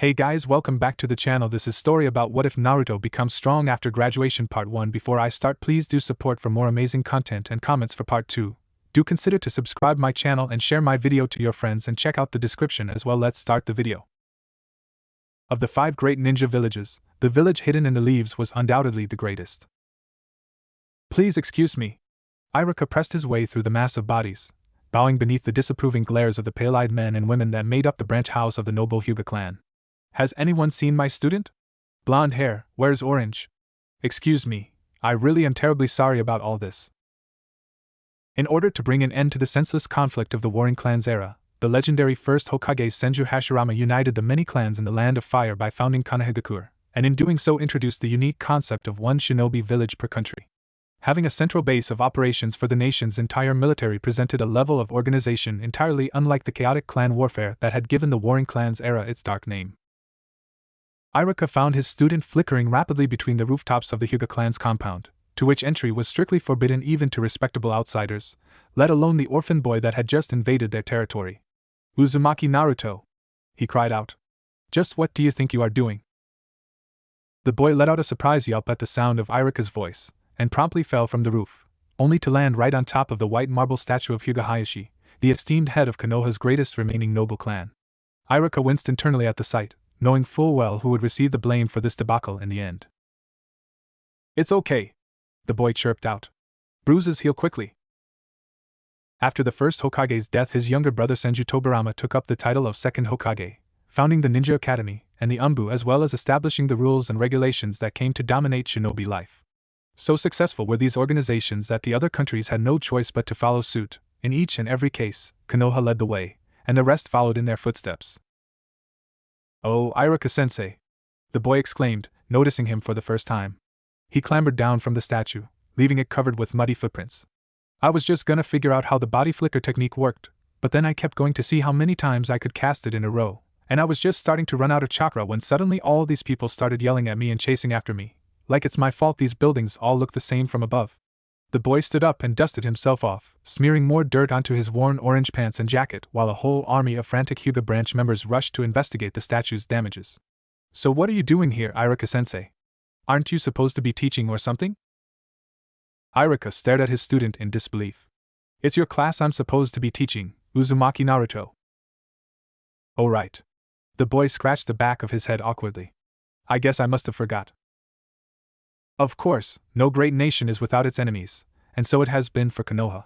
Hey guys, welcome back to the channel. This is story about what if Naruto becomes strong after graduation part 1. Before I start, please do support for more amazing content and comments for part 2. Do consider to subscribe my channel and share my video to your friends and check out the description as well. Let's start the video. Of the 5 great ninja villages, the village hidden in the leaves was undoubtedly the greatest. Please excuse me. Iruka pressed his way through the mass of bodies, bowing beneath the disapproving glares of the pale-eyed men and women that made up the branch house of the noble Hyuga clan. Has anyone seen my student? Blonde hair, wears orange. Excuse me, I really am terribly sorry about all this. In order to bring an end to the senseless conflict of the warring clans era, the legendary first Hokage Senju Hashirama united the many clans in the Land of Fire by founding Konohagakure, and in doing so introduced the unique concept of one shinobi village per country. Having a central base of operations for the nation's entire military presented a level of organization entirely unlike the chaotic clan warfare that had given the warring clans era its dark name. Iruka found his student flickering rapidly between the rooftops of the Hyuga clan's compound, to which entry was strictly forbidden even to respectable outsiders, let alone the orphan boy that had just invaded their territory. Uzumaki Naruto! He cried out. Just what do you think you are doing? The boy let out a surprised yelp at the sound of Iruka's voice, and promptly fell from the roof, only to land right on top of the white marble statue of Hyuga Hayashi, the esteemed head of Konoha's greatest remaining noble clan. Iruka winced internally at the sight, knowing full well who would receive the blame for this debacle in the end. It's okay, the boy chirped out. Bruises heal quickly. After the first Hokage's death, his younger brother Senju Tobirama took up the title of second Hokage, founding the Ninja Academy and the Umbu as well as establishing the rules and regulations that came to dominate shinobi life. So successful were these organizations that the other countries had no choice but to follow suit. In each and every case, Konoha led the way, and the rest followed in their footsteps. Oh, Iruka-sensei! The boy exclaimed, noticing him for the first time. He clambered down from the statue, leaving it covered with muddy footprints. I was just gonna figure out how the body flicker technique worked, but then I kept going to see how many times I could cast it in a row, and I was just starting to run out of chakra when suddenly all these people started yelling at me and chasing after me, like it's my fault these buildings all look the same from above. The boy stood up and dusted himself off, smearing more dirt onto his worn orange pants and jacket while a whole army of frantic Hyuga branch members rushed to investigate the statue's damages. So what are you doing here, Iruka-sensei? Aren't you supposed to be teaching or something? Iruka stared at his student in disbelief. It's your class I'm supposed to be teaching, Uzumaki Naruto. Oh right. The boy scratched the back of his head awkwardly. I guess I must have forgot. Of course, no great nation is without its enemies, and so it has been for Konoha.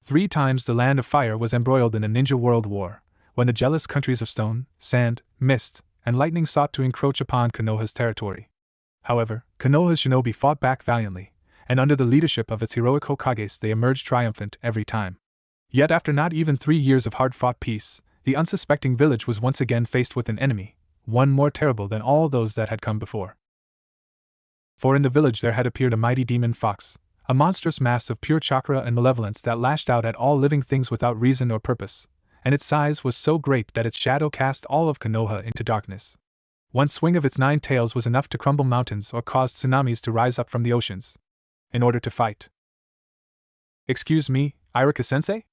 3 times the Land of Fire was embroiled in a ninja world war, when the jealous countries of stone, sand, mist, and lightning sought to encroach upon Konoha's territory. However, Konoha's shinobi fought back valiantly, and under the leadership of its heroic Hokages they emerged triumphant every time. Yet after not even 3 years of hard-fought peace, the unsuspecting village was once again faced with an enemy, one more terrible than all those that had come before. For in the village there had appeared a mighty demon fox, a monstrous mass of pure chakra and malevolence that lashed out at all living things without reason or purpose, and its size was so great that its shadow cast all of Konoha into darkness. One swing of its 9 tails was enough to crumble mountains or cause tsunamis to rise up from the oceans. In order to fight. Excuse me, Iruka-sensei?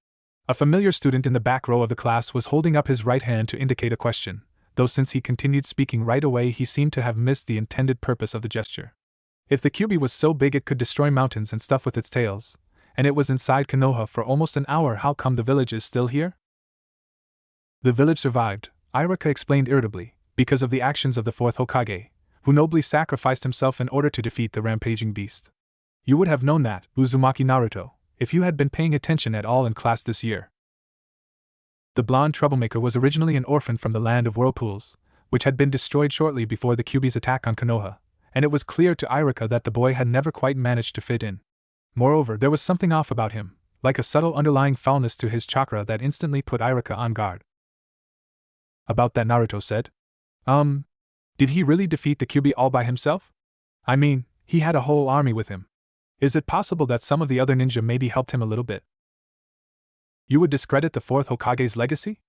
A familiar student in the back row of the class was holding up his right hand to indicate a question, though since he continued speaking right away he seemed to have missed the intended purpose of the gesture. If the Kyuubi was so big it could destroy mountains and stuff with its tails, and it was inside Konoha for almost an hour, how come the village is still here? The village survived, Iruka explained irritably, because of the actions of the 4th Hokage, who nobly sacrificed himself in order to defeat the rampaging beast. You would have known that, Uzumaki Naruto, if you had been paying attention at all in class this year. The blonde troublemaker was originally an orphan from the Land of Whirlpools, which had been destroyed shortly before the Kyuubi's attack on Konoha, and it was clear to Iruka that the boy had never quite managed to fit in. Moreover, there was something off about him, like a subtle underlying foulness to his chakra that instantly put Iruka on guard. About that, Naruto said. Did he really defeat the Kyuubi all by himself? I mean, he had a whole army with him. Is it possible that some of the other ninja maybe helped him a little bit? You would discredit the 4th Hokage's legacy?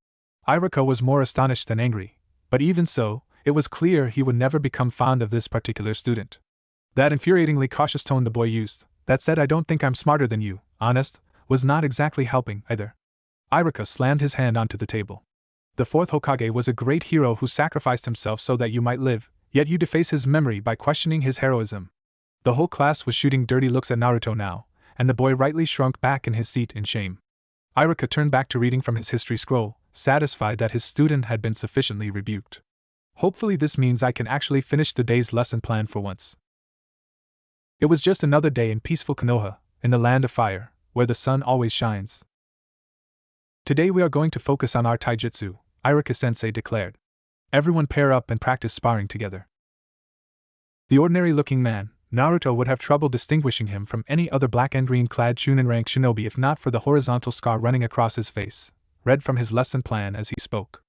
Iruka was more astonished than angry, but even so, it was clear he would never become fond of this particular student. That infuriatingly cautious tone the boy used, that said I don't think I'm smarter than you, honest, was not exactly helping either. Iruka slammed his hand onto the table. The fourth Hokage was a great hero who sacrificed himself so that you might live, yet you deface his memory by questioning his heroism. The whole class was shooting dirty looks at Naruto now, and the boy rightly shrunk back in his seat in shame. Iruka turned back to reading from his history scroll, satisfied that his student had been sufficiently rebuked. Hopefully this means I can actually finish the day's lesson plan for once. It was just another day in peaceful Konoha, in the land of fire, where the sun always shines. Today we are going to focus on our taijutsu, Iruka-sensei declared. Everyone pair up and practice sparring together. The ordinary-looking man, Naruto, would have trouble distinguishing him from any other black and green-clad Chunin-rank shinobi if not for the horizontal scar running across his face, read from his lesson plan as he spoke.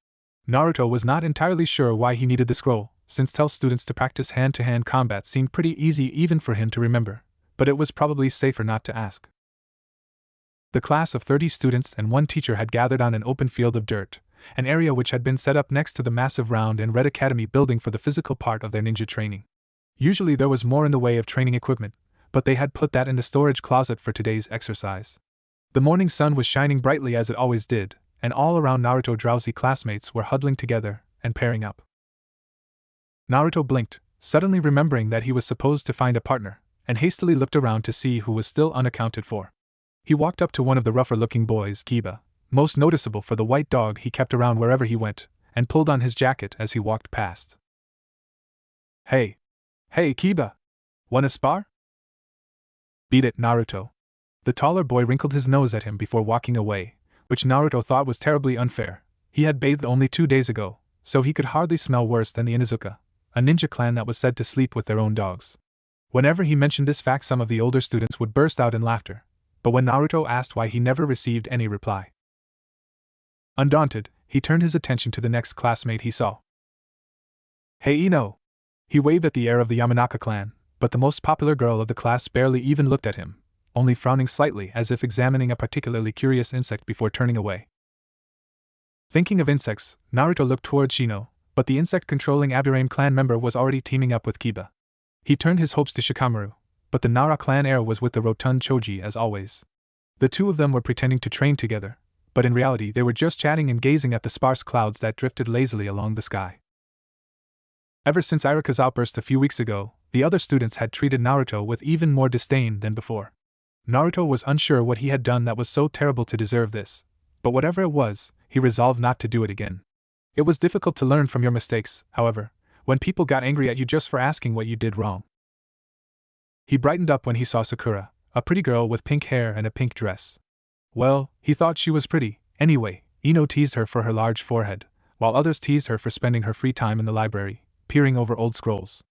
Naruto was not entirely sure why he needed the scroll, since tell students to practice hand-to-hand combat seemed pretty easy even for him to remember, but it was probably safer not to ask. The class of 30 students and one teacher had gathered on an open field of dirt, an area which had been set up next to the massive round and red academy building for the physical part of their ninja training. Usually there was more in the way of training equipment, but they had put that in the storage closet for today's exercise. The morning sun was shining brightly as it always did, and all around Naruto drowsy classmates were huddling together and pairing up. Naruto blinked, suddenly remembering that he was supposed to find a partner, and hastily looked around to see who was still unaccounted for. He walked up to one of the rougher-looking boys, Kiba, most noticeable for the white dog he kept around wherever he went, and pulled on his jacket as he walked past. Hey, Kiba! Wanna spar? Beat it, Naruto. The taller boy wrinkled his nose at him before walking away, which Naruto thought was terribly unfair. He had bathed only 2 days ago, so he could hardly smell worse than the Inuzuka, a ninja clan that was said to sleep with their own dogs. Whenever he mentioned this fact, some of the older students would burst out in laughter, but when Naruto asked why, he never received any reply. Undaunted, he turned his attention to the next classmate he saw. Hey Ino! He waved at the heir of the Yamanaka clan, but the most popular girl of the class barely even looked at him, only frowning slightly as if examining a particularly curious insect before turning away. Thinking of insects, Naruto looked toward Shino, but the insect-controlling Aburame clan member was already teaming up with Kiba. He turned his hopes to Shikamaru, but the Nara clan heir was with the rotund Choji as always. The two of them were pretending to train together, but in reality they were just chatting and gazing at the sparse clouds that drifted lazily along the sky. Ever since Iruka's outburst a few weeks ago, the other students had treated Naruto with even more disdain than before. Naruto was unsure what he had done that was so terrible to deserve this, but whatever it was, he resolved not to do it again. It was difficult to learn from your mistakes, however, when people got angry at you just for asking what you did wrong. He brightened up when he saw Sakura, a pretty girl with pink hair and a pink dress. Well, he thought she was pretty. Anyway, Ino teased her for her large forehead, while others teased her for spending her free time in the library, peering over old scrolls.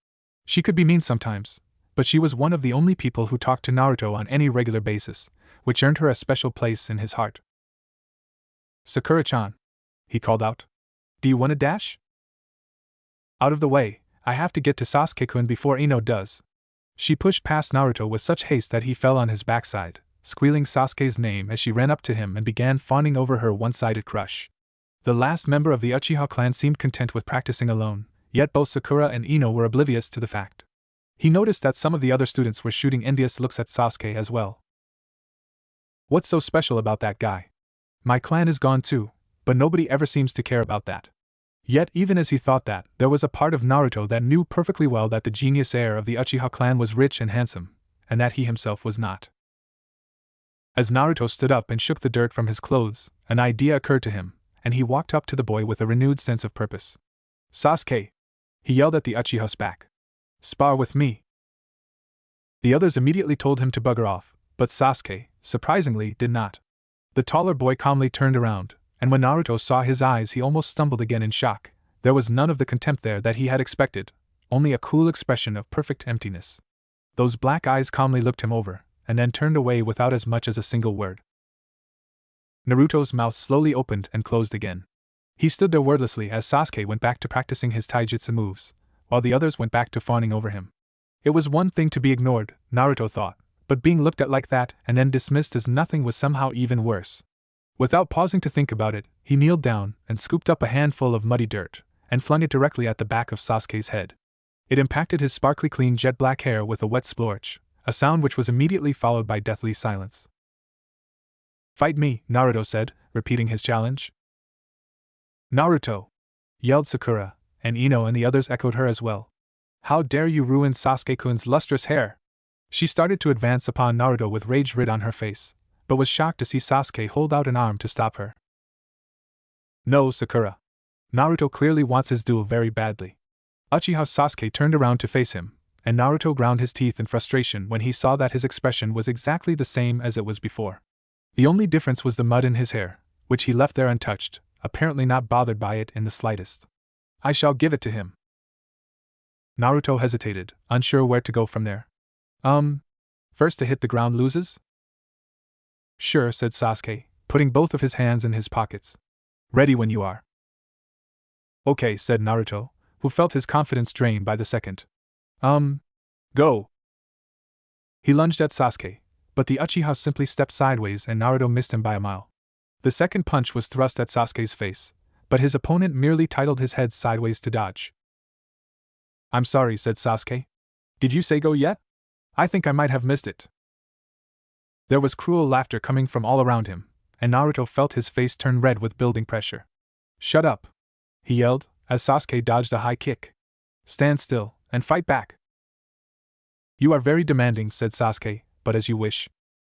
She could be mean sometimes, but she was one of the only people who talked to Naruto on any regular basis, which earned her a special place in his heart. Sakura-chan, he called out. Do you want to dash? Out of the way, I have to get to Sasuke-kun before Ino does. She pushed past Naruto with such haste that he fell on his backside, squealing Sasuke's name as she ran up to him and began fawning over her one-sided crush. The last member of the Uchiha clan seemed content with practicing alone, yet both Sakura and Ino were oblivious to the fact. He noticed that some of the other students were shooting envious looks at Sasuke as well. What's so special about that guy? My clan is gone too, but nobody ever seems to care about that. Yet even as he thought that, there was a part of Naruto that knew perfectly well that the genius heir of the Uchiha clan was rich and handsome, and that he himself was not. As Naruto stood up and shook the dirt from his clothes, an idea occurred to him, and he walked up to the boy with a renewed sense of purpose. Sasuke! He yelled at the Uchiha's back. Spar with me! The others immediately told him to bugger off, but Sasuke, surprisingly, did not. The taller boy calmly turned around, and when Naruto saw his eyes he almost stumbled again in shock. There was none of the contempt there that he had expected, only a cool expression of perfect emptiness. Those black eyes calmly looked him over, and then turned away without as much as a single word. Naruto's mouth slowly opened and closed again. He stood there wordlessly as Sasuke went back to practicing his taijutsu moves, while the others went back to fawning over him. It was one thing to be ignored, Naruto thought, but being looked at like that and then dismissed as nothing was somehow even worse. Without pausing to think about it, he kneeled down and scooped up a handful of muddy dirt, and flung it directly at the back of Sasuke's head. It impacted his sparkly clean jet-black hair with a wet splorch, a sound which was immediately followed by deathly silence. Fight me, Naruto said, repeating his challenge. Naruto! Yelled Sakura, and Ino and the others echoed her as well. How dare you ruin Sasuke-kun's lustrous hair! She started to advance upon Naruto with rage writ on her face, but was shocked to see Sasuke hold out an arm to stop her. No, Sakura. Naruto clearly wants his duel very badly. Uchiha Sasuke turned around to face him, and Naruto ground his teeth in frustration when he saw that his expression was exactly the same as it was before. The only difference was the mud in his hair, which he left there untouched, apparently not bothered by it in the slightest. I shall give it to him. Naruto hesitated, unsure where to go from there. First to hit the ground loses? Sure, said Sasuke, putting both of his hands in his pockets. Ready when you are. Okay, said Naruto, who felt his confidence drained by the second. Go! He lunged at Sasuke, but the Uchiha simply stepped sideways and Naruto missed him by a mile. The second punch was thrust at Sasuke's face, but his opponent merely tilted his head sideways to dodge. I'm sorry, said Sasuke. Did you say go yet? I think I might have missed it. There was cruel laughter coming from all around him, and Naruto felt his face turn red with building pressure. Shut up! He yelled, as Sasuke dodged a high kick. Stand still, and fight back! You are very demanding, said Sasuke, but as you wish.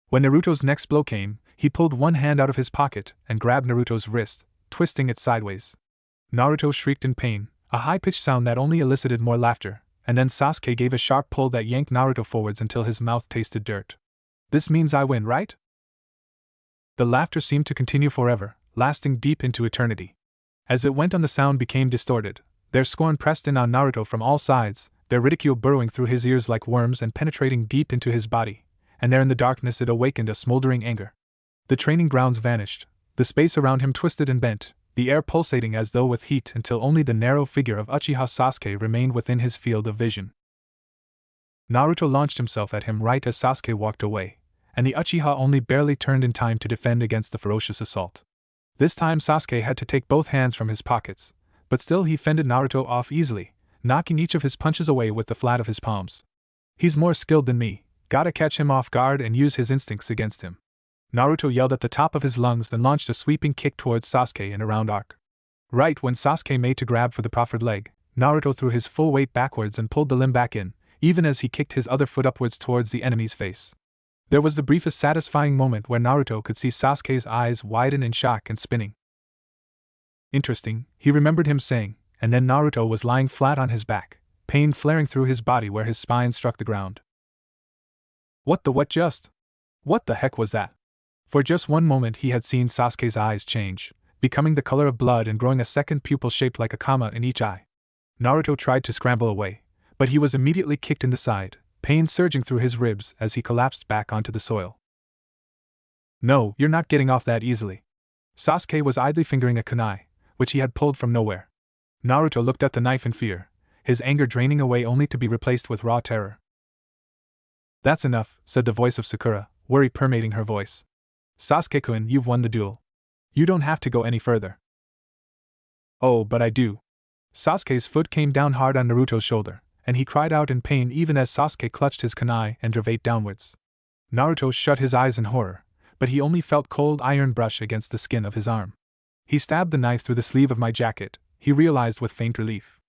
When Naruto's next blow came, he pulled one hand out of his pocket and grabbed Naruto's wrist, twisting it sideways. Naruto shrieked in pain, a high-pitched sound that only elicited more laughter, and then Sasuke gave a sharp pull that yanked Naruto forwards until his mouth tasted dirt. This means I win, right? The laughter seemed to continue forever, lasting deep into eternity. As it went on, the sound became distorted. Their scorn pressed in on Naruto from all sides, their ridicule burrowing through his ears like worms and penetrating deep into his body, and there in the darkness it awakened a smoldering anger. The training grounds vanished, the space around him twisted and bent, the air pulsating as though with heat until only the narrow figure of Uchiha Sasuke remained within his field of vision. Naruto launched himself at him right as Sasuke walked away, and the Uchiha only barely turned in time to defend against the ferocious assault. This time Sasuke had to take both hands from his pockets, but still he fended Naruto off easily, knocking each of his punches away with the flat of his palms. He's more skilled than me, gotta catch him off guard and use his instincts against him. Naruto yelled at the top of his lungs and launched a sweeping kick towards Sasuke in a round arc. Right when Sasuke made to grab for the proffered leg, Naruto threw his full weight backwards and pulled the limb back in, even as he kicked his other foot upwards towards the enemy's face. There was the briefest satisfying moment where Naruto could see Sasuke's eyes widen in shock and spinning. Interesting, he remembered him saying, and then Naruto was lying flat on his back, pain flaring through his body where his spine struck the ground. What the heck was that? For just one moment he had seen Sasuke's eyes change, becoming the color of blood and growing a second pupil shaped like a comma in each eye. Naruto tried to scramble away, but he was immediately kicked in the side, pain surging through his ribs as he collapsed back onto the soil. No, you're not getting off that easily. Sasuke was idly fingering a kunai, which he had pulled from nowhere. Naruto looked at the knife in fear, his anger draining away only to be replaced with raw terror. That's enough, said the voice of Sakura, worry permeating her voice. Sasuke-kun, you've won the duel. You don't have to go any further. Oh, but I do. Sasuke's foot came down hard on Naruto's shoulder, and he cried out in pain even as Sasuke clutched his kunai and drove it downwards. Naruto shut his eyes in horror, but he only felt cold iron brush against the skin of his arm. He stabbed the knife through the sleeve of my jacket, he realized with faint relief.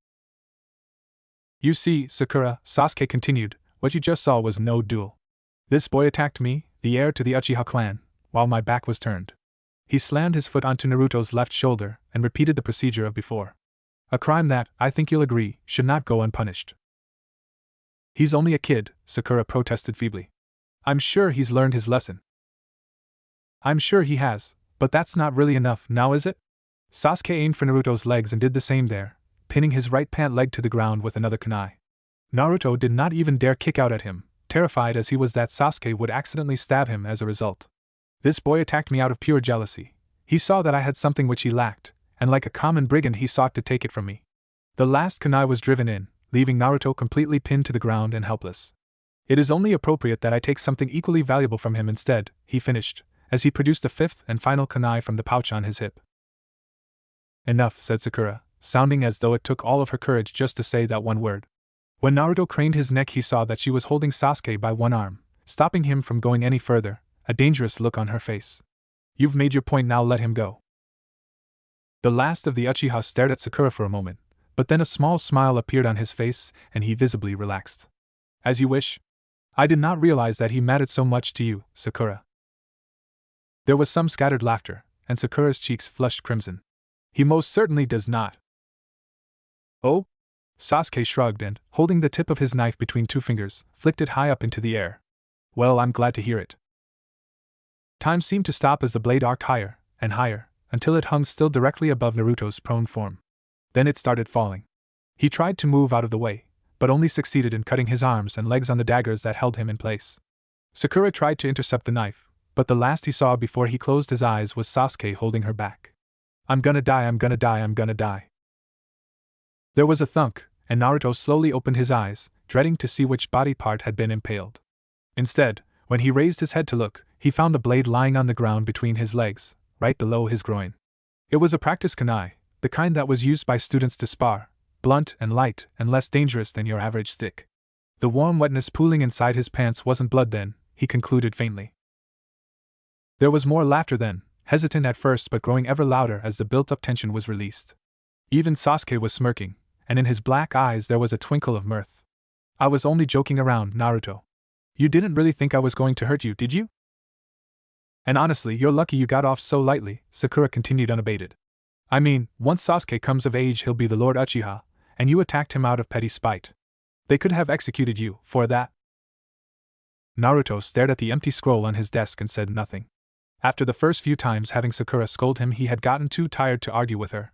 You see, Sakura, Sasuke continued, what you just saw was no duel. This boy attacked me, the heir to the Uchiha clan, while my back was turned. He slammed his foot onto Naruto's left shoulder and repeated the procedure of before. A crime that, I think you'll agree, should not go unpunished. He's only a kid, Sakura protested feebly. I'm sure he's learned his lesson. I'm sure he has, but that's not really enough, now is it? Sasuke aimed for Naruto's legs and did the same there, pinning his right pant leg to the ground with another kunai. Naruto did not even dare kick out at him, terrified as he was that Sasuke would accidentally stab him as a result. This boy attacked me out of pure jealousy. He saw that I had something which he lacked, and like a common brigand he sought to take it from me. The last kunai was driven in, leaving Naruto completely pinned to the ground and helpless. It is only appropriate that I take something equally valuable from him instead, he finished, as he produced a fifth and final kunai from the pouch on his hip. Enough, said Sakura, sounding as though it took all of her courage just to say that one word. When Naruto craned his neck he saw that she was holding Sasuke by one arm, stopping him from going any further, a dangerous look on her face. You've made your point, now let him go. The last of the Uchiha stared at Sakura for a moment, but then a small smile appeared on his face and he visibly relaxed. As you wish. I did not realize that he mattered so much to you, Sakura. There was some scattered laughter, and Sakura's cheeks flushed crimson. He most certainly does not. Oh? Sasuke shrugged and, holding the tip of his knife between two fingers, flicked it high up into the air. Well, I'm glad to hear it. Time seemed to stop as the blade arced higher and higher, until it hung still directly above Naruto's prone form. Then it started falling. He tried to move out of the way, but only succeeded in cutting his arms and legs on the daggers that held him in place. Sakura tried to intercept the knife, but the last he saw before he closed his eyes was Sasuke holding her back. I'm gonna die, I'm gonna die, I'm gonna die. There was a thunk, and Naruto slowly opened his eyes, dreading to see which body part had been impaled. Instead, when he raised his head to look, he found the blade lying on the ground between his legs, right below his groin. It was a practice kunai, the kind that was used by students to spar, blunt and light and less dangerous than your average stick. The warm wetness pooling inside his pants wasn't blood then, he concluded faintly. There was more laughter then, hesitant at first but growing ever louder as the built-up tension was released. Even Sasuke was smirking, and in his black eyes there was a twinkle of mirth. I was only joking around, Naruto. You didn't really think I was going to hurt you, did you? And honestly, you're lucky you got off so lightly, Sakura continued unabated. I mean, once Sasuke comes of age he'll be the Lord Uchiha, and you attacked him out of petty spite. They could have executed you for that. Naruto stared at the empty scroll on his desk and said nothing. After the first few times having Sakura scold him, he had gotten too tired to argue with her.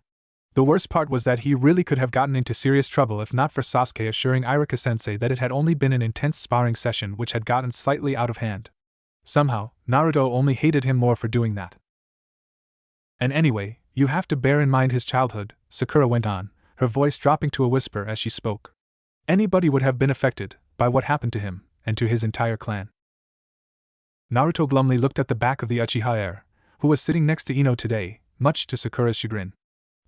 The worst part was that he really could have gotten into serious trouble if not for Sasuke assuring Iruka-sensei that it had only been an intense sparring session which had gotten slightly out of hand. Somehow, Naruto only hated him more for doing that. And anyway, you have to bear in mind his childhood, Sakura went on, her voice dropping to a whisper as she spoke. Anybody would have been affected by what happened to him and to his entire clan. Naruto glumly looked at the back of the Uchiha heir, who was sitting next to Ino today, much to Sakura's chagrin.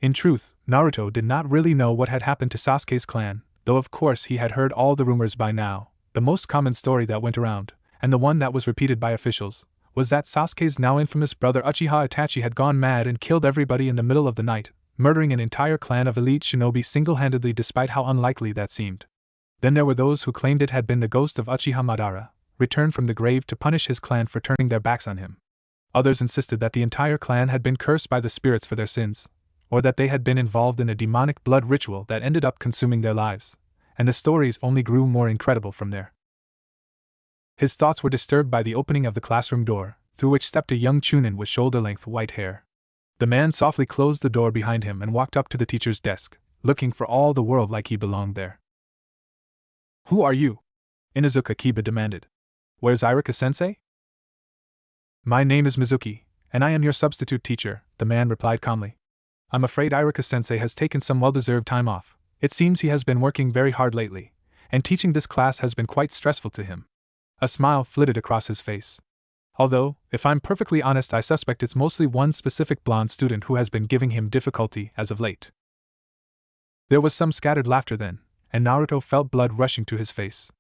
In truth, Naruto did not really know what had happened to Sasuke's clan, though of course he had heard all the rumors by now. The most common story that went around, and the one that was repeated by officials, was that Sasuke's now infamous brother Uchiha Itachi had gone mad and killed everybody in the middle of the night, murdering an entire clan of elite shinobi single-handedly despite how unlikely that seemed. Then there were those who claimed it had been the ghost of Uchiha Madara, returned from the grave to punish his clan for turning their backs on him. Others insisted that the entire clan had been cursed by the spirits for their sins, or that they had been involved in a demonic blood ritual that ended up consuming their lives, and the stories only grew more incredible from there. His thoughts were disturbed by the opening of the classroom door, through which stepped a young chunin with shoulder-length white hair. The man softly closed the door behind him and walked up to the teacher's desk, looking for all the world like he belonged there. Who are you? Inuzuka Kiba demanded. Where's Iruka-sensei? My name is Mizuki, and I am your substitute teacher, the man replied calmly. I'm afraid Iruka-sensei has taken some well-deserved time off. It seems he has been working very hard lately, and teaching this class has been quite stressful to him. A smile flitted across his face. Although, if I'm perfectly honest, I suspect it's mostly one specific blonde student who has been giving him difficulty as of late. There was some scattered laughter then, and Naruto felt blood rushing to his face.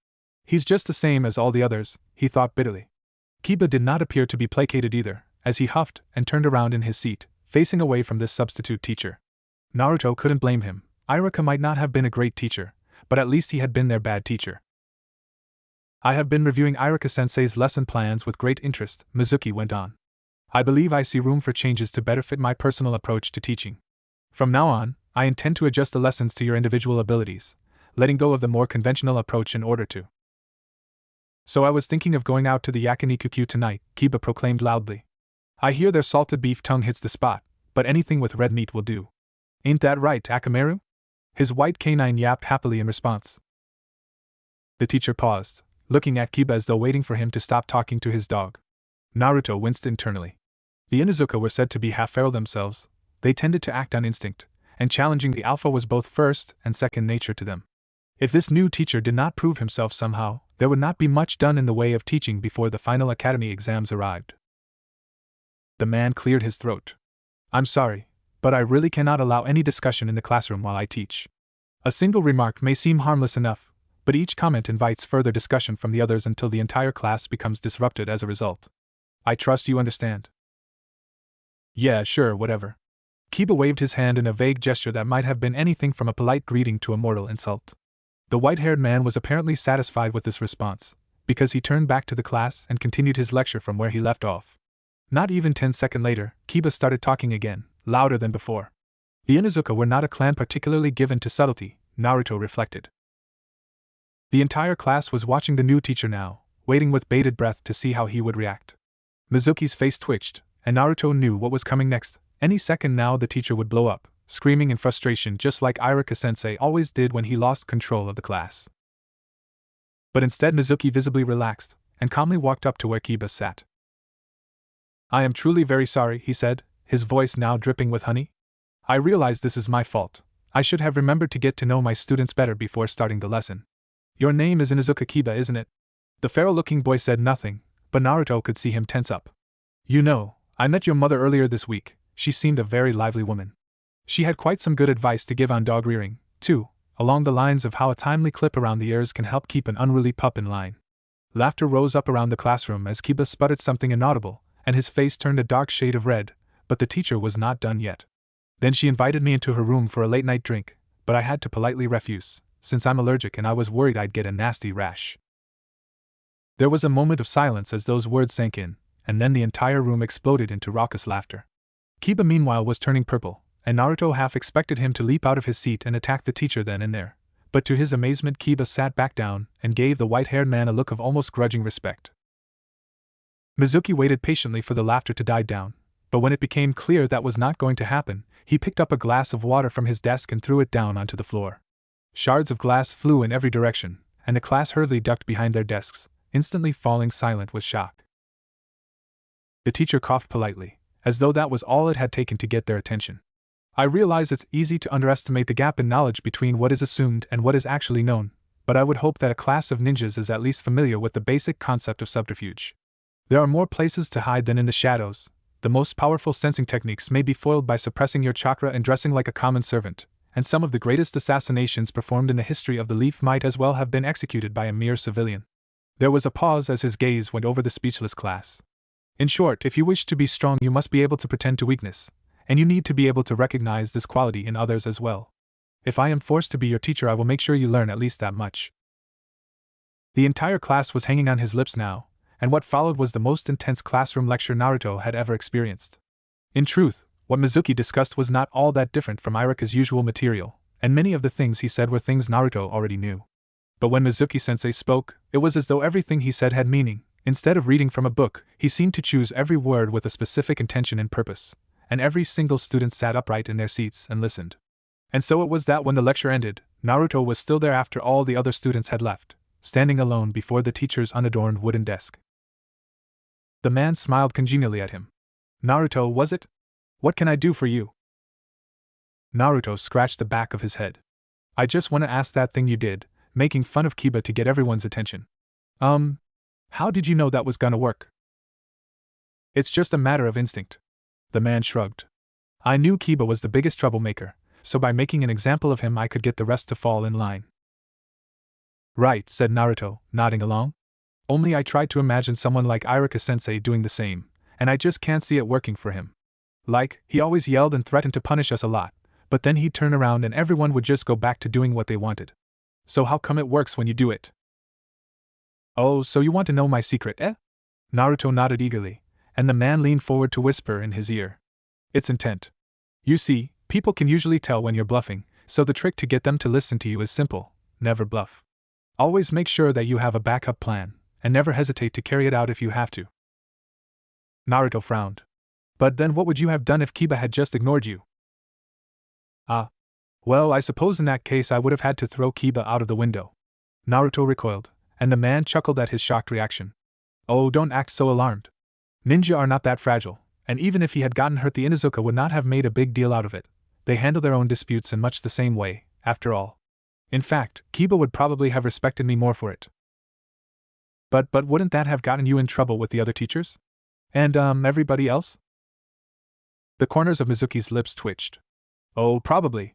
He's just the same as all the others, he thought bitterly. Kiba did not appear to be placated either, as he huffed and turned around in his seat, facing away from this substitute teacher. Naruto couldn't blame him. Iruka might not have been a great teacher, but at least he had been their bad teacher. I have been reviewing Iruka-sensei's lesson plans with great interest, Mizuki went on. I believe I see room for changes to better fit my personal approach to teaching. From now on, I intend to adjust the lessons to your individual abilities, letting go of the more conventional approach in order to. So I was thinking of going out to the Yakiniku tonight, Kiba proclaimed loudly. I hear their salted beef tongue hits the spot, but anything with red meat will do. Ain't that right, Akamaru? His white canine yapped happily in response. The teacher paused, looking at Kiba as though waiting for him to stop talking to his dog. Naruto winced internally. The Inuzuka were said to be half-feral themselves. They tended to act on instinct, and challenging the alpha was both first and second nature to them. If this new teacher did not prove himself somehow, there would not be much done in the way of teaching before the final academy exams arrived. The man cleared his throat. I'm sorry, but I really cannot allow any discussion in the classroom while I teach. A single remark may seem harmless enough, but each comment invites further discussion from the others until the entire class becomes disrupted as a result. I trust you understand. Yeah, sure, whatever. Kiba waved his hand in a vague gesture that might have been anything from a polite greeting to a mortal insult. The white-haired man was apparently satisfied with this response, because he turned back to the class and continued his lecture from where he left off. Not even 10 seconds later, Kiba started talking again, louder than before. The Inuzuka were not a clan particularly given to subtlety, Naruto reflected. The entire class was watching the new teacher now, waiting with bated breath to see how he would react. Mizuki's face twitched, and Naruto knew what was coming next. Any second now the teacher would blow up, screaming in frustration just like Irika-sensei always did when he lost control of the class. But instead Mizuki visibly relaxed, and calmly walked up to where Kiba sat. "I am truly very sorry," he said, his voice now dripping with honey. "I realize this is my fault. I should have remembered to get to know my students better before starting the lesson. Your name is Inuzuka Kiba, isn't it?" The feral-looking boy said nothing, but Naruto could see him tense up. "You know, I met your mother earlier this week. She seemed a very lively woman. She had quite some good advice to give on dog rearing, too, along the lines of how a timely clip around the ears can help keep an unruly pup in line." Laughter rose up around the classroom as Kiba sputtered something inaudible, and his face turned a dark shade of red, but the teacher was not done yet. "Then she invited me into her room for a late-night drink, but I had to politely refuse, since I'm allergic and I was worried I'd get a nasty rash." There was a moment of silence as those words sank in, and then the entire room exploded into raucous laughter. Kiba meanwhile was turning purple, and Naruto half expected him to leap out of his seat and attack the teacher then and there, but to his amazement Kiba sat back down and gave the white-haired man a look of almost grudging respect. Mizuki waited patiently for the laughter to die down, but when it became clear that was not going to happen, he picked up a glass of water from his desk and threw it down onto the floor. Shards of glass flew in every direction, and the class hurriedly ducked behind their desks, instantly falling silent with shock. The teacher coughed politely, as though that was all it had taken to get their attention. "I realize it's easy to underestimate the gap in knowledge between what is assumed and what is actually known, but I would hope that a class of ninjas is at least familiar with the basic concept of subterfuge. There are more places to hide than in the shadows. The most powerful sensing techniques may be foiled by suppressing your chakra and dressing like a common servant, and some of the greatest assassinations performed in the history of the Leaf might as well have been executed by a mere civilian." There was a pause as his gaze went over the speechless class. "In short, if you wish to be strong, you must be able to pretend to weakness, and you need to be able to recognize this quality in others as well. If I am forced to be your teacher, I will make sure you learn at least that much." The entire class was hanging on his lips now, and what followed was the most intense classroom lecture Naruto had ever experienced. In truth, what Mizuki discussed was not all that different from Irika's usual material, and many of the things he said were things Naruto already knew. But when Mizuki-sensei spoke, it was as though everything he said had meaning. Instead of reading from a book, he seemed to choose every word with a specific intention and purpose, and every single student sat upright in their seats and listened. And so it was that when the lecture ended, Naruto was still there after all the other students had left, standing alone before the teacher's unadorned wooden desk. The man smiled congenially at him. "Naruto, was it? What can I do for you?" Naruto scratched the back of his head. "I just want to ask that thing you did, making fun of Kiba to get everyone's attention. How did you know that was gonna work?" "It's just a matter of instinct." The man shrugged. "I knew Kiba was the biggest troublemaker, so by making an example of him I could get the rest to fall in line." "Right," said Naruto, nodding along. "Only I tried to imagine someone like Irika-sensei doing the same, and I just can't see it working for him. Like, he always yelled and threatened to punish us a lot, but then he'd turn around and everyone would just go back to doing what they wanted. So how come it works when you do it?" "Oh, so you want to know my secret, eh?" Naruto nodded eagerly, and the man leaned forward to whisper in his ear. "It's intent. You see, people can usually tell when you're bluffing, so the trick to get them to listen to you is simple: never bluff. Always make sure that you have a backup plan, and never hesitate to carry it out if you have to." Naruto frowned. "But then what would you have done if Kiba had just ignored you?" Well, I suppose in that case I would have had to throw Kiba out of the window." Naruto recoiled, and the man chuckled at his shocked reaction. "Oh, don't act so alarmed. Ninja are not that fragile, and even if he had gotten hurt, the Inuzuka would not have made a big deal out of it. They handle their own disputes in much the same way, after all. In fact, Kiba would probably have respected me more for it." But wouldn't that have gotten you in trouble with the other teachers? And, everybody else?" The corners of Mizuki's lips twitched. "Oh, probably.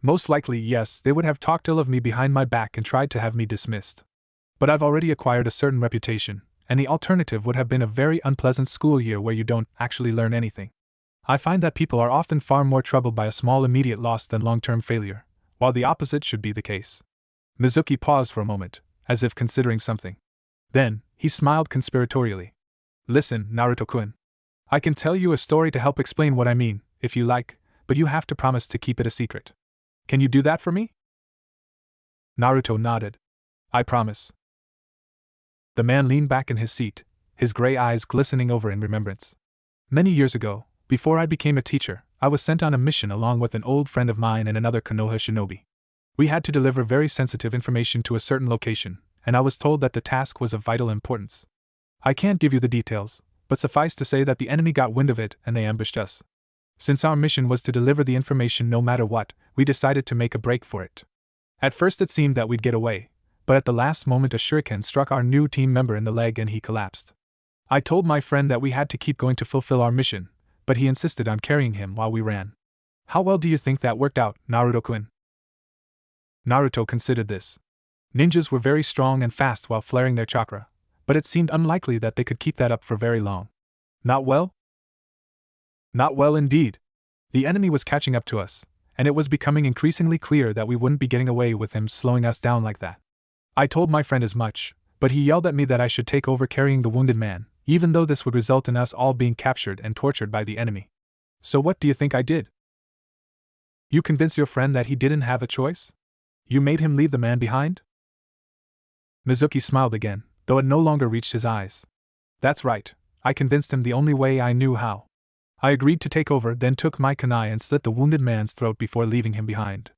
Most likely, yes, they would have talked ill of me behind my back and tried to have me dismissed. But I've already acquired a certain reputation, and the alternative would have been a very unpleasant school year where you don't actually learn anything. I find that people are often far more troubled by a small immediate loss than long-term failure, while the opposite should be the case. Mizuki paused for a moment, as if considering something. Then, he smiled conspiratorially. Listen, Naruto-kun. I can tell you a story to help explain what I mean, if you like, but you have to promise to keep it a secret. Can you do that for me? Naruto nodded. I promise. The man leaned back in his seat, his gray eyes glistening over in remembrance. Many years ago, before I became a teacher, I was sent on a mission along with an old friend of mine and another Konoha shinobi. We had to deliver very sensitive information to a certain location, and I was told that the task was of vital importance. I can't give you the details, but suffice to say that the enemy got wind of it and they ambushed us. Since our mission was to deliver the information no matter what, we decided to make a break for it. At first it seemed that we'd get away, but at the last moment a shuriken struck our new team member in the leg and he collapsed. I told my friend that we had to keep going to fulfill our mission, but he insisted on carrying him while we ran. How well do you think that worked out, Naruto-kun? Naruto considered this. Ninjas were very strong and fast while flaring their chakra, but it seemed unlikely that they could keep that up for very long. Not well? Not well indeed. The enemy was catching up to us, and it was becoming increasingly clear that we wouldn't be getting away with him slowing us down like that. I told my friend as much, but he yelled at me that I should take over carrying the wounded man, even though this would result in us all being captured and tortured by the enemy. So what do you think I did? You convinced your friend that he didn't have a choice? You made him leave the man behind? Mizuki smiled again, though it no longer reached his eyes. That's right, I convinced him the only way I knew how. I agreed to take over, then took my kunai and slit the wounded man's throat before leaving him behind.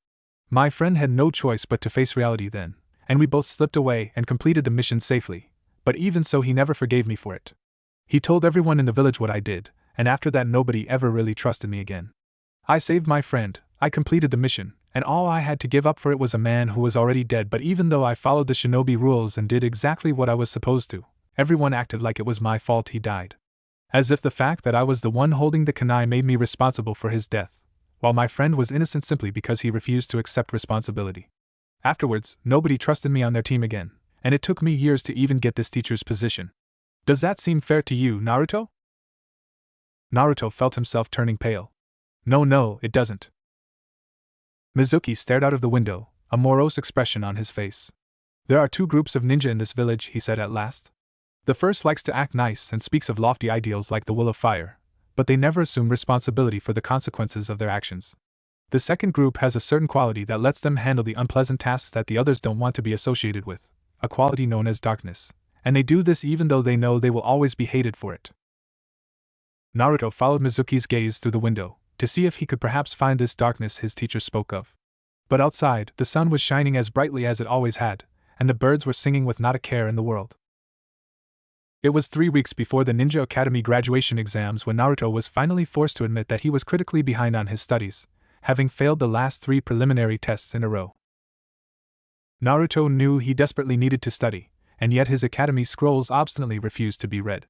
My friend had no choice but to face reality then, and we both slipped away and completed the mission safely, but even so he never forgave me for it. He told everyone in the village what I did, and after that nobody ever really trusted me again. I saved my friend, I completed the mission, and all I had to give up for it was a man who was already dead, but even though I followed the shinobi rules and did exactly what I was supposed to, everyone acted like it was my fault he died. As if the fact that I was the one holding the kunai made me responsible for his death, while my friend was innocent simply because he refused to accept responsibility. Afterwards, nobody trusted me on their team again, and it took me years to even get this teacher's position. Does that seem fair to you, Naruto? Naruto felt himself turning pale. No, it doesn't. Mizuki stared out of the window, a morose expression on his face. There are two groups of ninja in this village, he said at last. The first likes to act nice and speaks of lofty ideals like the will of fire, but they never assume responsibility for the consequences of their actions. The second group has a certain quality that lets them handle the unpleasant tasks that the others don't want to be associated with, a quality known as darkness, and they do this even though they know they will always be hated for it. Naruto followed Mizuki's gaze through the window, to see if he could perhaps find this darkness his teacher spoke of. But outside, the sun was shining as brightly as it always had, and the birds were singing with not a care in the world. It was 3 weeks before the Ninja Academy graduation exams when Naruto was finally forced to admit that he was critically behind on his studies, having failed the last 3 preliminary tests in a row. Naruto knew he desperately needed to study, and yet his academy scrolls obstinately refused to be read.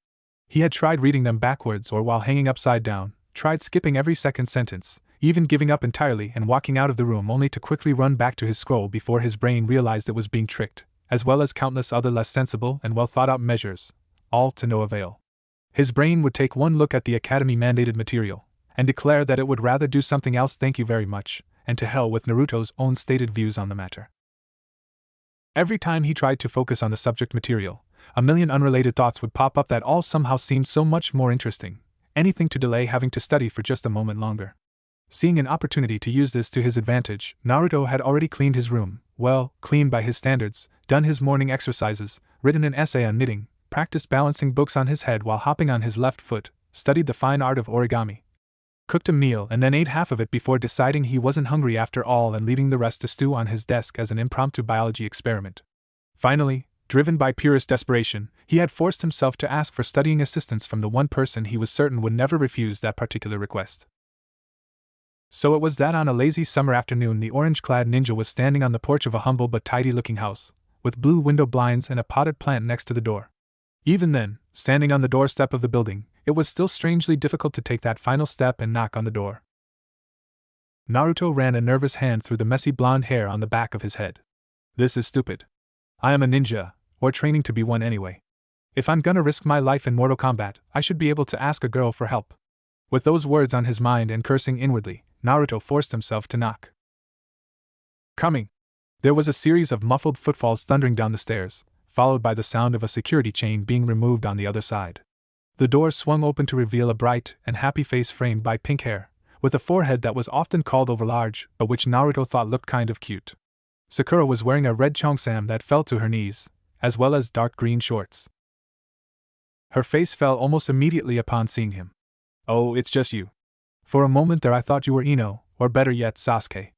He had tried reading them backwards or while hanging upside down, tried skipping every second sentence, even giving up entirely and walking out of the room only to quickly run back to his scroll before his brain realized it was being tricked, as well as countless other less sensible and well-thought-out measures, all to no avail. His brain would take one look at the Academy-mandated material, and declare that it would rather do something else, thank you very much, and to hell with Naruto's own stated views on the matter. Every time he tried to focus on the subject material, a million unrelated thoughts would pop up that all somehow seemed so much more interesting, anything to delay having to study for just a moment longer. Seeing an opportunity to use this to his advantage, Naruto had already cleaned his room, well, clean by his standards, done his morning exercises, written an essay on knitting, practiced balancing books on his head while hopping on his left foot, studied the fine art of origami, cooked a meal and then ate half of it before deciding he wasn't hungry after all and leaving the rest to stew on his desk as an impromptu biology experiment. Finally, driven by purest desperation, he had forced himself to ask for studying assistance from the one person he was certain would never refuse that particular request. So it was that on a lazy summer afternoon the orange-clad ninja was standing on the porch of a humble but tidy-looking house, with blue window blinds and a potted plant next to the door. Even then, standing on the doorstep of the building, it was still strangely difficult to take that final step and knock on the door. Naruto ran a nervous hand through the messy blonde hair on the back of his head. This is stupid. I am a ninja, or training to be one anyway. If I'm gonna risk my life in Mortal Kombat, I should be able to ask a girl for help. With those words on his mind and cursing inwardly, Naruto forced himself to knock. Coming! There was a series of muffled footfalls thundering down the stairs, followed by the sound of a security chain being removed on the other side. The door swung open to reveal a bright and happy face framed by pink hair, with a forehead that was often called overlarge, but which Naruto thought looked kind of cute. Sakura was wearing a red cheongsam that fell to her knees, as well as dark green shorts. Her face fell almost immediately upon seeing him. "Oh, it's just you. For a moment there I thought you were Ino, or better yet, Sasuke."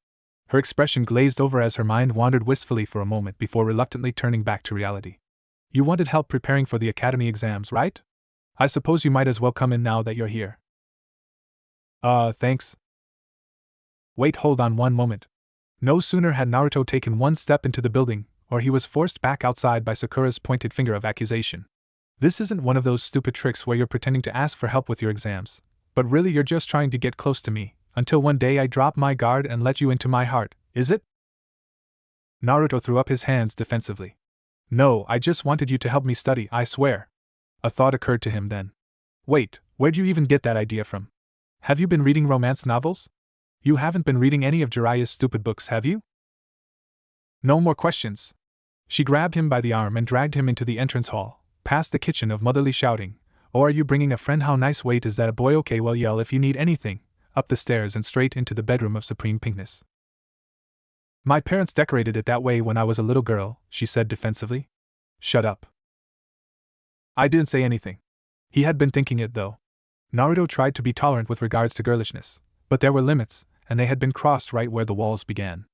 Her expression glazed over as her mind wandered wistfully for a moment before reluctantly turning back to reality. "You wanted help preparing for the academy exams, right? I suppose you might as well come in now that you're here." Thanks. Wait, hold on one moment." No sooner had Naruto taken one step into the building, or he was forced back outside by Sakura's pointed finger of accusation. "This isn't one of those stupid tricks where you're pretending to ask for help with your exams, but really you're just trying to get close to me, until one day I drop my guard and let you into my heart, is it?" Naruto threw up his hands defensively. "No, I just wanted you to help me study, I swear." A thought occurred to him then. "Wait, where'd you even get that idea from? Have you been reading romance novels? You haven't been reading any of Jiraiya's stupid books, have you?" "No more questions." She grabbed him by the arm and dragged him into the entrance hall, past the kitchen of motherly shouting, "Oh, are you bringing a friend? How nice. Wait, is that a boy? Okay, well, yell if you need anything," up the stairs and straight into the bedroom of supreme pinkness. "My parents decorated it that way when I was a little girl," she said defensively. "Shut up." "I didn't say anything." He had been thinking it, though. Naruto tried to be tolerant with regards to girlishness, but there were limits, and they had been crossed right where the walls began.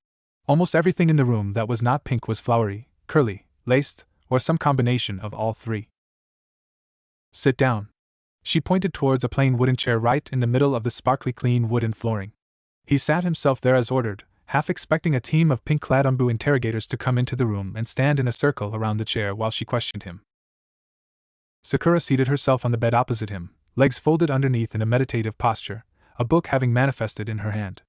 Almost everything in the room that was not pink was flowery, curly, laced, or some combination of all three. "Sit down." She pointed towards a plain wooden chair right in the middle of the sparkly clean wooden flooring. He sat himself there as ordered, half expecting a team of pink-clad Umbu interrogators to come into the room and stand in a circle around the chair while she questioned him. Sakura seated herself on the bed opposite him, legs folded underneath in a meditative posture, a book having manifested in her hand.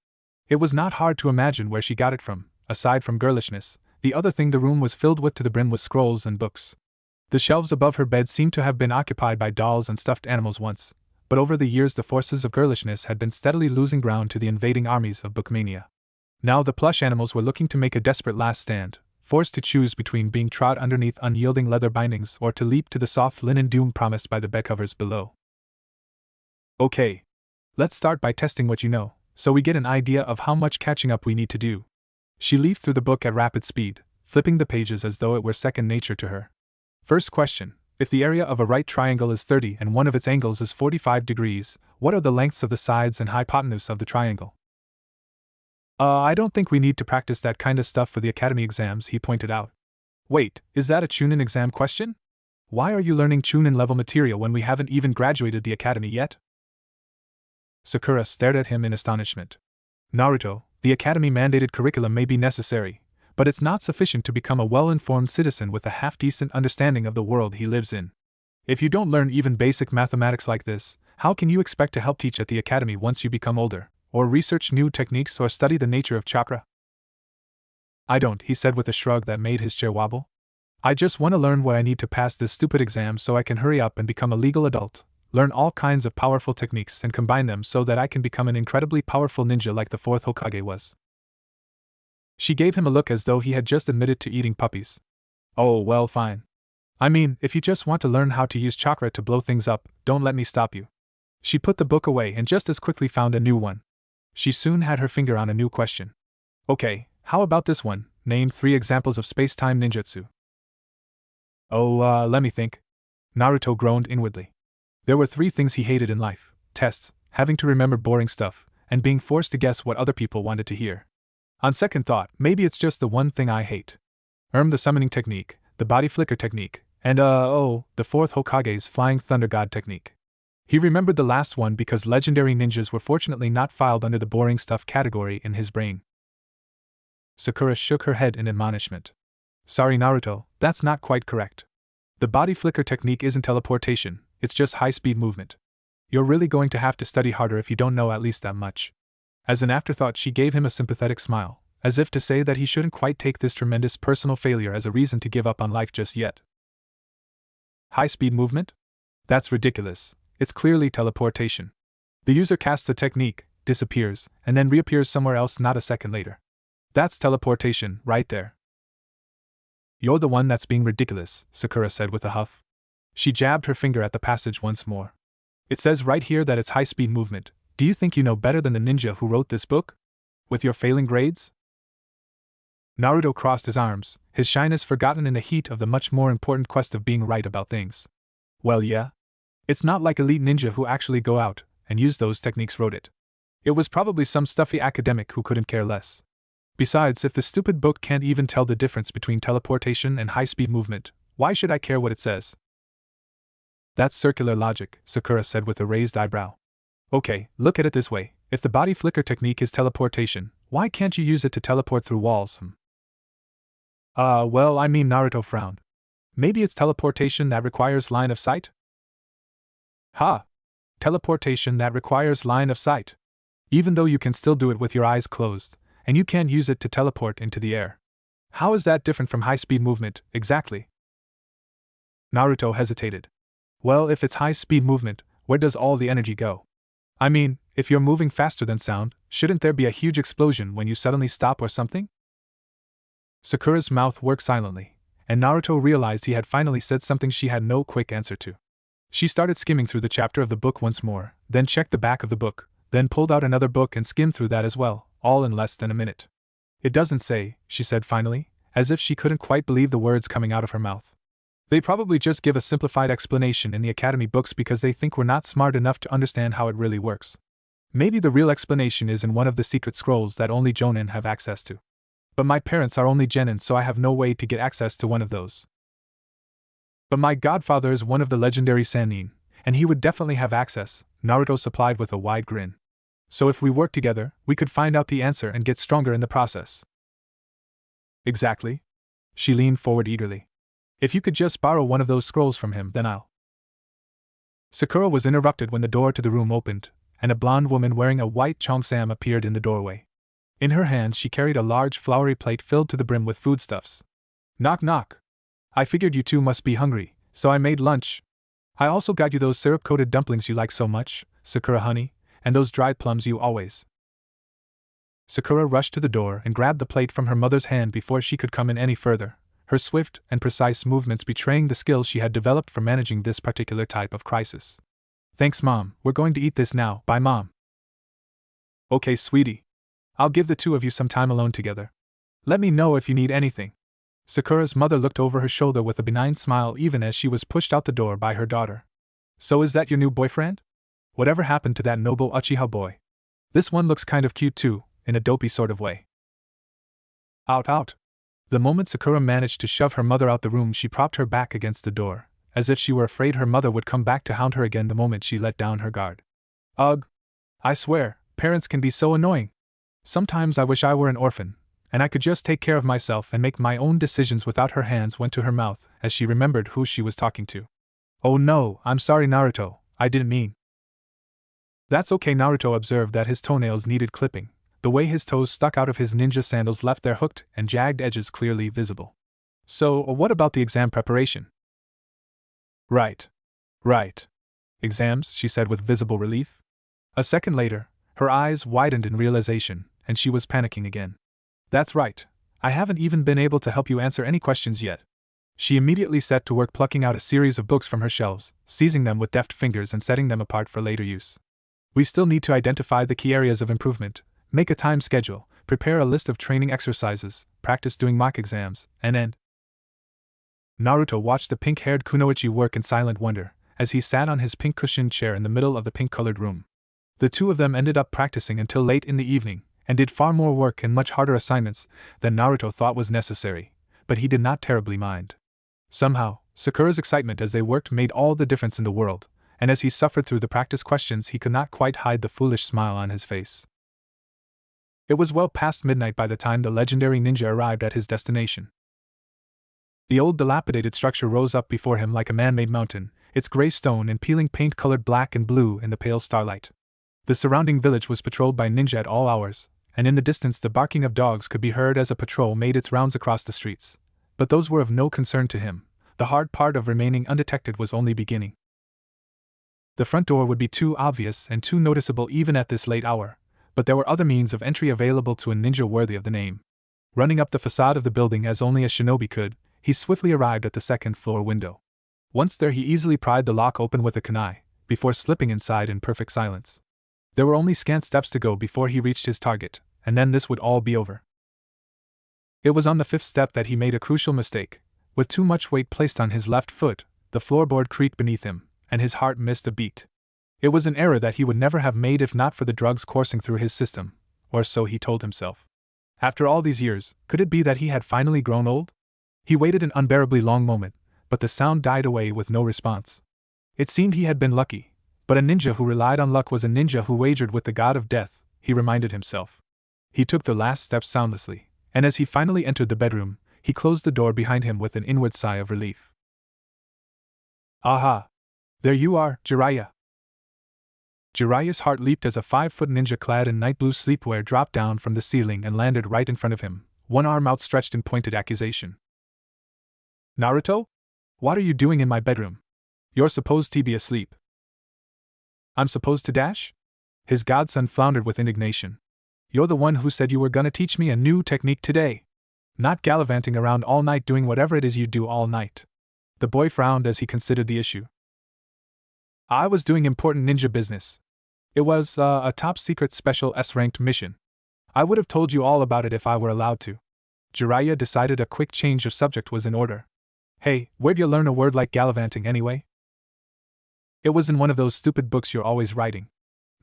It was not hard to imagine where she got it from. Aside from girlishness, the other thing the room was filled with to the brim was scrolls and books. The shelves above her bed seemed to have been occupied by dolls and stuffed animals once, but over the years the forces of girlishness had been steadily losing ground to the invading armies of bookmania. Now the plush animals were looking to make a desperate last stand, forced to choose between being trod underneath unyielding leather bindings or to leap to the soft linen doom promised by the bedcovers below. "Okay. Let's start by testing what you know, so we get an idea of how much catching up we need to do." She leafed through the book at rapid speed, flipping the pages as though it were second nature to her. First question: if the area of a right triangle is 30 and one of its angles is 45 degrees, what are the lengths of the sides and hypotenuse of the triangle? I don't think we need to practice that kind of stuff for the academy exams," he pointed out. "Wait, is that a Chunin exam question? Why are you learning Chunin level material when we haven't even graduated the academy yet?" Sakura stared at him in astonishment. "Naruto, the academy-mandated curriculum may be necessary, but it's not sufficient to become a well-informed citizen with a half-decent understanding of the world he lives in. If you don't learn even basic mathematics like this, how can you expect to help teach at the academy once you become older, or research new techniques or study the nature of chakra?" "I don't," he said with a shrug that made his chair wobble. "I just want to learn what I need to pass this stupid exam so I can hurry up and become a legal adult, learn all kinds of powerful techniques and combine them so that I can become an incredibly powerful ninja like the fourth Hokage was." She gave him a look as though he had just admitted to eating puppies. "Oh, well, fine. I mean, if you just want to learn how to use chakra to blow things up, don't let me stop you." She put the book away and just as quickly found a new one. She soon had her finger on a new question. "Okay, how about this one? Name 3 examples of space-time ninjutsu." "Oh, let me think." Naruto groaned inwardly. There were 3 things he hated in life: tests, having to remember boring stuff, and being forced to guess what other people wanted to hear. On second thought, maybe it's just the one thing I hate. The summoning technique, the body flicker technique, and the fourth Hokage's flying thunder god technique. He remembered the last one because legendary ninjas were fortunately not filed under the boring stuff category in his brain. Sakura shook her head in admonishment. "Sorry, Naruto, that's not quite correct. The body flicker technique isn't teleportation, it's just high-speed movement. You're really going to have to study harder if you don't know at least that much." As an afterthought, she gave him a sympathetic smile, as if to say that he shouldn't quite take this tremendous personal failure as a reason to give up on life just yet. "High-speed movement? That's ridiculous. It's clearly teleportation." The user casts a technique, disappears, and then reappears somewhere else not a second later. That's teleportation, right there. You're the one that's being ridiculous, Sakura said with a huff. She jabbed her finger at the passage once more. It says right here that it's high-speed movement. Do you think you know better than the ninja who wrote this book? With your failing grades? Naruto crossed his arms, his shyness forgotten in the heat of the much more important quest of being right about things. Well, yeah. It's not like elite ninja who actually go out and use those techniques wrote it. It was probably some stuffy academic who couldn't care less. Besides, if the stupid book can't even tell the difference between teleportation and high-speed movement, why should I care what it says? That's circular logic, Sakura said with a raised eyebrow. Okay, look at it this way. If the body flicker technique is teleportation, why can't you use it to teleport through walls? Well, I mean, Naruto frowned. Maybe it's teleportation that requires line of sight? Ha! Teleportation that requires line of sight. Even though you can still do it with your eyes closed, and you can't use it to teleport into the air. How is that different from high-speed movement, exactly? Naruto hesitated. Well, if it's high-speed movement, where does all the energy go? I mean, if you're moving faster than sound, shouldn't there be a huge explosion when you suddenly stop or something? Sakura's mouth worked silently, and Naruto realized he had finally said something she had no quick answer to. She started skimming through the chapter of the book once more, then checked the back of the book, then pulled out another book and skimmed through that as well, all in less than a minute. It doesn't say, she said finally, as if she couldn't quite believe the words coming out of her mouth. They probably just give a simplified explanation in the academy books because they think we're not smart enough to understand how it really works. Maybe the real explanation is in one of the secret scrolls that only Jonin have access to. But my parents are only genin, so I have no way to get access to one of those. But my godfather is one of the legendary Sannin, and he would definitely have access, Naruto supplied with a wide grin. So if we work together, we could find out the answer and get stronger in the process. Exactly. She leaned forward eagerly. If you could just borrow one of those scrolls from him, then I'll. Sakura was interrupted when the door to the room opened, and a blonde woman wearing a white cheongsam appeared in the doorway. In her hands she carried a large flowery plate filled to the brim with foodstuffs. Knock knock. I figured you two must be hungry, so I made lunch. I also got you those syrup-coated dumplings you like so much, Sakura honey, and those dried plums you always. Sakura rushed to the door and grabbed the plate from her mother's hand before she could come in any further, her swift and precise movements betraying the skill she had developed for managing this particular type of crisis. Thanks, Mom, we're going to eat this now. Bye, Mom. Okay, sweetie. I'll give the two of you some time alone together. Let me know if you need anything. Sakura's mother looked over her shoulder with a benign smile even as she was pushed out the door by her daughter. So is that your new boyfriend? Whatever happened to that noble Uchiha boy? This one looks kind of cute too, in a dopey sort of way. Out. The moment Sakura managed to shove her mother out the room, she propped her back against the door, as if she were afraid her mother would come back to hound her again the moment she let down her guard. Ugh. I swear, parents can be so annoying. Sometimes I wish I were an orphan, and I could just take care of myself and make my own decisions without her hands went to her mouth as she remembered who she was talking to. Oh no, I'm sorry Naruto, I didn't mean. That's okay. Naruto observed that his toenails needed clipping. The way his toes stuck out of his ninja sandals left their hooked and jagged edges clearly visible. So, what about the exam preparation? Right. Exams, she said with visible relief. A second later, her eyes widened in realization, and she was panicking again. That's right. I haven't even been able to help you answer any questions yet. She immediately set to work plucking out a series of books from her shelves, seizing them with deft fingers and setting them apart for later use. We still need to identify the key areas of improvement, make a time schedule, prepare a list of training exercises, practice doing mock exams, and end. Naruto watched the pink-haired kunoichi work in silent wonder, as he sat on his pink-cushioned chair in the middle of the pink-colored room. The two of them ended up practicing until late in the evening, and did far more work and much harder assignments than Naruto thought was necessary, but he did not terribly mind. Somehow, Sakura's excitement as they worked made all the difference in the world, and as he suffered through the practice questions he could not quite hide the foolish smile on his face. It was well past midnight by the time the legendary ninja arrived at his destination. The old dilapidated structure rose up before him like a man-made mountain, its gray stone and peeling paint colored black and blue in the pale starlight. The surrounding village was patrolled by ninja at all hours, and in the distance the barking of dogs could be heard as a patrol made its rounds across the streets. But those were of no concern to him. The hard part of remaining undetected was only beginning. The front door would be too obvious and too noticeable even at this late hour, but there were other means of entry available to a ninja worthy of the name. Running up the facade of the building as only a shinobi could, he swiftly arrived at the second-floor window. Once there, he easily pried the lock open with a kunai, before slipping inside in perfect silence. There were only scant steps to go before he reached his target, and then this would all be over. It was on the fifth step that he made a crucial mistake. With too much weight placed on his left foot, the floorboard creaked beneath him, and his heart missed a beat. It was an error that he would never have made if not for the drugs coursing through his system, or so he told himself. After all these years, could it be that he had finally grown old? He waited an unbearably long moment, but the sound died away with no response. It seemed he had been lucky, but a ninja who relied on luck was a ninja who wagered with the god of death, he reminded himself. He took the last step soundlessly, and as he finally entered the bedroom, he closed the door behind him with an inward sigh of relief. Aha! There you are, Jiraiya! Jiraiya's heart leaped as a 5-foot ninja clad in night blue sleepwear dropped down from the ceiling and landed right in front of him, one arm outstretched in pointed accusation. Naruto? What are you doing in my bedroom? You're supposed to be asleep. I'm supposed to dash? His godson floundered with indignation. You're the one who said you were gonna teach me a new technique today. Not gallivanting around all night doing whatever it is you do all night. The boy frowned as he considered the issue. I was doing important ninja business. It was, a top-secret special S-ranked mission. I would have told you all about it if I were allowed to. Jiraiya decided a quick change of subject was in order. Hey, where'd you learn a word like gallivanting anyway? It was in one of those stupid books you're always writing.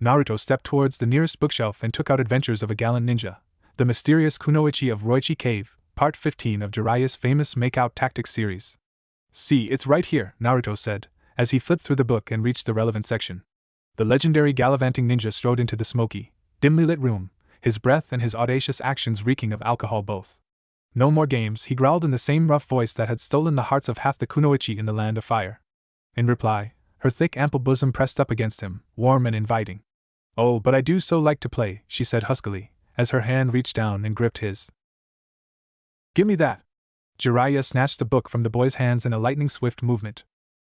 Naruto stepped towards the nearest bookshelf and took out Adventures of a Gallant Ninja, the mysterious Kunoichi of Roichi Cave, Part 15 of Jiraiya's famous Make-Out Tactics series. See, it's right here, Naruto said, as he flipped through the book and reached the relevant section. The legendary gallivanting ninja strode into the smoky, dimly lit room, his breath and his audacious actions reeking of alcohol both. No more games, he growled in the same rough voice that had stolen the hearts of half the Kunoichi in the Land of Fire. In reply, her thick ample bosom pressed up against him, warm and inviting. Oh, but I do so like to play, she said huskily, as her hand reached down and gripped his. Give me that! Jiraiya snatched the book from the boy's hands in a lightning-swift movement.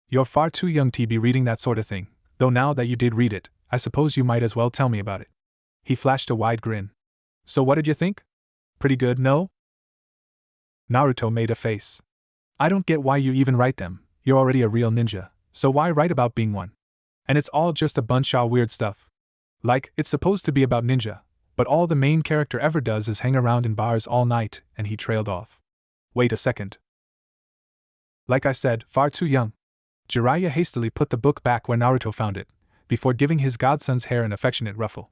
You're far too young to be reading that sort of thing, though now that you did read it, I suppose you might as well tell me about it. He flashed a wide grin. So what did you think? Pretty good, no? Naruto made a face. I don't get why you even write them, you're already a real ninja, so why write about being one? And it's all just a bunch of weird stuff. Like, it's supposed to be about ninja, but all the main character ever does is hang around in bars all night, and he trailed off. Wait a second. Like I said, far too young. Jiraiya hastily put the book back where Naruto found it, before giving his godson's hair an affectionate ruffle.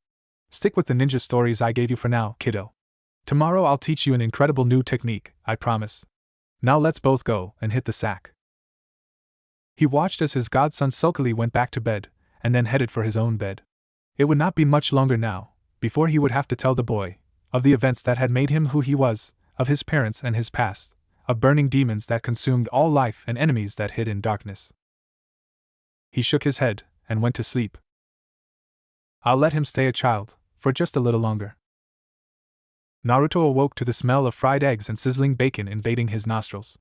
Stick with the ninja stories I gave you for now, kiddo. Tomorrow I'll teach you an incredible new technique, I promise. Now let's both go and hit the sack. He watched as his godson sulkily went back to bed, and then headed for his own bed. It would not be much longer now, before he would have to tell the boy of the events that had made him who he was, of his parents and his past, of burning demons that consumed all life and enemies that hid in darkness. He shook his head and went to sleep. I'll let him stay a child, for just a little longer. Naruto awoke to the smell of fried eggs and sizzling bacon invading his nostrils.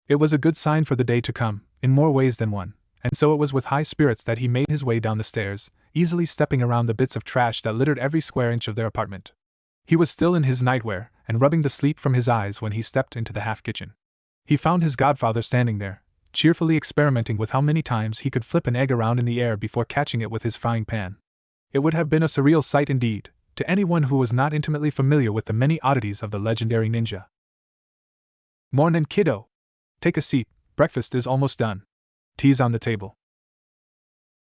It was a good sign for the day to come, in more ways than one, and so it was with high spirits that he made his way down the stairs, easily stepping around the bits of trash that littered every square inch of their apartment. He was still in his nightwear and rubbing the sleep from his eyes when he stepped into the half-kitchen. He found his godfather standing there, cheerfully experimenting with how many times he could flip an egg around in the air before catching it with his frying pan. It would have been a surreal sight indeed, to anyone who was not intimately familiar with the many oddities of the legendary ninja. Mornin', kiddo. Take a seat, breakfast is almost done. Tea's on the table.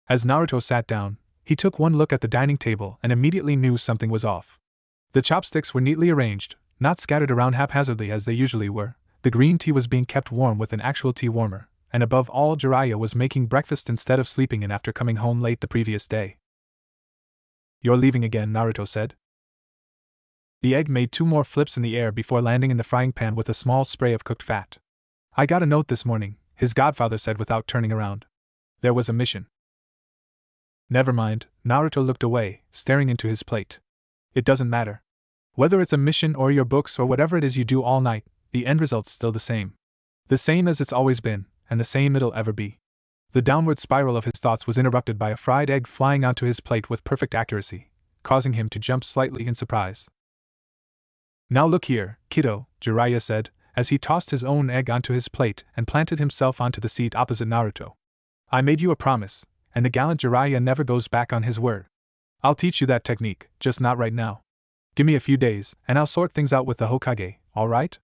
As Naruto sat down, he took one look at the dining table and immediately knew something was off. The chopsticks were neatly arranged, not scattered around haphazardly as they usually were. The green tea was being kept warm with an actual tea warmer, and above all, Jiraiya was making breakfast instead of sleeping in after coming home late the previous day. You're leaving again, Naruto said. The egg made 2 more flips in the air before landing in the frying pan with a small spray of cooked fat. I got a note this morning, his godfather said without turning around. There was a mission. Never mind, Naruto looked away, staring into his plate. It doesn't matter. Whether it's a mission or your books or whatever it is you do all night, the end result's still the same. The same as it's always been, and the same it'll ever be. The downward spiral of his thoughts was interrupted by a fried egg flying onto his plate with perfect accuracy, causing him to jump slightly in surprise. "Now look here, kiddo," Jiraiya said, as he tossed his own egg onto his plate and planted himself onto the seat opposite Naruto. "I made you a promise, and the gallant Jiraiya never goes back on his word. I'll teach you that technique, just not right now. Give me a few days, and I'll sort things out with the Hokage, alright?"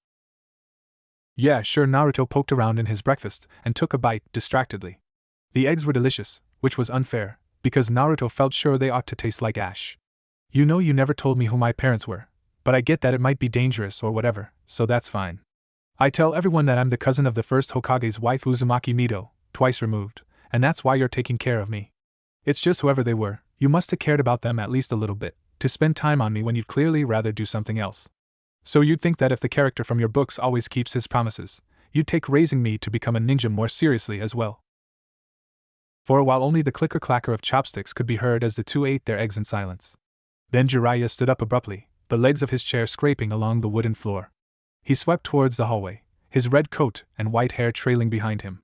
"Yeah, sure." Naruto poked around in his breakfast and took a bite, distractedly. The eggs were delicious, which was unfair, because Naruto felt sure they ought to taste like ash. "You know you never told me who my parents were, but I get that it might be dangerous or whatever, so that's fine. I tell everyone that I'm the cousin of the first Hokage's wife Uzumaki Mito, twice removed, and that's why you're taking care of me. It's just whoever they were, you must have cared about them at least a little bit, to spend time on me when you'd clearly rather do something else. So you'd think that if the character from your books always keeps his promises, you'd take raising me to become a ninja more seriously as well." For a while only the clicker-clacker of chopsticks could be heard as the two ate their eggs in silence. Then Jiraiya stood up abruptly, the legs of his chair scraping along the wooden floor. He swept towards the hallway, his red coat and white hair trailing behind him.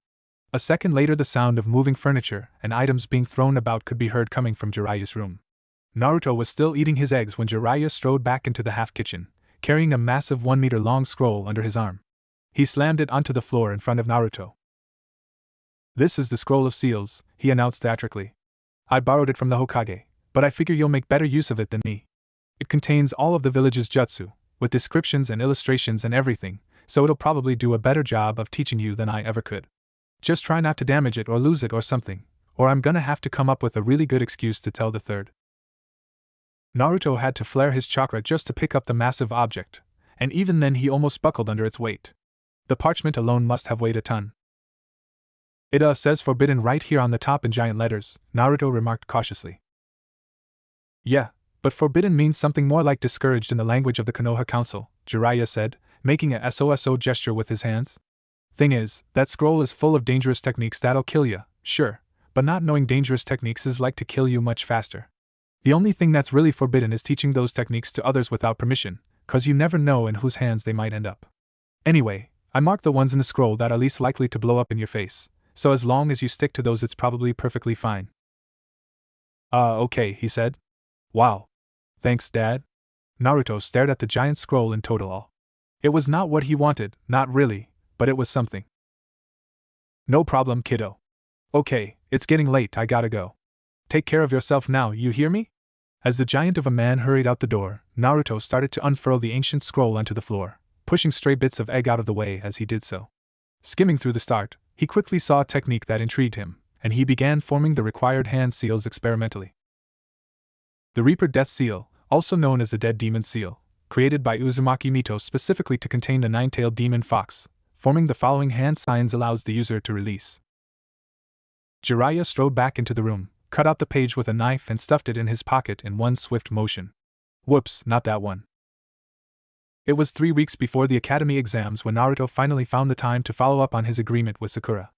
A second later the sound of moving furniture and items being thrown about could be heard coming from Jiraiya's room. Naruto was still eating his eggs when Jiraiya strode back into the half-kitchen, carrying a massive 1-meter-long scroll under his arm. He slammed it onto the floor in front of Naruto. "This is the Scroll of Seals," he announced theatrically. "I borrowed it from the Hokage, but I figure you'll make better use of it than me. It contains all of the village's jutsu, with descriptions and illustrations and everything, so it'll probably do a better job of teaching you than I ever could. Just try not to damage it or lose it or something, or I'm gonna have to come up with a really good excuse to tell the third." Naruto had to flare his chakra just to pick up the massive object, and even then he almost buckled under its weight. The parchment alone must have weighed a ton. "It says forbidden right here on the top in giant letters," Naruto remarked cautiously. "Yeah, but forbidden means something more like discouraged in the language of the Konoha Council," Jiraiya said, making a SOSO gesture with his hands. "Thing is, that scroll is full of dangerous techniques that'll kill you, sure, but not knowing dangerous techniques is like to kill you much faster. The only thing that's really forbidden is teaching those techniques to others without permission, 'cause you never know in whose hands they might end up. Anyway, I marked the ones in the scroll that are least likely to blow up in your face, so as long as you stick to those it's probably perfectly fine." Okay," he said. "Wow. Thanks, Dad." Naruto stared at the giant scroll in total awe. It was not what he wanted, not really, but it was something. "No problem, kiddo. Okay, it's getting late, I gotta go. Take care of yourself now, you hear me?" As the giant of a man hurried out the door, Naruto started to unfurl the ancient scroll onto the floor, pushing stray bits of egg out of the way as he did so. Skimming through the start, he quickly saw a technique that intrigued him, and he began forming the required hand seals experimentally. The Reaper Death Seal, also known as the Dead Demon Seal, created by Uzumaki Mito specifically to contain the nine-tailed demon fox, forming the following hand signs allows the user to release. Jiraiya strode back into the room, cut out the page with a knife and stuffed it in his pocket in one swift motion. Whoops, not that one. It was 3 weeks before the academy exams when Naruto finally found the time to follow up on his agreement with Sakura.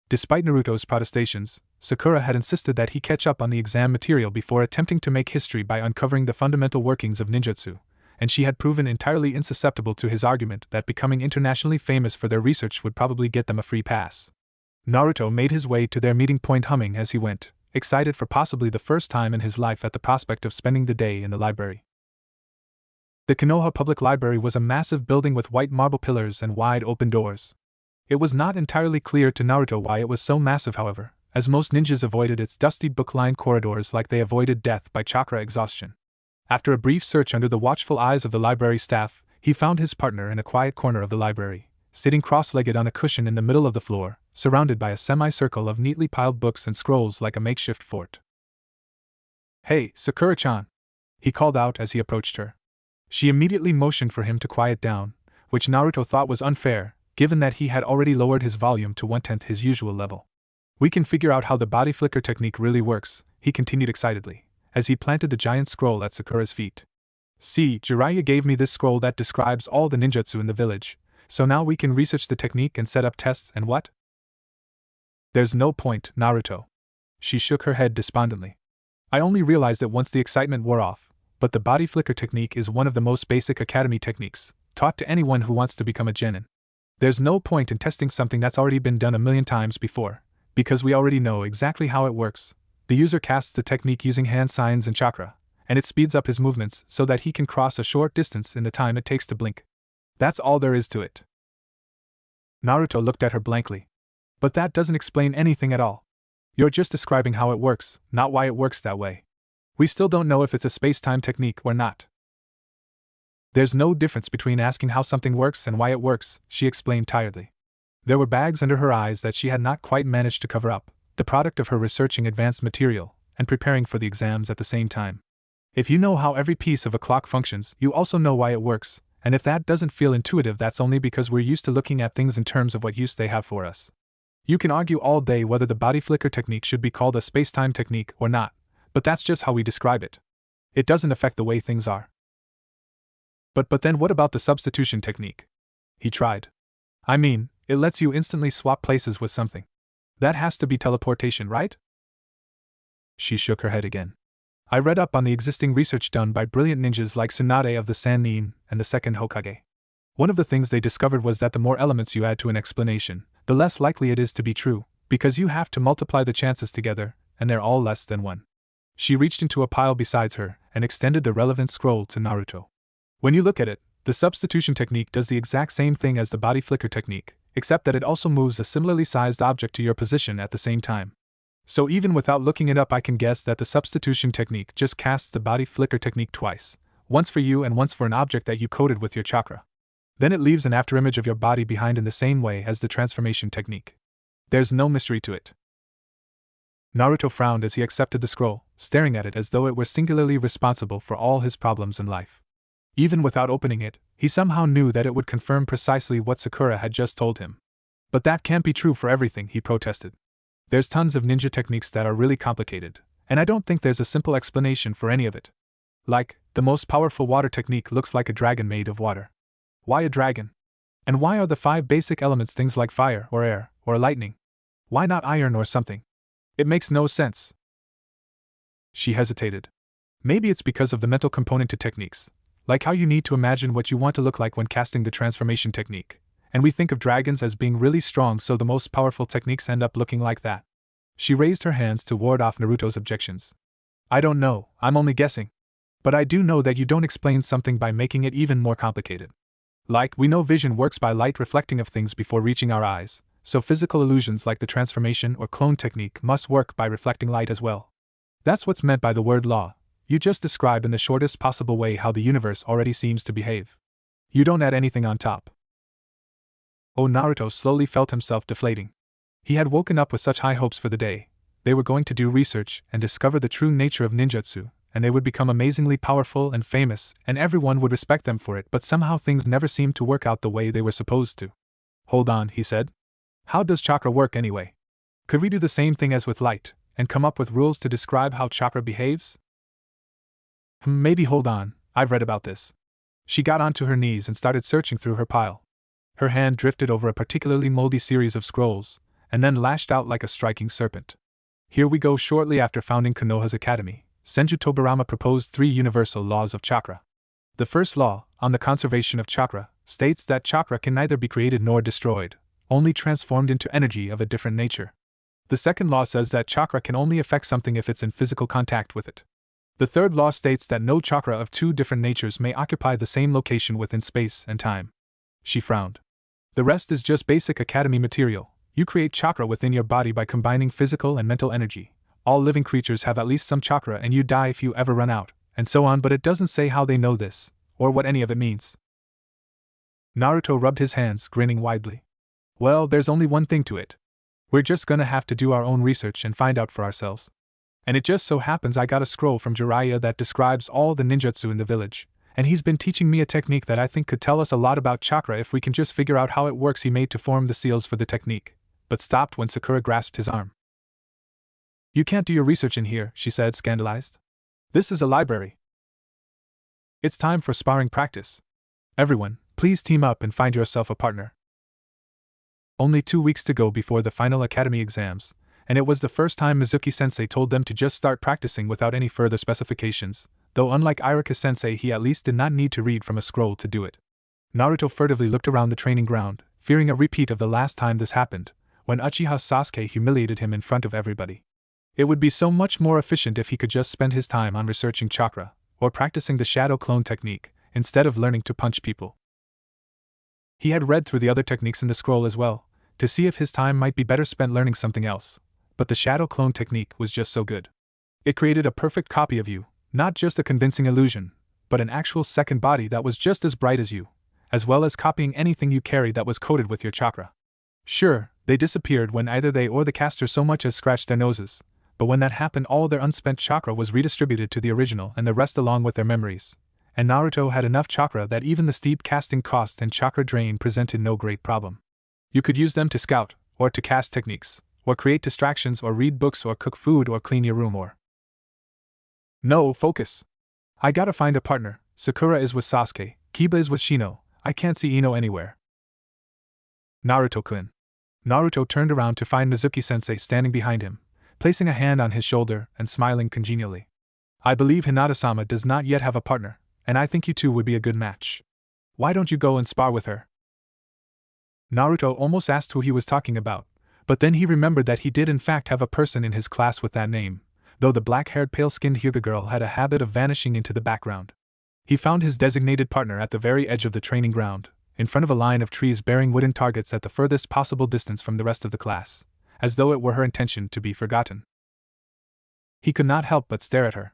Despite Naruto's protestations, Sakura had insisted that he catch up on the exam material before attempting to make history by uncovering the fundamental workings of ninjutsu, and she had proven entirely insusceptible to his argument that becoming internationally famous for their research would probably get them a free pass. Naruto made his way to their meeting point humming as he went, excited for possibly the first time in his life at the prospect of spending the day in the library. The Konoha Public Library was a massive building with white marble pillars and wide open doors. It was not entirely clear to Naruto why it was so massive, however, as most ninjas avoided its dusty book-lined corridors like they avoided death by chakra exhaustion. After a brief search under the watchful eyes of the library staff, he found his partner in a quiet corner of the library, sitting cross-legged on a cushion in the middle of the floor, surrounded by a semicircle of neatly piled books and scrolls like a makeshift fort. "Hey, Sakura-chan!" he called out as he approached her. She immediately motioned for him to quiet down, which Naruto thought was unfair, given that he had already lowered his volume to 1/10 his usual level. "We can figure out how the body flicker technique really works," he continued excitedly, as he planted the giant scroll at Sakura's feet. "See, Jiraiya gave me this scroll that describes all the ninjutsu in the village, so now we can research the technique and set up tests and what?" "There's no point, Naruto." She shook her head despondently. "I only realized it once the excitement wore off, but the body flicker technique is one of the most basic academy techniques, taught to anyone who wants to become a genin. There's no point in testing something that's already been done a million times before, Because we already know exactly how it works. The user casts the technique using hand signs and chakra, and it speeds up his movements so that he can cross a short distance in the time it takes to blink. That's all there is to it. Naruto looked at her blankly. But that doesn't explain anything at all. You're just describing how it works, not why it works that way. We still don't know if it's a space-time technique or not. There's no difference between asking how something works and why it works, she explained tiredly. There were bags under her eyes that she had not quite managed to cover up, the product of her researching advanced material and preparing for the exams at the same time. If you know how every piece of a clock functions, you also know why it works, and if that doesn't feel intuitive, that's only because we're used to looking at things in terms of what use they have for us. You can argue all day whether the body flicker technique should be called a space-time technique or not, but that's just how we describe it. It doesn't affect the way things are. But then what about the substitution technique? He tried. I mean, it lets you instantly swap places with something. That has to be teleportation, right? She shook her head again. I read up on the existing research done by brilliant ninjas like Tsunade of the Sannin and the second Hokage. One of the things they discovered was that the more elements you add to an explanation, the less likely it is to be true, because you have to multiply the chances together, and they're all less than 1. She reached into a pile beside her and extended the relevant scroll to Naruto. When you look at it, the substitution technique does the exact same thing as the body flicker technique, except that it also moves a similarly sized object to your position at the same time. So even without looking it up, I can guess that the substitution technique just casts the body flicker technique twice, once for you and once for an object that you coded with your chakra. Then it leaves an afterimage of your body behind in the same way as the transformation technique. There's no mystery to it. Naruto frowned as he accepted the scroll, staring at it as though it were singularly responsible for all his problems in life. Even without opening it, he somehow knew that it would confirm precisely what Sakura had just told him. But that can't be true for everything, he protested. There's tons of ninja techniques that are really complicated, and I don't think there's a simple explanation for any of it. Like, the most powerful water technique looks like a dragon made of water. Why a dragon? And why are the 5 basic elements things like fire or air or lightning? Why not iron or something? It makes no sense. She hesitated. Maybe it's because of the mental component to techniques, like how you need to imagine what you want to look like when casting the transformation technique, and we think of dragons as being really strong, so the most powerful techniques end up looking like that. She raised her hands to ward off Naruto's objections. I don't know, I'm only guessing. But I do know that you don't explain something by making it even more complicated. Like, we know vision works by light reflecting of things before reaching our eyes, so physical illusions like the transformation or clone technique must work by reflecting light as well. That's what's meant by the word law. You just describe in the shortest possible way how the universe already seems to behave. You don't add anything on top. Oh, Naruto slowly felt himself deflating. He had woken up with such high hopes for the day. They were going to do research and discover the true nature of ninjutsu, and they would become amazingly powerful and famous, and everyone would respect them for it, but somehow things never seemed to work out the way they were supposed to. Hold on, he said. How does chakra work anyway? Could we do the same thing as with light, and come up with rules to describe how chakra behaves? Maybe. Hold on, I've read about this. She got onto her knees and started searching through her pile. Her hand drifted over a particularly moldy series of scrolls, and then lashed out like a striking serpent. Here we go. Shortly after founding Konoha's academy, Senju Tobirama proposed 3 universal laws of chakra. The first law, on the conservation of chakra, states that chakra can neither be created nor destroyed, only transformed into energy of a different nature. The second law says that chakra can only affect something if it's in physical contact with it. The third law states that no chakra of 2 different natures may occupy the same location within space and time. She frowned. The rest is just basic academy material. You create chakra within your body by combining physical and mental energy. All living creatures have at least some chakra, and you die if you ever run out, and so on, but it doesn't say how they know this, or what any of it means. Naruto rubbed his hands, grinning widely. Well, there's only one thing to it. We're just gonna have to do our own research and find out for ourselves. And it just so happens I got a scroll from Jiraiya that describes all the ninjutsu in the village, and he's been teaching me a technique that I think could tell us a lot about chakra if we can just figure out how it works. He made to form the seals for the technique, but stopped when Sakura grasped his arm. You can't do your research in here, she said, scandalized. This is a library. It's time for sparring practice. Everyone, please team up and find yourself a partner. Only 2 weeks to go before the final academy exams, and it was the first time Mizuki-sensei told them to just start practicing without any further specifications, though unlike Iruka-sensei he at least did not need to read from a scroll to do it. Naruto furtively looked around the training ground, fearing a repeat of the last time this happened, when Uchiha Sasuke humiliated him in front of everybody. It would be so much more efficient if he could just spend his time on researching chakra, or practicing the shadow clone technique, instead of learning to punch people. He had read through the other techniques in the scroll as well, to see if his time might be better spent learning something else, but the shadow clone technique was just so good. It created a perfect copy of you, not just a convincing illusion, but an actual second body that was just as bright as you, as well as copying anything you carried that was coated with your chakra. Sure, they disappeared when either they or the caster so much as scratched their noses, but when that happened all their unspent chakra was redistributed to the original and the rest along with their memories, and Naruto had enough chakra that even the steep casting cost and chakra drain presented no great problem. You could use them to scout, or to cast techniques, or create distractions or read books or cook food or clean your room or… No, focus. I gotta find a partner. Sakura is with Sasuke, Kiba is with Shino, I can't see Ino anywhere. Naruto-kun. Naruto turned around to find Mizuki-sensei standing behind him, placing a hand on his shoulder and smiling congenially. I believe Hinata-sama does not yet have a partner, and I think you two would be a good match. Why don't you go and spar with her? Naruto almost asked who he was talking about, but then he remembered that he did in fact have a person in his class with that name, though the black-haired pale-skinned Hyuga girl had a habit of vanishing into the background. He found his designated partner at the very edge of the training ground, in front of a line of trees bearing wooden targets at the furthest possible distance from the rest of the class, as though it were her intention to be forgotten. He could not help but stare at her.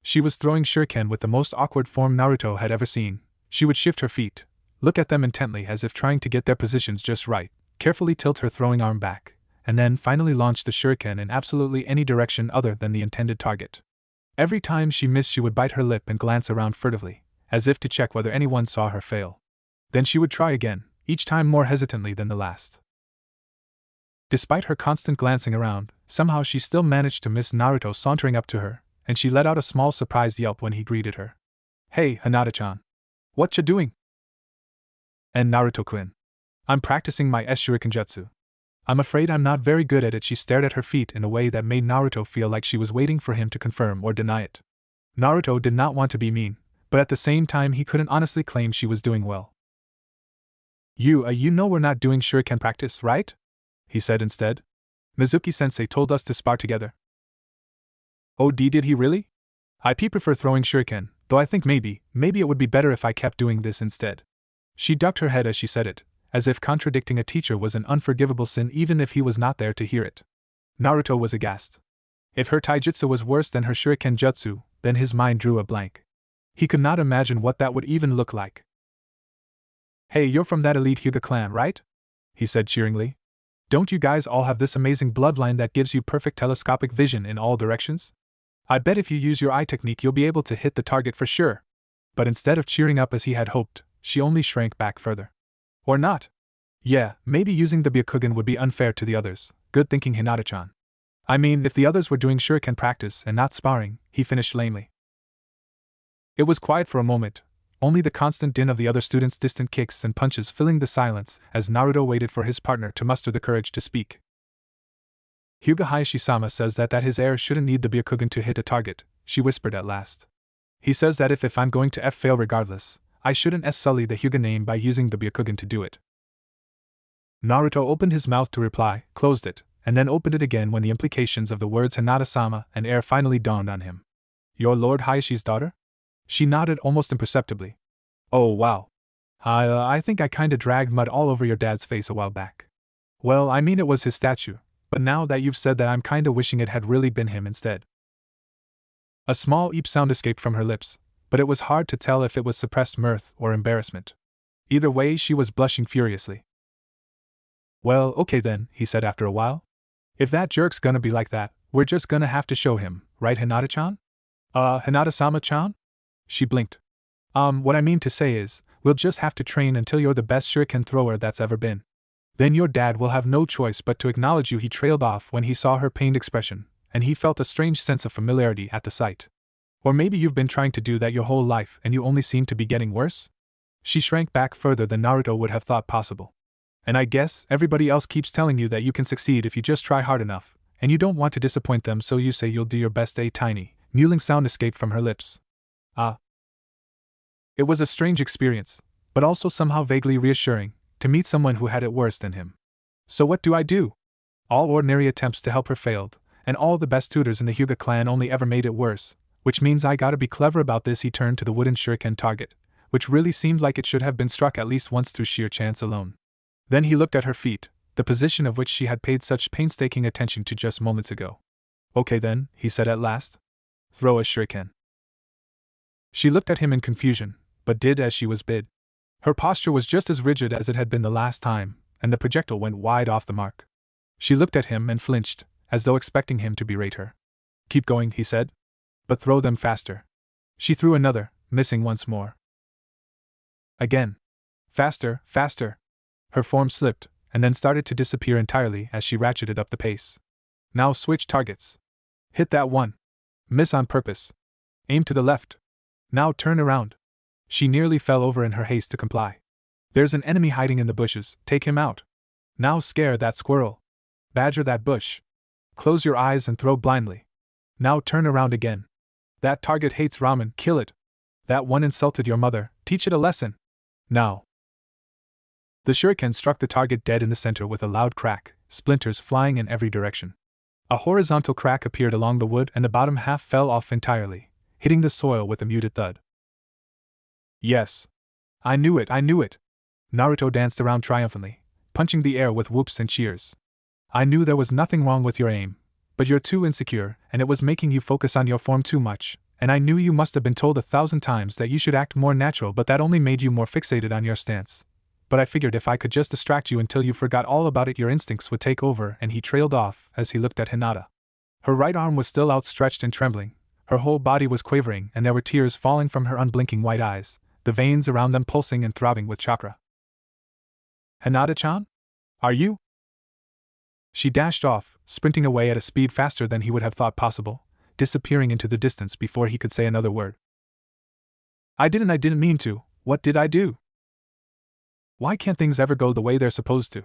She was throwing shuriken with the most awkward form Naruto had ever seen. She would shift her feet, look at them intently as if trying to get their positions just right, carefully tilt her throwing arm back, and then finally launch the shuriken in absolutely any direction other than the intended target. Every time she missed she would bite her lip and glance around furtively, as if to check whether anyone saw her fail. Then she would try again, each time more hesitantly than the last. Despite her constant glancing around, somehow she still managed to miss Naruto sauntering up to her, and she let out a small surprised yelp when he greeted her. Hey, Hinata-chan. What ya doing? And Naruto-kun. I'm practicing my S-shuriken jutsu. I'm afraid I'm not very good at it. She stared at her feet in a way that made Naruto feel like she was waiting for him to confirm or deny it. Naruto did not want to be mean, but at the same time he couldn't honestly claim she was doing well. You know we're not doing shuriken practice, right? He said instead. Mizuki-sensei told us to spar together. Oh, did he really? I prefer throwing shuriken, though I think maybe it would be better if I kept doing this instead. She ducked her head as she said it, as if contradicting a teacher was an unforgivable sin even if he was not there to hear it. Naruto was aghast. If her taijutsu was worse than her shuriken jutsu, then his mind drew a blank. He could not imagine what that would even look like. Hey, you're from that elite Hyuga clan, right? He said cheeringly. Don't you guys all have this amazing bloodline that gives you perfect telescopic vision in all directions? I bet if you use your eye technique you'll be able to hit the target for sure. But instead of cheering up as he had hoped, she only shrank back further. Or not. Yeah, maybe using the Byakugan would be unfair to the others. Good thinking, Hinata-chan. I mean, if the others were doing shuriken practice and not sparring, he finished lamely. It was quiet for a moment, only the constant din of the other students' distant kicks and punches filling the silence as Naruto waited for his partner to muster the courage to speak. Hyuga Hayashi-sama says that his heir shouldn't need the Byakugan to hit a target, she whispered at last. He says that if I'm going to fail regardless, I shouldn't sully the Hyuga name by using the Byakugan to do it. Naruto opened his mouth to reply, closed it, and then opened it again when the implications of the words Hinata-sama and heir finally dawned on him. You're Lord Hayashi's daughter? She nodded almost imperceptibly. Oh wow. I think I kinda dragged mud all over your dad's face a while back. Well, I mean it was his statue, but now that you've said that I'm kinda wishing it had really been him instead. A small eep sound escaped from her lips, but it was hard to tell if it was suppressed mirth or embarrassment. Either way, she was blushing furiously. Well, okay then, he said after a while. If that jerk's gonna be like that, we're just gonna have to show him, right Hinata-chan? Hinata-sama-chan? She blinked. What I mean to say is, we'll just have to train until you're the best shuriken thrower that's ever been. Then your dad will have no choice but to acknowledge you. He trailed off when he saw her pained expression, and he felt a strange sense of familiarity at the sight. Or maybe you've been trying to do that your whole life and you only seem to be getting worse? She shrank back further than Naruto would have thought possible. And I guess everybody else keeps telling you that you can succeed if you just try hard enough, and you don't want to disappoint them, so you say you'll do your best. A tiny, mewling sound escaped from her lips. It was a strange experience, but also somehow vaguely reassuring, to meet someone who had it worse than him. So what do I do? All ordinary attempts to help her failed, and all the best tutors in the Hyuga clan only ever made it worse, which means I gotta be clever about this. He turned to the wooden shuriken target, which really seemed like it should have been struck at least once through sheer chance alone. Then he looked at her feet, the position of which she had paid such painstaking attention to just moments ago. Okay then, he said at last. Throw a shuriken. She looked at him in confusion, but did as she was bid. Her posture was just as rigid as it had been the last time, and the projectile went wide off the mark. She looked at him and flinched, as though expecting him to berate her. Keep going, he said. But throw them faster. She threw another, missing once more. Again. Faster, faster. Her form slipped, and then started to disappear entirely as she ratcheted up the pace. Now switch targets. Hit that one. Miss on purpose. Aim to the left. Now turn around. She nearly fell over in her haste to comply. There's an enemy hiding in the bushes, take him out. Now scare that squirrel. Badger that bush. Close your eyes and throw blindly. Now turn around again. That target hates ramen, kill it. That one insulted your mother, teach it a lesson. Now. The shuriken struck the target dead in the center with a loud crack, splinters flying in every direction. A horizontal crack appeared along the wood and the bottom half fell off entirely, hitting the soil with a muted thud. Yes. I knew it, I knew it. Naruto danced around triumphantly, punching the air with whoops and cheers. I knew there was nothing wrong with your aim, but you're too insecure, and it was making you focus on your form too much, and I knew you must have been told 1,000 times that you should act more natural, but that only made you more fixated on your stance. But I figured if I could just distract you until you forgot all about it, your instincts would take over, and he trailed off as he looked at Hinata. Her right arm was still outstretched and trembling, her whole body was quavering, and there were tears falling from her unblinking white eyes, the veins around them pulsing and throbbing with chakra. Hinata-chan? Are you? She dashed off, sprinting away at a speed faster than he would have thought possible, disappearing into the distance before he could say another word. I didn't mean to. What did I do? Why can't things ever go the way they're supposed to?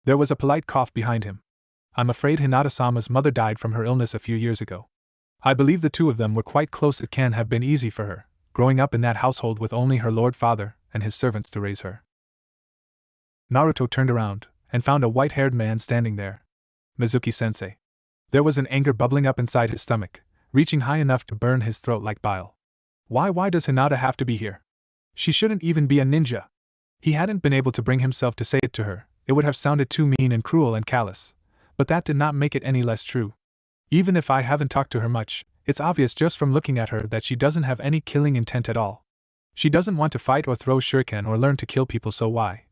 There was a polite cough behind him. I'm afraid Hinata-sama's mother died from her illness a few years ago. I believe the two of them were quite close. It can't have been easy for her, growing up in that household with only her lord father and his servants to raise her. Naruto turned around and found a white-haired man standing there. Mizuki-sensei. There was an anger bubbling up inside his stomach, reaching high enough to burn his throat like bile. Why does Hinata have to be here? She shouldn't even be a ninja. He hadn't been able to bring himself to say it to her, it would have sounded too mean and cruel and callous, but that did not make it any less true. Even if I haven't talked to her much, it's obvious just from looking at her that she doesn't have any killing intent at all. She doesn't want to fight or throw shuriken or learn to kill people, so why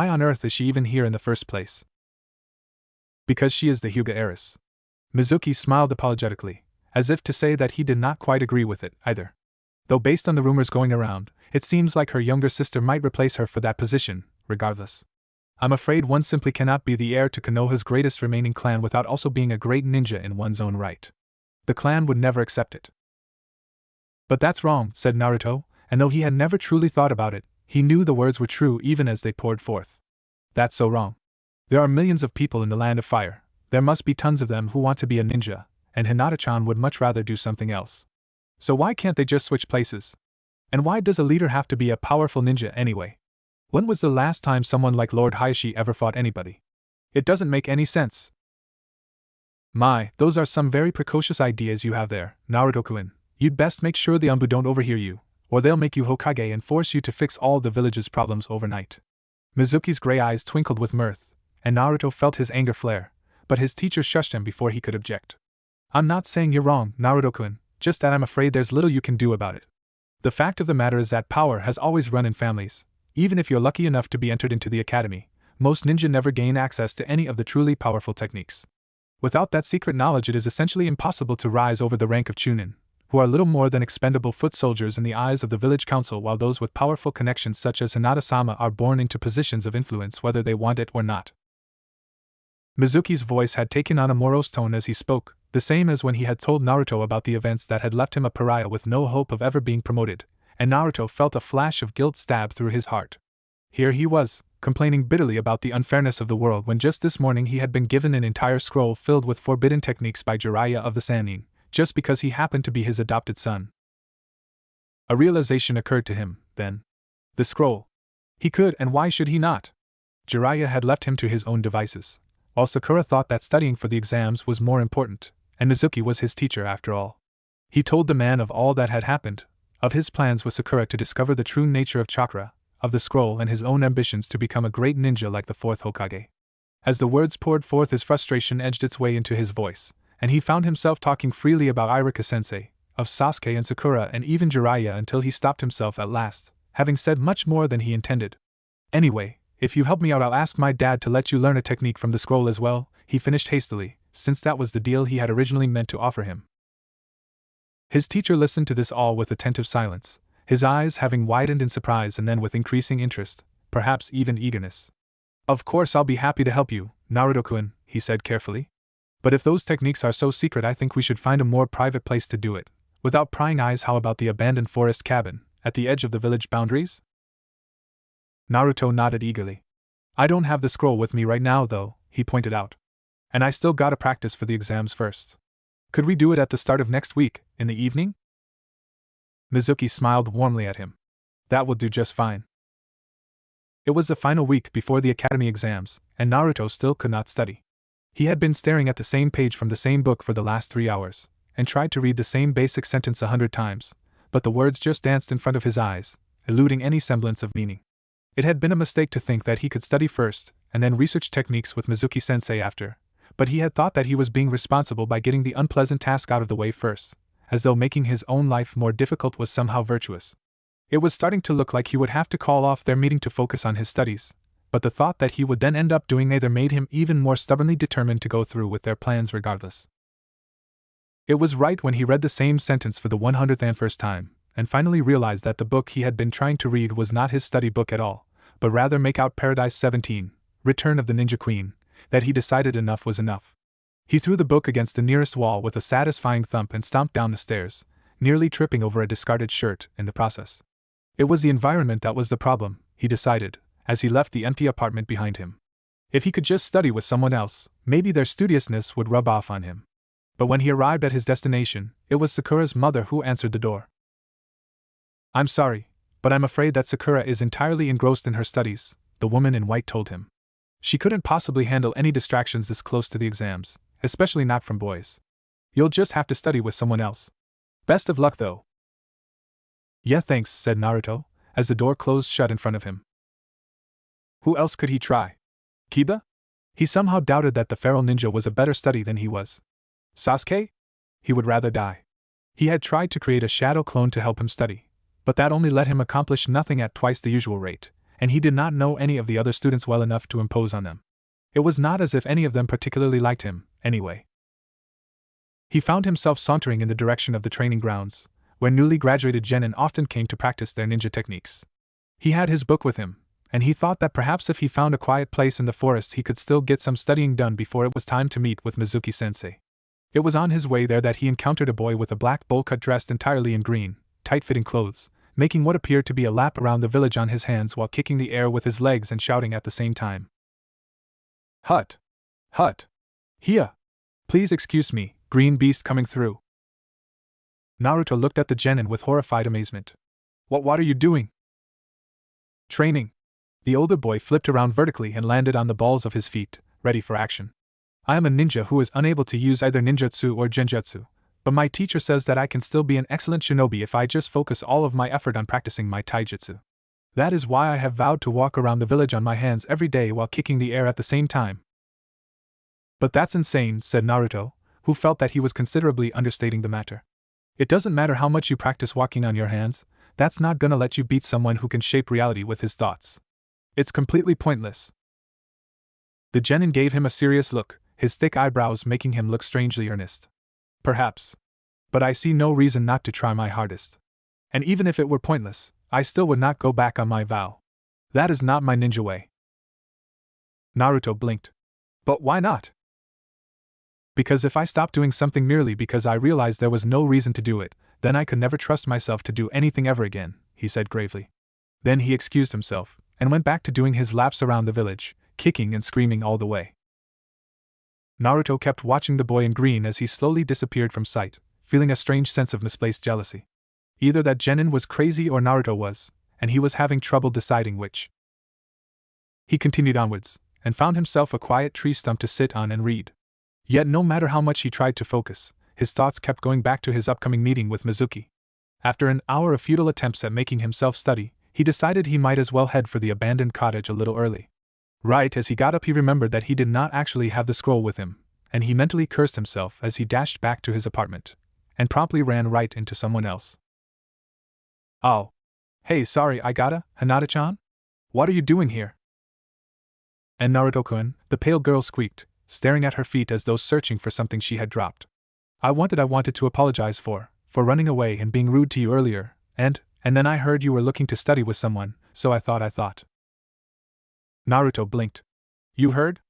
on earth is she even here in the first place? Because she is the Hyuga heiress. Mizuki smiled apologetically, as if to say that he did not quite agree with it, either. Though based on the rumors going around, it seems like her younger sister might replace her for that position, regardless. I'm afraid one simply cannot be the heir to Konoha's greatest remaining clan without also being a great ninja in one's own right. The clan would never accept it. But that's wrong, said Naruto, and though he had never truly thought about it, he knew the words were true even as they poured forth. That's so wrong. There are millions of people in the Land of Fire. There must be tons of them who want to be a ninja, and Hinata-chan would much rather do something else. So why can't they just switch places? And why does a leader have to be a powerful ninja anyway? When was the last time someone like Lord Hayashi ever fought anybody? It doesn't make any sense. My, those are some very precocious ideas you have there, Naruto-kun. You'd best make sure the Anbu don't overhear you, or they'll make you Hokage and force you to fix all the village's problems overnight. Mizuki's gray eyes twinkled with mirth, and Naruto felt his anger flare, but his teacher shushed him before he could object. I'm not saying you're wrong, Naruto-kun, just that I'm afraid there's little you can do about it. The fact of the matter is that power has always run in families. Even if you're lucky enough to be entered into the academy, most ninja never gain access to any of the truly powerful techniques. Without that secret knowledge, it is essentially impossible to rise over the rank of chunin, who are little more than expendable foot soldiers in the eyes of the village council, while those with powerful connections such as Hinata-sama are born into positions of influence whether they want it or not. Mizuki's voice had taken on a morose tone as he spoke, the same as when he had told Naruto about the events that had left him a pariah with no hope of ever being promoted, and Naruto felt a flash of guilt stab through his heart. Here he was, complaining bitterly about the unfairness of the world when just this morning he had been given an entire scroll filled with forbidden techniques by Jiraiya of the Sannin, just because he happened to be his adopted son. A realization occurred to him, then. The scroll. He could, and why should he not? Jiraiya had left him to his own devices. while Sakura thought that studying for the exams was more important, and Mizuki was his teacher after all. He told the man of all that had happened, of his plans with Sakura to discover the true nature of chakra, of the scroll, and his own ambitions to become a great ninja like the fourth Hokage. As the words poured forth, his frustration edged its way into his voice, and he found himself talking freely about Irika-sensei, of Sasuke and Sakura, and even Jiraiya, until he stopped himself at last, having said much more than he intended. Anyway, if you help me out, I'll ask my dad to let you learn a technique from the scroll as well, he finished hastily, since that was the deal he had originally meant to offer him. His teacher listened to this all with attentive silence, his eyes having widened in surprise and then with increasing interest, perhaps even eagerness. Of course, I'll be happy to help you, Naruto-kun, he said carefully. But if those techniques are so secret, I think we should find a more private place to do it. Without prying eyes, how about the abandoned forest cabin, at the edge of the village boundaries? Naruto nodded eagerly. I don't have the scroll with me right now, though, he pointed out. And I still gotta practice for the exams first. Could we do it at the start of next week, in the evening? Mizuki smiled warmly at him. That will do just fine. It was the final week before the academy exams, and Naruto still could not study. He had been staring at the same page from the same book for the last 3 hours, and tried to read the same basic sentence 100 times, but the words just danced in front of his eyes, eluding any semblance of meaning. It had been a mistake to think that he could study first, and then research techniques with Mizuki-sensei after, but he had thought that he was being responsible by getting the unpleasant task out of the way first, as though making his own life more difficult was somehow virtuous. It was starting to look like he would have to call off their meeting to focus on his studies, but the thought that he would then end up doing neither made him even more stubbornly determined to go through with their plans regardless. It was right when he read the same sentence for the 101st time, and finally realized that the book he had been trying to read was not his study book at all, but rather Make Out Paradise 17, Return of the Ninja Queen, that he decided enough was enough. He threw the book against the nearest wall with a satisfying thump and stomped down the stairs, nearly tripping over a discarded shirt in the process. It was the environment that was the problem, he decided, as he left the empty apartment behind him. If he could just study with someone else, maybe their studiousness would rub off on him. But when he arrived at his destination, it was Sakura's mother who answered the door. I'm sorry, but I'm afraid that Sakura is entirely engrossed in her studies, the woman in white told him. She couldn't possibly handle any distractions this close to the exams, especially not from boys. You'll just have to study with someone else. Best of luck, though. Yeah, thanks, said Naruto, as the door closed shut in front of him. Who else could he try? Kiba? He somehow doubted that the feral ninja was a better study than he was. Sasuke? He would rather die. He had tried to create a shadow clone to help him study, but that only let him accomplish nothing at twice the usual rate, and he did not know any of the other students well enough to impose on them. It was not as if any of them particularly liked him, anyway. He found himself sauntering in the direction of the training grounds, where newly graduated genin often came to practice their ninja techniques. He had his book with him, and he thought that perhaps if he found a quiet place in the forest he could still get some studying done before it was time to meet with Mizuki-sensei. It was on his way there that he encountered a boy with a black bowl cut dressed entirely in green, tight-fitting clothes, making what appeared to be a lap around the village on his hands while kicking the air with his legs and shouting at the same time. Hut! Hut! Here! Please excuse me, green beast coming through. Naruto looked at the genin with horrified amazement. What are you doing? Training. The older boy flipped around vertically and landed on the balls of his feet, ready for action. I am a ninja who is unable to use either ninjutsu or genjutsu, but my teacher says that I can still be an excellent shinobi if I just focus all of my effort on practicing my taijutsu. That is why I have vowed to walk around the village on my hands every day while kicking the air at the same time. But that's insane, said Naruto, who felt that he was considerably understating the matter. It doesn't matter how much you practice walking on your hands, that's not gonna let you beat someone who can shape reality with his thoughts. It's completely pointless. The genin gave him a serious look, his thick eyebrows making him look strangely earnest. Perhaps. But I see no reason not to try my hardest. And even if it were pointless, I still would not go back on my vow. That is not my ninja way. Naruto blinked. But why not? Because if I stopped doing something merely because I realized there was no reason to do it, then I could never trust myself to do anything ever again, he said gravely. Then he excused himself, and went back to doing his laps around the village, kicking and screaming all the way. Naruto kept watching the boy in green as he slowly disappeared from sight, feeling a strange sense of misplaced jealousy. Either that genin was crazy or Naruto was, and he was having trouble deciding which. He continued onwards, and found himself a quiet tree stump to sit on and read. Yet no matter how much he tried to focus, his thoughts kept going back to his upcoming meeting with Mizuki. After an hour of futile attempts at making himself study, he decided he might as well head for the abandoned cottage a little early. Right as he got up, he remembered that he did not actually have the scroll with him, and he mentally cursed himself as he dashed back to his apartment, and promptly ran right into someone else. Oh. Hey, sorry, Hinata-chan? What are you doing here? And Naruto-kun, the pale girl squeaked, staring at her feet as though searching for something she had dropped. I wanted to apologize for running away and being rude to you earlier, and then I heard you were looking to study with someone, so I thought. Naruto blinked. You heard?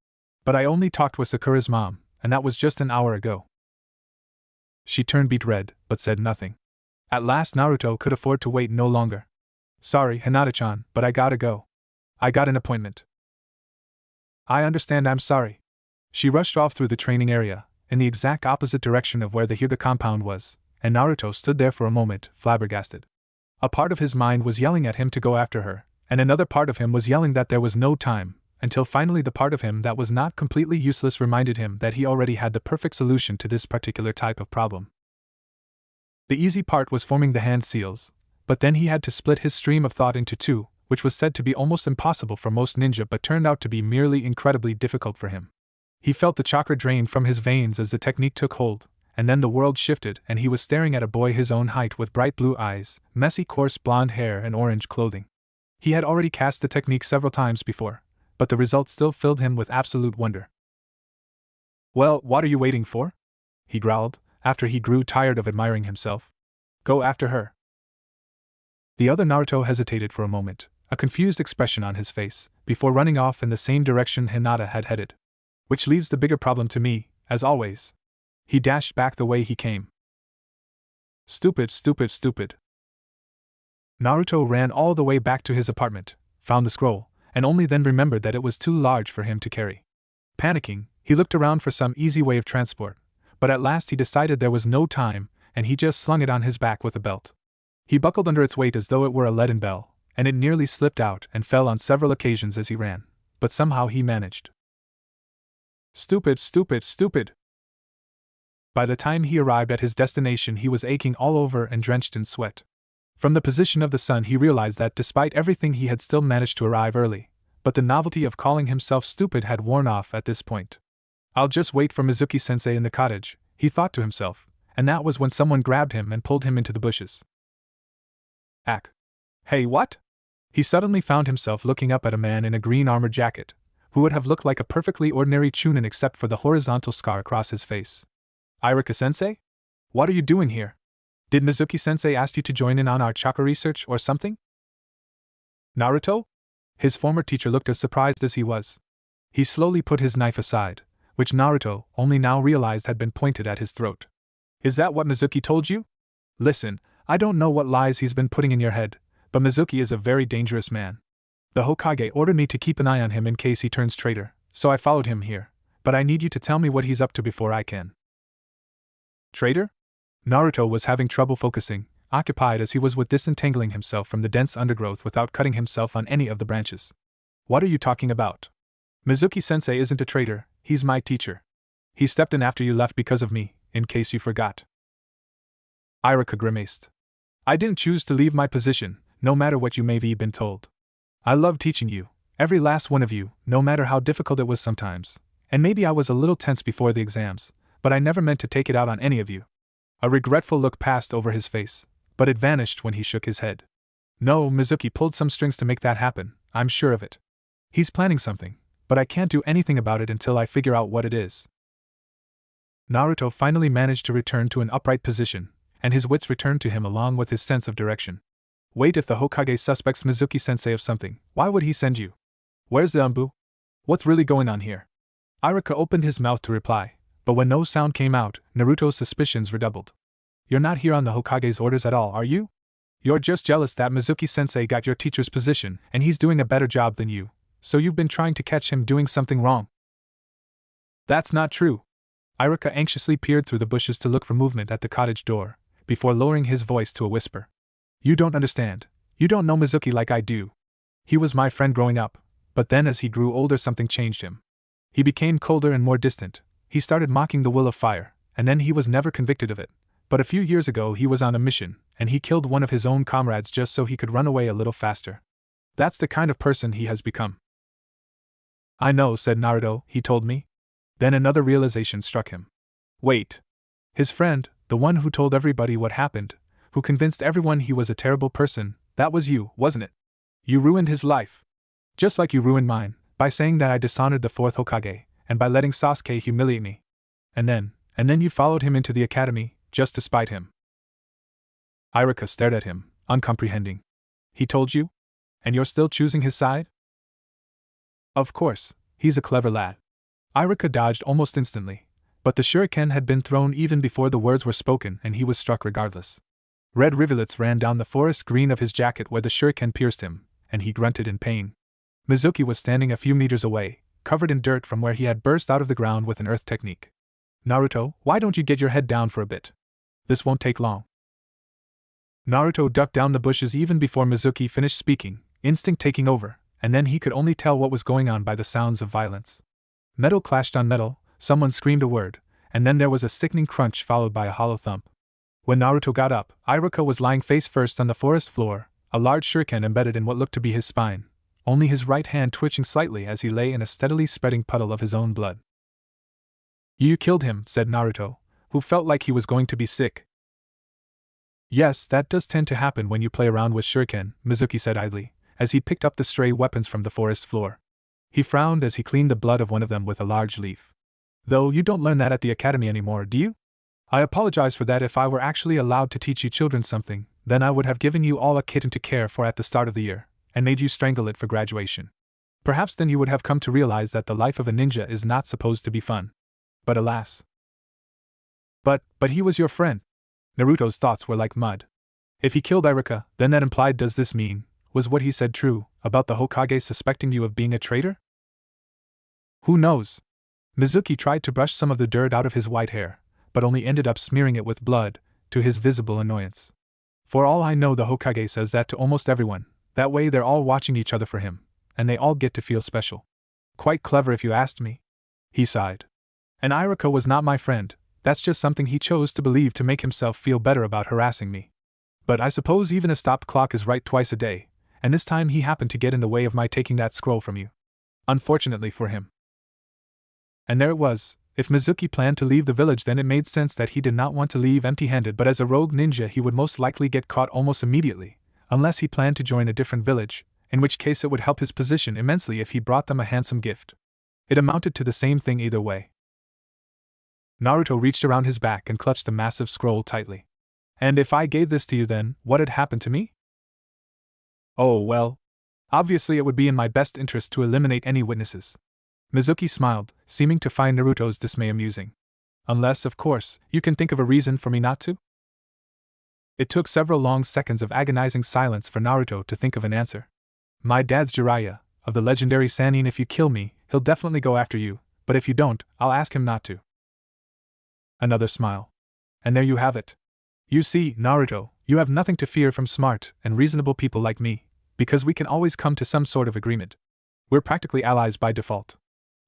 But I only talked with Sakura's mom, and that was just an hour ago. She turned beet red, but said nothing. At last Naruto could afford to wait no longer. Sorry, Hinata-chan, but I gotta go. I got an appointment. I understand, I'm sorry. She rushed off through the training area, in the exact opposite direction of where the Hyuga compound was, and Naruto stood there for a moment, flabbergasted. A part of his mind was yelling at him to go after her, and another part of him was yelling that there was no time, until finally the part of him that was not completely useless reminded him that he already had the perfect solution to this particular type of problem. The easy part was forming the hand seals, but then he had to split his stream of thought into two, which was said to be almost impossible for most ninja but turned out to be merely incredibly difficult for him. He felt the chakra drain from his veins as the technique took hold, and then the world shifted and he was staring at a boy his own height with bright blue eyes, messy coarse blonde hair and orange clothing. He had already cast the technique several times before, but the result still filled him with absolute wonder. Well, what are you waiting for? He growled, after he grew tired of admiring himself. Go after her. The other Naruto hesitated for a moment, a confused expression on his face, before running off in the same direction Hinata had headed. Which leaves the bigger problem to me, as always. He dashed back the way he came. Stupid. Naruto ran all the way back to his apartment, found the scroll, and only then remembered that it was too large for him to carry. Panicking, he looked around for some easy way of transport, but at last he decided there was no time, and he just slung it on his back with a belt. He buckled under its weight as though it were a leaden bell, and it nearly slipped out and fell on several occasions as he ran, but somehow he managed. Stupid. By the time he arrived at his destination, he was aching all over and drenched in sweat. From the position of the sun, he realized that despite everything he had still managed to arrive early, but the novelty of calling himself stupid had worn off at this point. I'll just wait for Mizuki-sensei in the cottage, he thought to himself, and that was when someone grabbed him and pulled him into the bushes. Ack. Hey, what? He suddenly found himself looking up at a man in a green armored jacket, who would have looked like a perfectly ordinary chunin except for the horizontal scar across his face. Irika-sensei? What are you doing here? Did Mizuki-sensei ask you to join in on our chakra research or something? Naruto? His former teacher looked as surprised as he was. He slowly put his knife aside, which Naruto only now realized had been pointed at his throat. Is that what Mizuki told you? Listen, I don't know what lies he's been putting in your head, but Mizuki is a very dangerous man. The Hokage ordered me to keep an eye on him in case he turns traitor, so I followed him here, but I need you to tell me what he's up to before I can. Traitor? Naruto was having trouble focusing, occupied as he was with disentangling himself from the dense undergrowth without cutting himself on any of the branches. What are you talking about? Mizuki-sensei isn't a traitor, he's my teacher. He stepped in after you left because of me, in case you forgot. Irika grimaced. I didn't choose to leave my position, no matter what you may have been told. I love teaching you, every last one of you, no matter how difficult it was sometimes, and maybe I was a little tense before the exams, but I never meant to take it out on any of you. A regretful look passed over his face, but it vanished when he shook his head. No, Mizuki pulled some strings to make that happen, I'm sure of it. He's planning something, but I can't do anything about it until I figure out what it is. Naruto finally managed to return to an upright position, and his wits returned to him along with his sense of direction. Wait, if the Hokage suspects Mizuki-sensei of something, why would he send you? Where's the Umbu? What's really going on here? Irika opened his mouth to reply, but when no sound came out, Naruto's suspicions redoubled. You're not here on the Hokage's orders at all, are you? You're just jealous that Mizuki-sensei got your teacher's position and he's doing a better job than you, so you've been trying to catch him doing something wrong. That's not true. Irika anxiously peered through the bushes to look for movement at the cottage door, before lowering his voice to a whisper. You don't understand. You don't know Mizuki like I do. He was my friend growing up, But then as he grew older something changed him. He became colder and more distant. He started mocking the will of fire, and then he was never convicted of it. But a few years ago he was on a mission, and he killed one of his own comrades just so he could run away a little faster. That's the kind of person he has become. I know, said Naruto, he told me. Then another realization struck him. Wait. His friend, the one who told everybody what happened, who convinced everyone he was a terrible person, that was you, wasn't it? You ruined his life. Just like you ruined mine, by saying that I dishonored the fourth Hokage, and by letting Sasuke humiliate me. And then you followed him into the academy, just to spite him. Iruka stared at him, uncomprehending. He told you? And you're still choosing his side? Of course, he's a clever lad. Iruka dodged almost instantly, but the shuriken had been thrown even before the words were spoken and he was struck regardless. Red rivulets ran down the forest green of his jacket where the shuriken pierced him, and he grunted in pain. Mizuki was standing a few meters away, covered in dirt from where he had burst out of the ground with an earth technique. Naruto, why don't you get your head down for a bit? This won't take long. Naruto ducked down the bushes even before Mizuki finished speaking, instinct taking over, and then he could only tell what was going on by the sounds of violence. Metal clashed on metal, someone screamed a word, and then there was a sickening crunch followed by a hollow thump. When Naruto got up, Iruka was lying face first on the forest floor, a large shuriken embedded in what looked to be his spine, only his right hand twitching slightly as he lay in a steadily spreading puddle of his own blood. You killed him, said Naruto, who felt like he was going to be sick. Yes, that does tend to happen when you play around with shuriken, Mizuki said idly, as he picked up the stray weapons from the forest floor. He frowned as he cleaned the blood of one of them with a large leaf. Though you don't learn that at the academy anymore, do you? I apologize for that. If I were actually allowed to teach you children something, then I would have given you all a kitten to care for at the start of the year, and made you strangle it for graduation. Perhaps then you would have come to realize that the life of a ninja is not supposed to be fun. But alas. But he was your friend. Naruto's thoughts were like mud. If he killed Iruka, then that implied, does this mean, was what he said true, about the Hokage suspecting you of being a traitor? Who knows? Mizuki tried to brush some of the dirt out of his white hair, but only ended up smearing it with blood, to his visible annoyance. For all I know, the Hokage says that to almost everyone, that way they're all watching each other for him, and they all get to feel special. Quite clever if you asked me. He sighed. And Iruka was not my friend, that's just something he chose to believe to make himself feel better about harassing me. But I suppose even a stopped clock is right twice a day, and this time he happened to get in the way of my taking that scroll from you. Unfortunately for him. And there it was. If Mizuki planned to leave the village, then it made sense that he did not want to leave empty-handed, but as a rogue ninja he would most likely get caught almost immediately, unless he planned to join a different village, in which case it would help his position immensely if he brought them a handsome gift. It amounted to the same thing either way. Naruto reached around his back and clutched the massive scroll tightly. And if I gave this to you, then what had happened to me? Oh, well. Obviously it would be in my best interest to eliminate any witnesses. Mizuki smiled, seeming to find Naruto's dismay amusing. Unless, of course, you can think of a reason for me not to? It took several long seconds of agonizing silence for Naruto to think of an answer. My dad's Jiraiya, of the legendary Sannin. If you kill me, he'll definitely go after you, but if you don't, I'll ask him not to. Another smile. And there you have it. You see, Naruto, you have nothing to fear from smart and reasonable people like me, because we can always come to some sort of agreement. We're practically allies by default.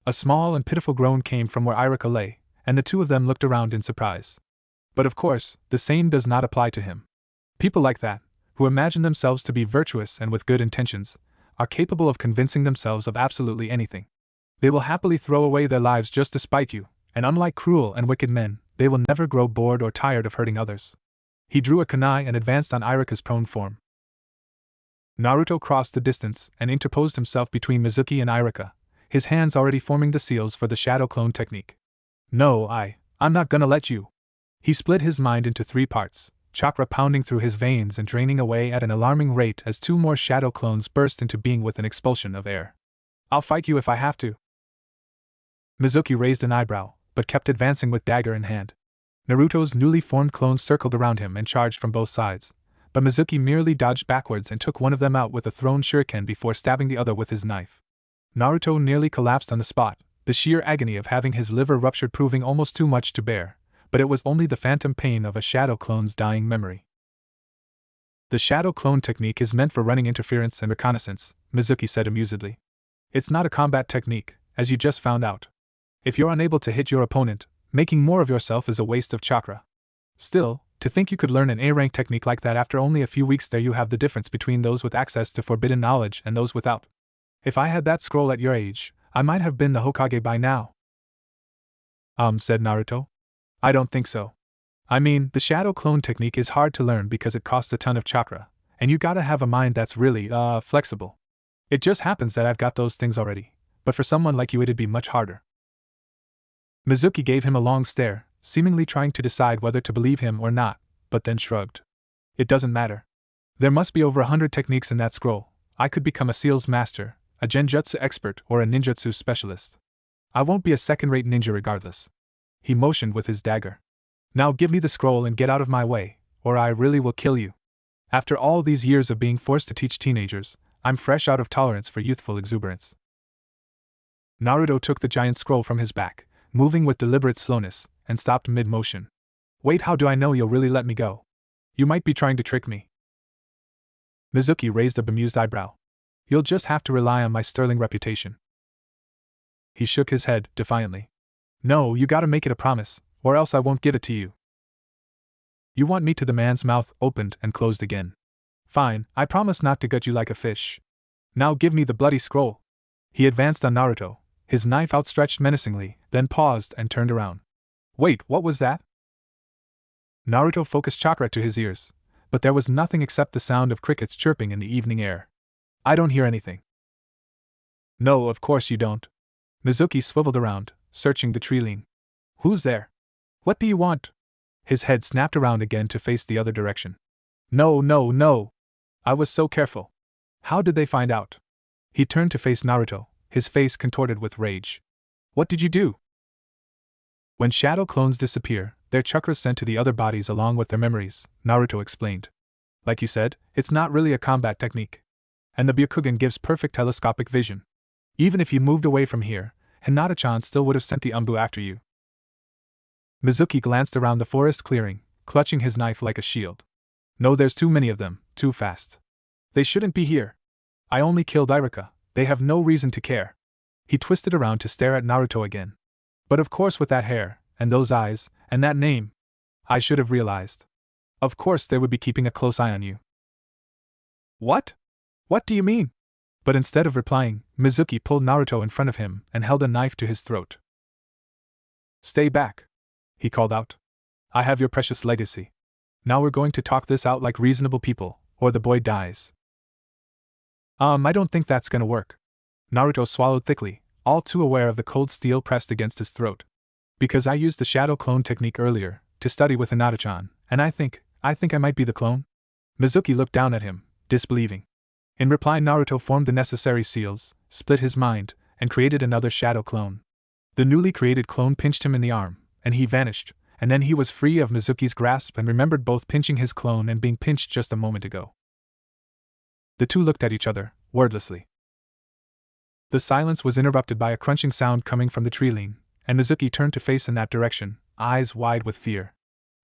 A small and pitiful groan came from where Iruka lay, and the two of them looked around in surprise. But of course, the same does not apply to him. People like that, who imagine themselves to be virtuous and with good intentions, are capable of convincing themselves of absolutely anything. They will happily throw away their lives just to spite you, and unlike cruel and wicked men, they will never grow bored or tired of hurting others. He drew a kunai and advanced on Iruka's prone form. Naruto crossed the distance and interposed himself between Mizuki and Iruka, his hands already forming the seals for the shadow clone technique. No, I'm not gonna let you. He split his mind into 3 parts, chakra pounding through his veins and draining away at an alarming rate as 2 more shadow clones burst into being with an expulsion of air. I'll fight you if I have to. Mizuki raised an eyebrow, but kept advancing with dagger in hand. Naruto's newly formed clones circled around him and charged from both sides, but Mizuki merely dodged backwards and took one of them out with a thrown shuriken before stabbing the other with his knife. Naruto nearly collapsed on the spot, the sheer agony of having his liver ruptured proving almost too much to bear, but it was only the phantom pain of a shadow clone's dying memory. The shadow clone technique is meant for running interference and reconnaissance, Mizuki said amusedly. It's not a combat technique, as you just found out. If you're unable to hit your opponent, making more of yourself is a waste of chakra. Still, to think you could learn an A-rank technique like that after only a few weeks, there you have the difference between those with access to forbidden knowledge and those without. If I had that scroll at your age, I might have been the Hokage by now. Said Naruto. I don't think so. I mean, the shadow clone technique is hard to learn because it costs a ton of chakra, and you gotta have a mind that's really, flexible. It just happens that I've got those things already, but for someone like you it'd be much harder. Mizuki gave him a long stare, seemingly trying to decide whether to believe him or not, but then shrugged. It doesn't matter. There must be over 100 techniques in that scroll. I could become a seals master, a genjutsu expert, or a ninjutsu specialist. I won't be a second-rate ninja regardless. He motioned with his dagger. Now give me the scroll and get out of my way, or I really will kill you. After all these years of being forced to teach teenagers, I'm fresh out of tolerance for youthful exuberance. Naruto took the giant scroll from his back, moving with deliberate slowness, and stopped mid-motion. Wait, how do I know you'll really let me go? You might be trying to trick me. Mizuki raised a bemused eyebrow. You'll just have to rely on my sterling reputation. He shook his head, defiantly. No, you gotta make it a promise, or else I won't give it to you. You want me to? The man's mouth opened and closed again. Fine, I promise not to gut you like a fish. Now give me the bloody scroll. He advanced on Naruto, his knife outstretched menacingly, then paused and turned around. Wait, what was that? Naruto focused chakra to his ears, but there was nothing except the sound of crickets chirping in the evening air. I don't hear anything. No, of course you don't. Mizuki swiveled around, searching the tree-line. Who's there? What do you want? His head snapped around again to face the other direction. No, no, no! I was so careful. How did they find out? He turned to face Naruto, his face contorted with rage. What did you do? When shadow clones disappear, their chakras sent to the other bodies along with their memories, Naruto explained. Like you said, it's not really a combat technique. And the Byakugan gives perfect telescopic vision. Even if you moved away from here, Hinata-chan still would have sent the Umbu after you. Mizuki glanced around the forest clearing, clutching his knife like a shield. No, there's too many of them, too fast. They shouldn't be here. I only killed Irika, they have no reason to care. He twisted around to stare at Naruto again. But of course with that hair, and those eyes, and that name. I should have realized. Of course they would be keeping a close eye on you. What? What do you mean? But instead of replying, Mizuki pulled Naruto in front of him and held a knife to his throat. Stay back, he called out. I have your precious legacy. Now we're going to talk this out like reasonable people, or the boy dies. I don't think that's gonna work. Naruto swallowed thickly, all too aware of the cold steel pressed against his throat. Because I used the shadow clone technique earlier, to study with Hinata-chan, and I think I might be the clone? Mizuki looked down at him, disbelieving. In reply, Naruto formed the necessary seals, split his mind, and created another shadow clone. The newly created clone pinched him in the arm, and he vanished, and then he was free of Mizuki's grasp and remembered both pinching his clone and being pinched just a moment ago. The two looked at each other, wordlessly. The silence was interrupted by a crunching sound coming from the tree-line, and Mizuki turned to face in that direction, eyes wide with fear.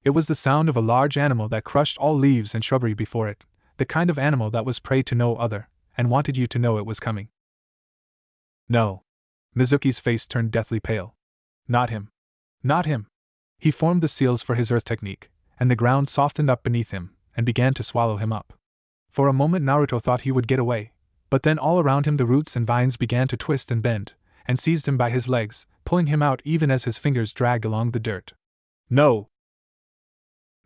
It was the sound of a large animal that crushed all leaves and shrubbery before it, the kind of animal that was prey to no other, and wanted you to know it was coming. No. Mizuki's face turned deathly pale. Not him. Not him. He formed the seals for his earth technique, and the ground softened up beneath him, and began to swallow him up. For a moment Naruto thought he would get away, but then all around him the roots and vines began to twist and bend, and seized him by his legs, pulling him out even as his fingers dragged along the dirt. No!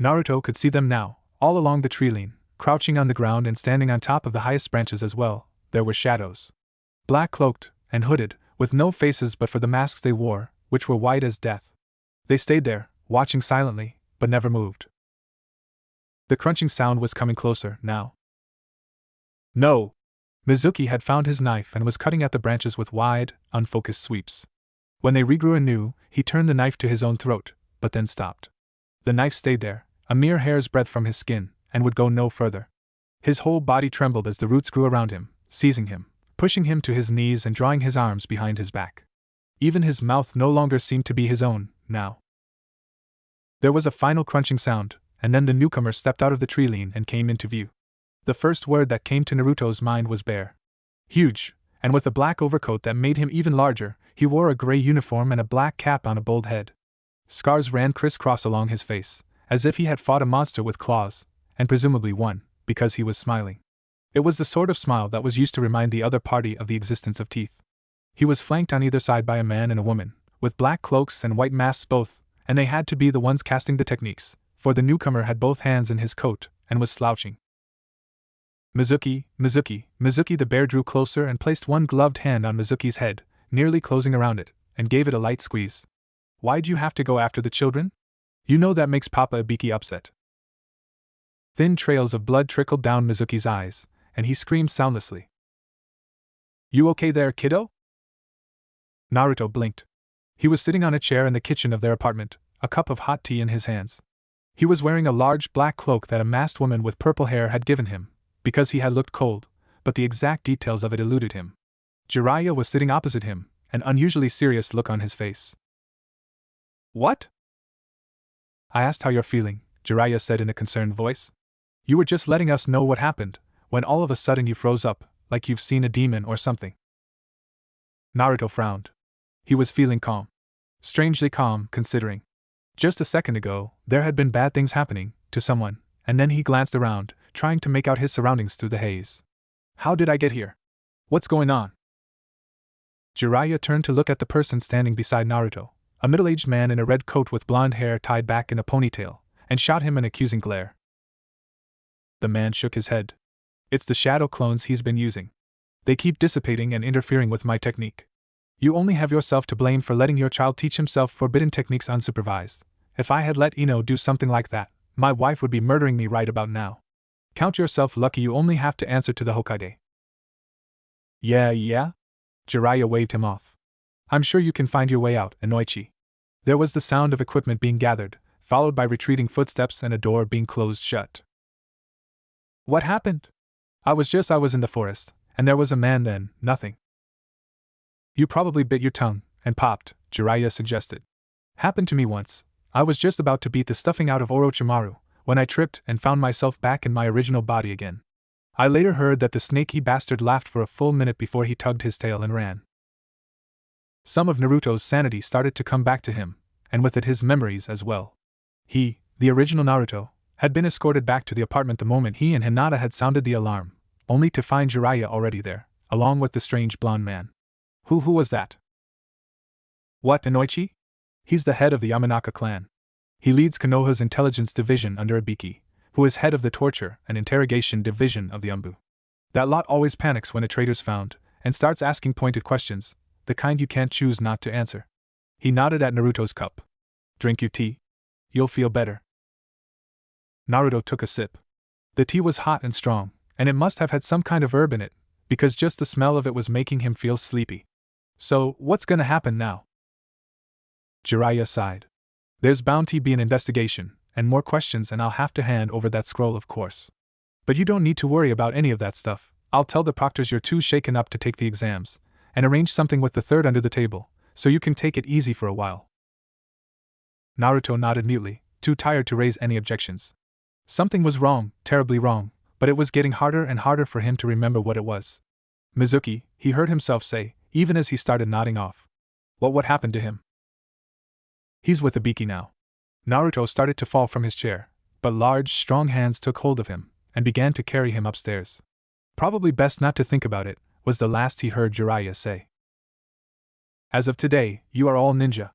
Naruto could see them now, all along the tree-line, crouching on the ground and standing on top of the highest branches as well. There were shadows. Black-cloaked and hooded, with no faces but for the masks they wore, which were white as death. They stayed there, watching silently, but never moved. The crunching sound was coming closer, now. No! Mizuki had found his knife and was cutting at the branches with wide, unfocused sweeps. When they regrew anew, he turned the knife to his own throat, but then stopped. The knife stayed there, a mere hair's breadth from his skin, and would go no further. His whole body trembled as the roots grew around him, seizing him, pushing him to his knees and drawing his arms behind his back. Even his mouth no longer seemed to be his own, now. There was a final crunching sound, and then the newcomer stepped out of the tree-line and came into view. The first word that came to Naruto's mind was bear. Huge, and with a black overcoat that made him even larger, he wore a gray uniform and a black cap on a bald head. Scars ran crisscross along his face, as if he had fought a monster with claws, and presumably won, because he was smiling. It was the sort of smile that was used to remind the other party of the existence of teeth. He was flanked on either side by a man and a woman, with black cloaks and white masks both, and they had to be the ones casting the techniques, for the newcomer had both hands in his coat, and was slouching. Mizuki, Mizuki, Mizuki. The bear drew closer and placed one gloved hand on Mizuki's head, nearly closing around it, and gave it a light squeeze. Why'd you have to go after the children? You know that makes Papa Ibiki upset. Thin trails of blood trickled down Mizuki's eyes, and he screamed soundlessly. You okay there, kiddo? Naruto blinked. He was sitting on a chair in the kitchen of their apartment, a cup of hot tea in his hands. He was wearing a large black cloak that a masked woman with purple hair had given him, because he had looked cold, but the exact details of it eluded him. Jiraiya was sitting opposite him, an unusually serious look on his face. What? I asked how you're feeling, Jiraiya said in a concerned voice. You were just letting us know what happened, when all of a sudden you froze up, like you've seen a demon or something. Naruto frowned. He was feeling calm. Strangely calm, considering. Just a second ago, there had been bad things happening to someone, and then he glanced around, trying to make out his surroundings through the haze. How did I get here? What's going on? Jiraiya turned to look at the person standing beside Naruto, a middle-aged man in a red coat with blonde hair tied back in a ponytail, and shot him an accusing glare. The man shook his head. It's the shadow clones he's been using. They keep dissipating and interfering with my technique. You only have yourself to blame for letting your child teach himself forbidden techniques unsupervised. If I had let Ino do something like that, my wife would be murdering me right about now. Count yourself lucky you only have to answer to the Hokage. Yeah? Jiraiya waved him off. I'm sure you can find your way out, Inoichi. There was the sound of equipment being gathered, followed by retreating footsteps and a door being closed shut. What happened? I was in the forest, and there was a man then, nothing. You probably bit your tongue, and popped, Jiraiya suggested. Happened to me once. I was just about to beat the stuffing out of Orochimaru, when I tripped and found myself back in my original body again. I later heard that the snaky bastard laughed for a full minute before he tugged his tail and ran. Some of Naruto's sanity started to come back to him, and with it his memories as well. He, the original Naruto, had been escorted back to the apartment the moment he and Hinata had sounded the alarm, only to find Jiraiya already there, along with the strange blonde man. Who was that? What, Inoichi? He's the head of the Yamanaka clan. He leads Konoha's intelligence division under Ibiki, who is head of the torture and interrogation division of the Umbu. That lot always panics when a traitor's found, and starts asking pointed questions, the kind you can't choose not to answer. He nodded at Naruto's cup. Drink your tea. You'll feel better. Naruto took a sip. The tea was hot and strong, and it must have had some kind of herb in it, because just the smell of it was making him feel sleepy. So, what's gonna happen now? Jiraiya sighed. There's bound to be an investigation, and more questions, and I'll have to hand over that scroll, of course. But you don't need to worry about any of that stuff. I'll tell the proctors you're too shaken up to take the exams, and arrange something with the third under the table, so you can take it easy for a while. Naruto nodded mutely, too tired to raise any objections. Something was wrong, terribly wrong, but it was getting harder and harder for him to remember what it was. Mizuki, he heard himself say, even as he started nodding off. What happened to him? He's with Ibiki now. Naruto started to fall from his chair, but large, strong hands took hold of him, and began to carry him upstairs. Probably best not to think about it, was the last he heard Jiraiya say. As of today, you are all ninja.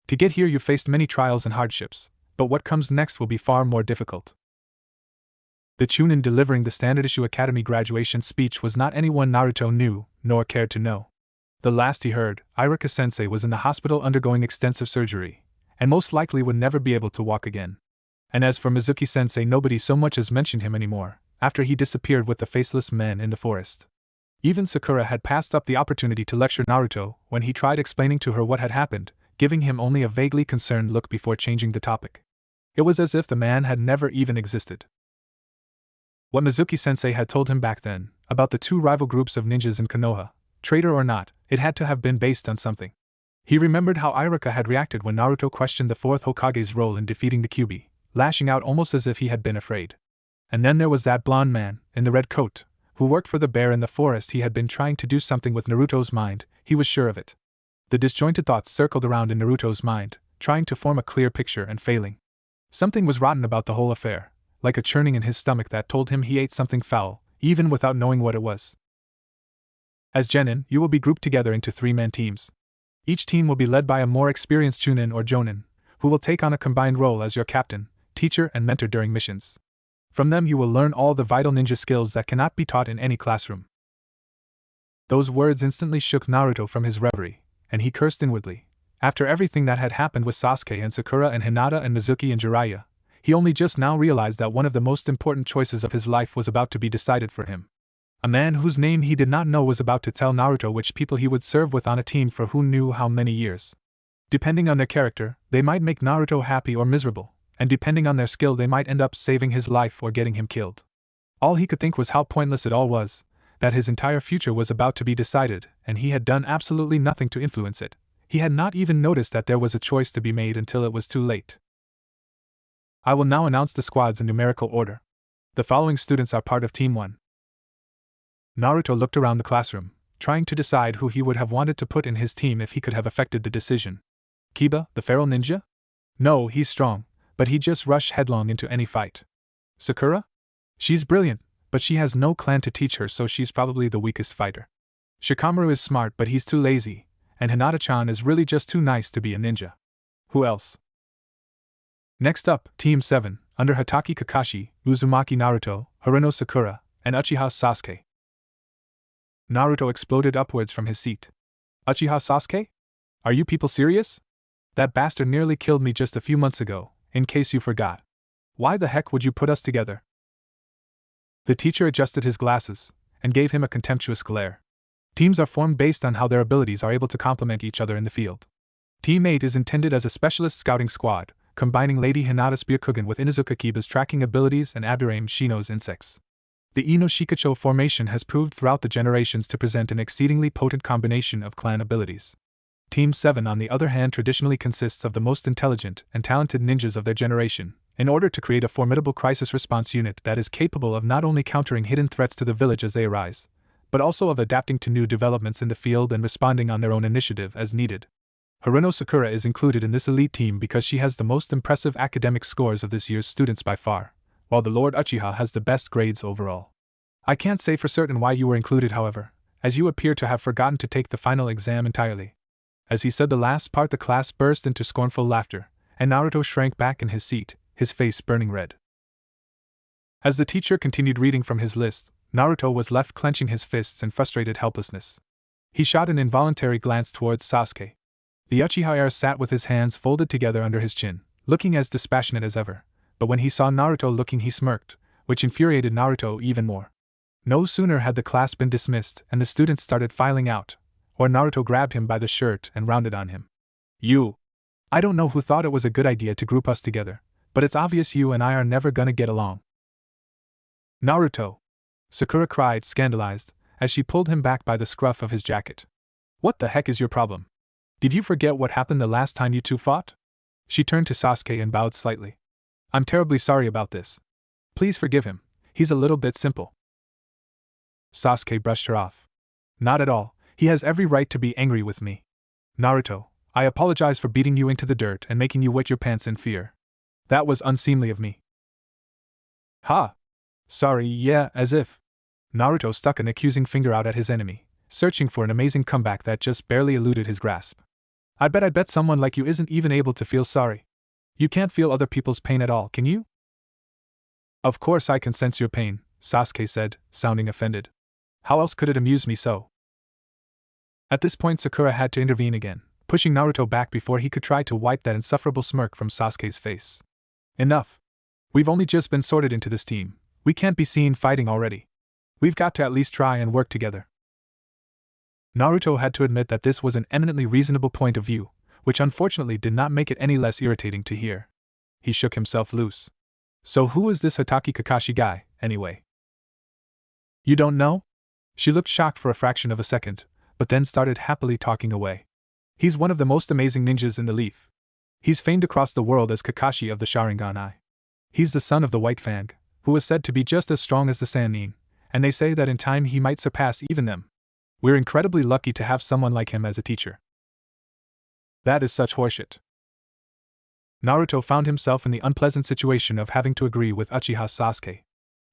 To get here you faced many trials and hardships, but what comes next will be far more difficult. The Chunin delivering the Standard Issue Academy graduation speech was not anyone Naruto knew, nor cared to know. The last he heard, Iruka-sensei was in the hospital undergoing extensive surgery, and most likely would never be able to walk again. And as for Mizuki-sensei, nobody so much as mentioned him anymore, after he disappeared with the faceless men in the forest. Even Sakura had passed up the opportunity to lecture Naruto when he tried explaining to her what had happened, giving him only a vaguely concerned look before changing the topic. It was as if the man had never even existed. What Mizuki-sensei had told him back then, about the two rival groups of ninjas in Konoha, traitor or not, it had to have been based on something. He remembered how Iruka had reacted when Naruto questioned the fourth Hokage's role in defeating the Kyuubi, lashing out almost as if he had been afraid. And then there was that blonde man, in the red coat, who worked for the bear in the forest. He had been trying to do something with Naruto's mind, he was sure of it. The disjointed thoughts circled around in Naruto's mind, trying to form a clear picture and failing. Something was rotten about the whole affair, like a churning in his stomach that told him he ate something foul, even without knowing what it was. As genin, you will be grouped together into 3-man teams. Each team will be led by a more experienced chunin or jonin, who will take on a combined role as your captain, teacher, and mentor during missions. From them you will learn all the vital ninja skills that cannot be taught in any classroom. Those words instantly shook Naruto from his reverie, and he cursed inwardly. After everything that had happened with Sasuke and Sakura and Hinata and Mizuki and Jiraiya, he only just now realized that one of the most important choices of his life was about to be decided for him. A man whose name he did not know was about to tell Naruto which people he would serve with on a team for who knew how many years. Depending on their character, they might make Naruto happy or miserable, and depending on their skill they might end up saving his life or getting him killed. All he could think was how pointless it all was, that his entire future was about to be decided, and he had done absolutely nothing to influence it. He had not even noticed that there was a choice to be made until it was too late. I will now announce the squads in numerical order. The following students are part of Team 1. Naruto looked around the classroom, trying to decide who he would have wanted to put in his team if he could have affected the decision. Kiba, the feral ninja? No, he's strong, but he'd just rush headlong into any fight. Sakura? She's brilliant, but she has no clan to teach her, so she's probably the weakest fighter. Shikamaru is smart, but he's too lazy, and Hinata-chan is really just too nice to be a ninja. Who else? Next up, Team 7, under Hatake Kakashi, Uzumaki Naruto, Haruno Sakura, and Uchiha Sasuke. Naruto exploded upwards from his seat. Uchiha Sasuke? Are you people serious? That bastard nearly killed me just a few months ago, in case you forgot. Why the heck would you put us together? The teacher adjusted his glasses, and gave him a contemptuous glare. Teams are formed based on how their abilities are able to complement each other in the field. Team 8 is intended as a specialist scouting squad, combining Lady Hinata's Byakugan with Inuzuka Kiba's tracking abilities and Abirame Shino's insects. The Ino Shikacho formation has proved throughout the generations to present an exceedingly potent combination of clan abilities. Team 7, on the other hand, traditionally consists of the most intelligent and talented ninjas of their generation, in order to create a formidable crisis response unit that is capable of not only countering hidden threats to the village as they arise, but also of adapting to new developments in the field and responding on their own initiative as needed. Haruno Sakura is included in this elite team because she has the most impressive academic scores of this year's students by far, while the Lord Uchiha has the best grades overall. I can't say for certain why you were included, however, as you appear to have forgotten to take the final exam entirely. As he said the last part, the class burst into scornful laughter, and Naruto shrank back in his seat, his face burning red. As the teacher continued reading from his list, Naruto was left clenching his fists in frustrated helplessness. He shot an involuntary glance towards Sasuke. The Uchiha heir sat with his hands folded together under his chin, looking as dispassionate as ever, but when he saw Naruto looking he smirked, which infuriated Naruto even more. No sooner had the class been dismissed and the students started filing out, or Naruto grabbed him by the shirt and rounded on him. You! I don't know who thought it was a good idea to group us together, but it's obvious you and I are never gonna get along. Naruto! Sakura cried, scandalized, as she pulled him back by the scruff of his jacket. What the heck is your problem? Did you forget what happened the last time you two fought? She turned to Sasuke and bowed slightly. I'm terribly sorry about this. Please forgive him, he's a little bit simple. Sasuke brushed her off. Not at all, he has every right to be angry with me. Naruto, I apologize for beating you into the dirt and making you wet your pants in fear. That was unseemly of me. Ha! Sorry, yeah, as if. Naruto stuck an accusing finger out at his enemy, searching for an amazing comeback that just barely eluded his grasp. I bet someone like you isn't even able to feel sorry. You can't feel other people's pain at all, can you? Of course I can sense your pain, Sasuke said, sounding offended. How else could it amuse me so? At this point Sakura had to intervene again, pushing Naruto back before he could try to wipe that insufferable smirk from Sasuke's face. Enough. We've only just been sorted into this team. We can't be seen fighting already. We've got to at least try and work together. Naruto had to admit that this was an eminently reasonable point of view, which unfortunately did not make it any less irritating to hear. He shook himself loose. So who is this Hatake Kakashi guy, anyway? You don't know? She looked shocked for a fraction of a second, but then started happily talking away. He's one of the most amazing ninjas in the Leaf. He's famed across the world as Kakashi of the Sharingan Eye. He's the son of the White Fang, who is said to be just as strong as the Sannin, and they say that in time he might surpass even them. We're incredibly lucky to have someone like him as a teacher. That is such horseshit. Naruto found himself in the unpleasant situation of having to agree with Uchiha Sasuke.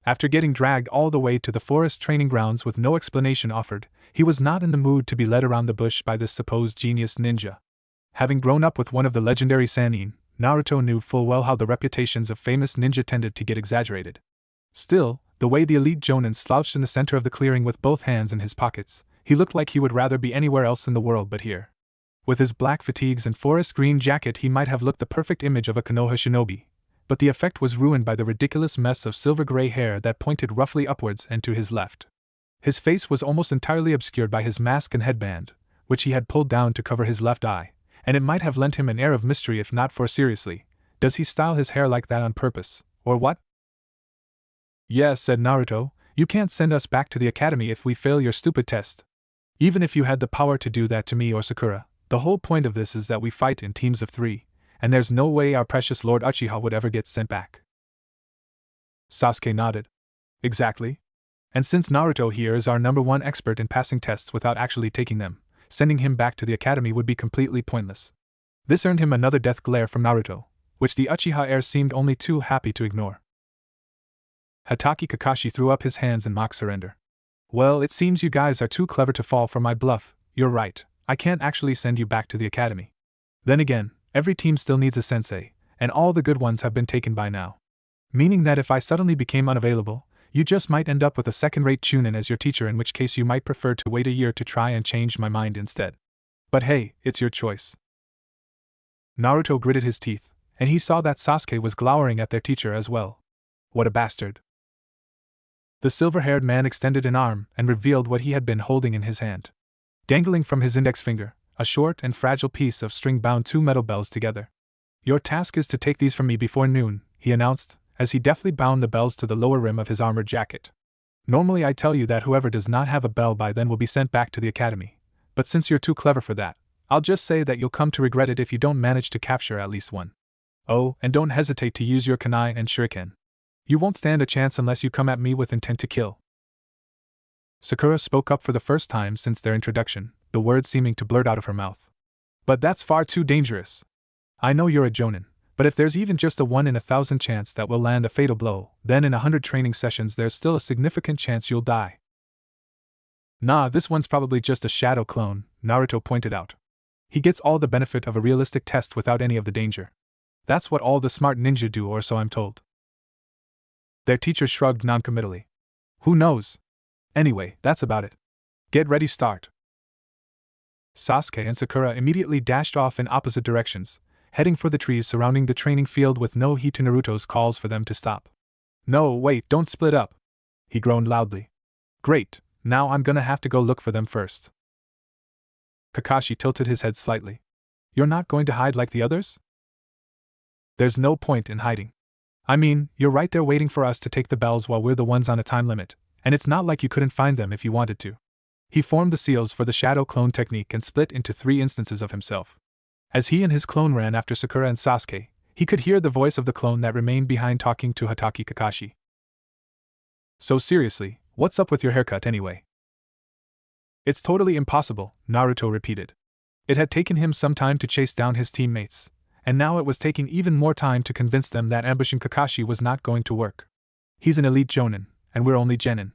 After getting dragged all the way to the forest training grounds with no explanation offered, he was not in the mood to be led around the bush by this supposed genius ninja. Having grown up with one of the legendary Sannin, Naruto knew full well how the reputations of famous ninja tended to get exaggerated. Still, the way the elite Jonin slouched in the center of the clearing with both hands in his pockets, he looked like he would rather be anywhere else in the world but here. With his black fatigues and forest green jacket, he might have looked the perfect image of a Konoha shinobi, but the effect was ruined by the ridiculous mess of silver-gray hair that pointed roughly upwards and to his left. His face was almost entirely obscured by his mask and headband, which he had pulled down to cover his left eye, and it might have lent him an air of mystery if not for seriously, does he style his hair like that on purpose, or what? Yes, said Naruto, you can't send us back to the academy if we fail your stupid test. Even if you had the power to do that to me or Sakura, the whole point of this is that we fight in teams of 3, and there's no way our precious Lord Uchiha would ever get sent back. Sasuke nodded. Exactly. And since Naruto here is our #1 expert in passing tests without actually taking them, sending him back to the academy would be completely pointless. This earned him another death glare from Naruto, which the Uchiha heir seemed only too happy to ignore. Hatake Kakashi threw up his hands in mock surrender. Well, it seems you guys are too clever to fall for my bluff. You're right, I can't actually send you back to the academy. Then again, every team still needs a sensei, and all the good ones have been taken by now. Meaning that if I suddenly became unavailable, you just might end up with a second-rate Chunin as your teacher, in which case you might prefer to wait a year to try and change my mind instead. But hey, it's your choice. Naruto gritted his teeth, and he saw that Sasuke was glowering at their teacher as well. What a bastard. The silver-haired man extended an arm and revealed what he had been holding in his hand. Dangling from his index finger, a short and fragile piece of string bound 2 metal bells together. Your task is to take these from me before noon, he announced, as he deftly bound the bells to the lower rim of his armored jacket. Normally I tell you that whoever does not have a bell by then will be sent back to the academy, but since you're too clever for that, I'll just say that you'll come to regret it if you don't manage to capture at least one. Oh, and don't hesitate to use your kunai and shuriken. You won't stand a chance unless you come at me with intent to kill. Sakura spoke up for the first time since their introduction, the words seeming to blurt out of her mouth. But that's far too dangerous. I know you're a Jonin, but if there's even just a 1 in 1,000 chance that we'll land a fatal blow, then in 100 training sessions there's still a significant chance you'll die. Nah, this one's probably just a shadow clone, Naruto pointed out. He gets all the benefit of a realistic test without any of the danger. That's what all the smart ninja do, or so I'm told. Their teacher shrugged noncommittally. Who knows? Anyway, that's about it. Get ready, start. Sasuke and Sakura immediately dashed off in opposite directions, heading for the trees surrounding the training field with no heed to Naruto's calls for them to stop. No, wait, don't split up. He groaned loudly. Great, now I'm gonna have to go look for them first. Kakashi tilted his head slightly. You're not going to hide like the others? There's no point in hiding. I mean, you're right there waiting for us to take the bells while we're the ones on a time limit, and it's not like you couldn't find them if you wanted to. He formed the seals for the shadow clone technique and split into 3 instances of himself. As he and his clone ran after Sakura and Sasuke, he could hear the voice of the clone that remained behind talking to Hatake Kakashi. So seriously, what's up with your haircut anyway? It's totally impossible, Naruto repeated. It had taken him some time to chase down his teammates, and now it was taking even more time to convince them that ambushing Kakashi was not going to work. He's an elite Jonin, and we're only genin.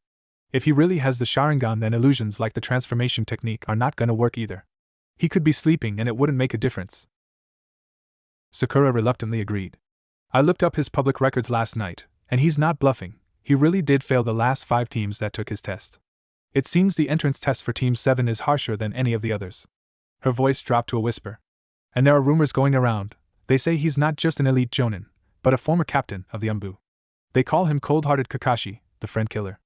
If he really has the Sharingan, then illusions like the transformation technique are not gonna work either. He could be sleeping and it wouldn't make a difference. Sakura reluctantly agreed. I looked up his public records last night, and he's not bluffing. He really did fail the last 5 teams that took his test. It seems the entrance test for Team 7 is harsher than any of the others. Her voice dropped to a whisper. And there are rumors going around. They say he's not just an elite Jonin, but a former captain of the Umbu. They call him Cold-Hearted Kakashi, the friend killer.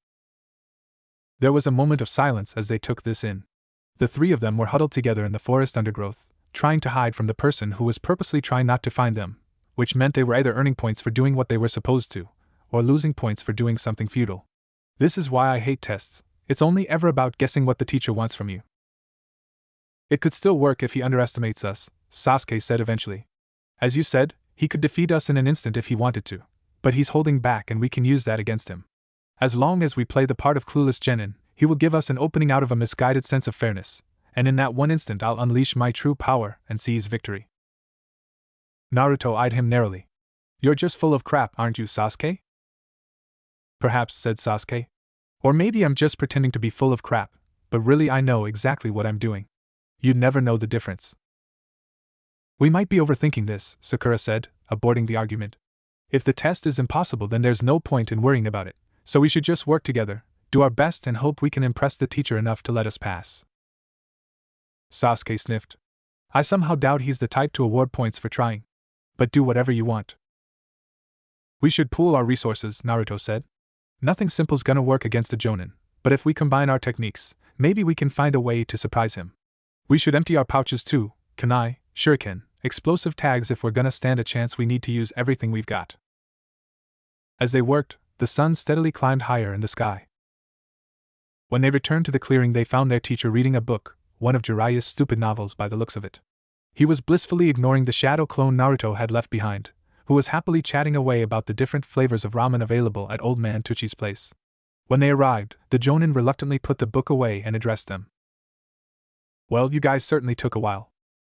There was a moment of silence as they took this in. The 3 of them were huddled together in the forest undergrowth, trying to hide from the person who was purposely trying not to find them, which meant they were either earning points for doing what they were supposed to, or losing points for doing something futile. This is why I hate tests. It's only ever about guessing what the teacher wants from you. It could still work if he underestimates us, Sasuke said eventually. As you said, he could defeat us in an instant if he wanted to, but he's holding back and we can use that against him. As long as we play the part of clueless genin, he will give us an opening out of a misguided sense of fairness, and in that one instant I'll unleash my true power and seize victory. Naruto eyed him narrowly. You're just full of crap, aren't you, Sasuke? Perhaps, said Sasuke. Or maybe I'm just pretending to be full of crap, but really I know exactly what I'm doing. You'd never know the difference. We might be overthinking this, Sakura said, aborting the argument. If the test is impossible, then there's no point in worrying about it, so we should just work together, do our best, and hope we can impress the teacher enough to let us pass. Sasuke sniffed. I somehow doubt he's the type to award points for trying. But do whatever you want. We should pool our resources, Naruto said. Nothing simple's gonna work against a Jonin, but if we combine our techniques, maybe we can find a way to surprise him. We should empty our pouches too, kunai, shuriken, explosive tags. If we're gonna stand a chance, we need to use everything we've got. As they worked, the sun steadily climbed higher in the sky. When they returned to the clearing, they found their teacher reading a book, one of Jiraiya's stupid novels by the looks of it. He was blissfully ignoring the shadow clone Naruto had left behind, who was happily chatting away about the different flavors of ramen available at Old Man Tuchi's place. When they arrived, the Jonin reluctantly put the book away and addressed them. Well, you guys certainly took a while.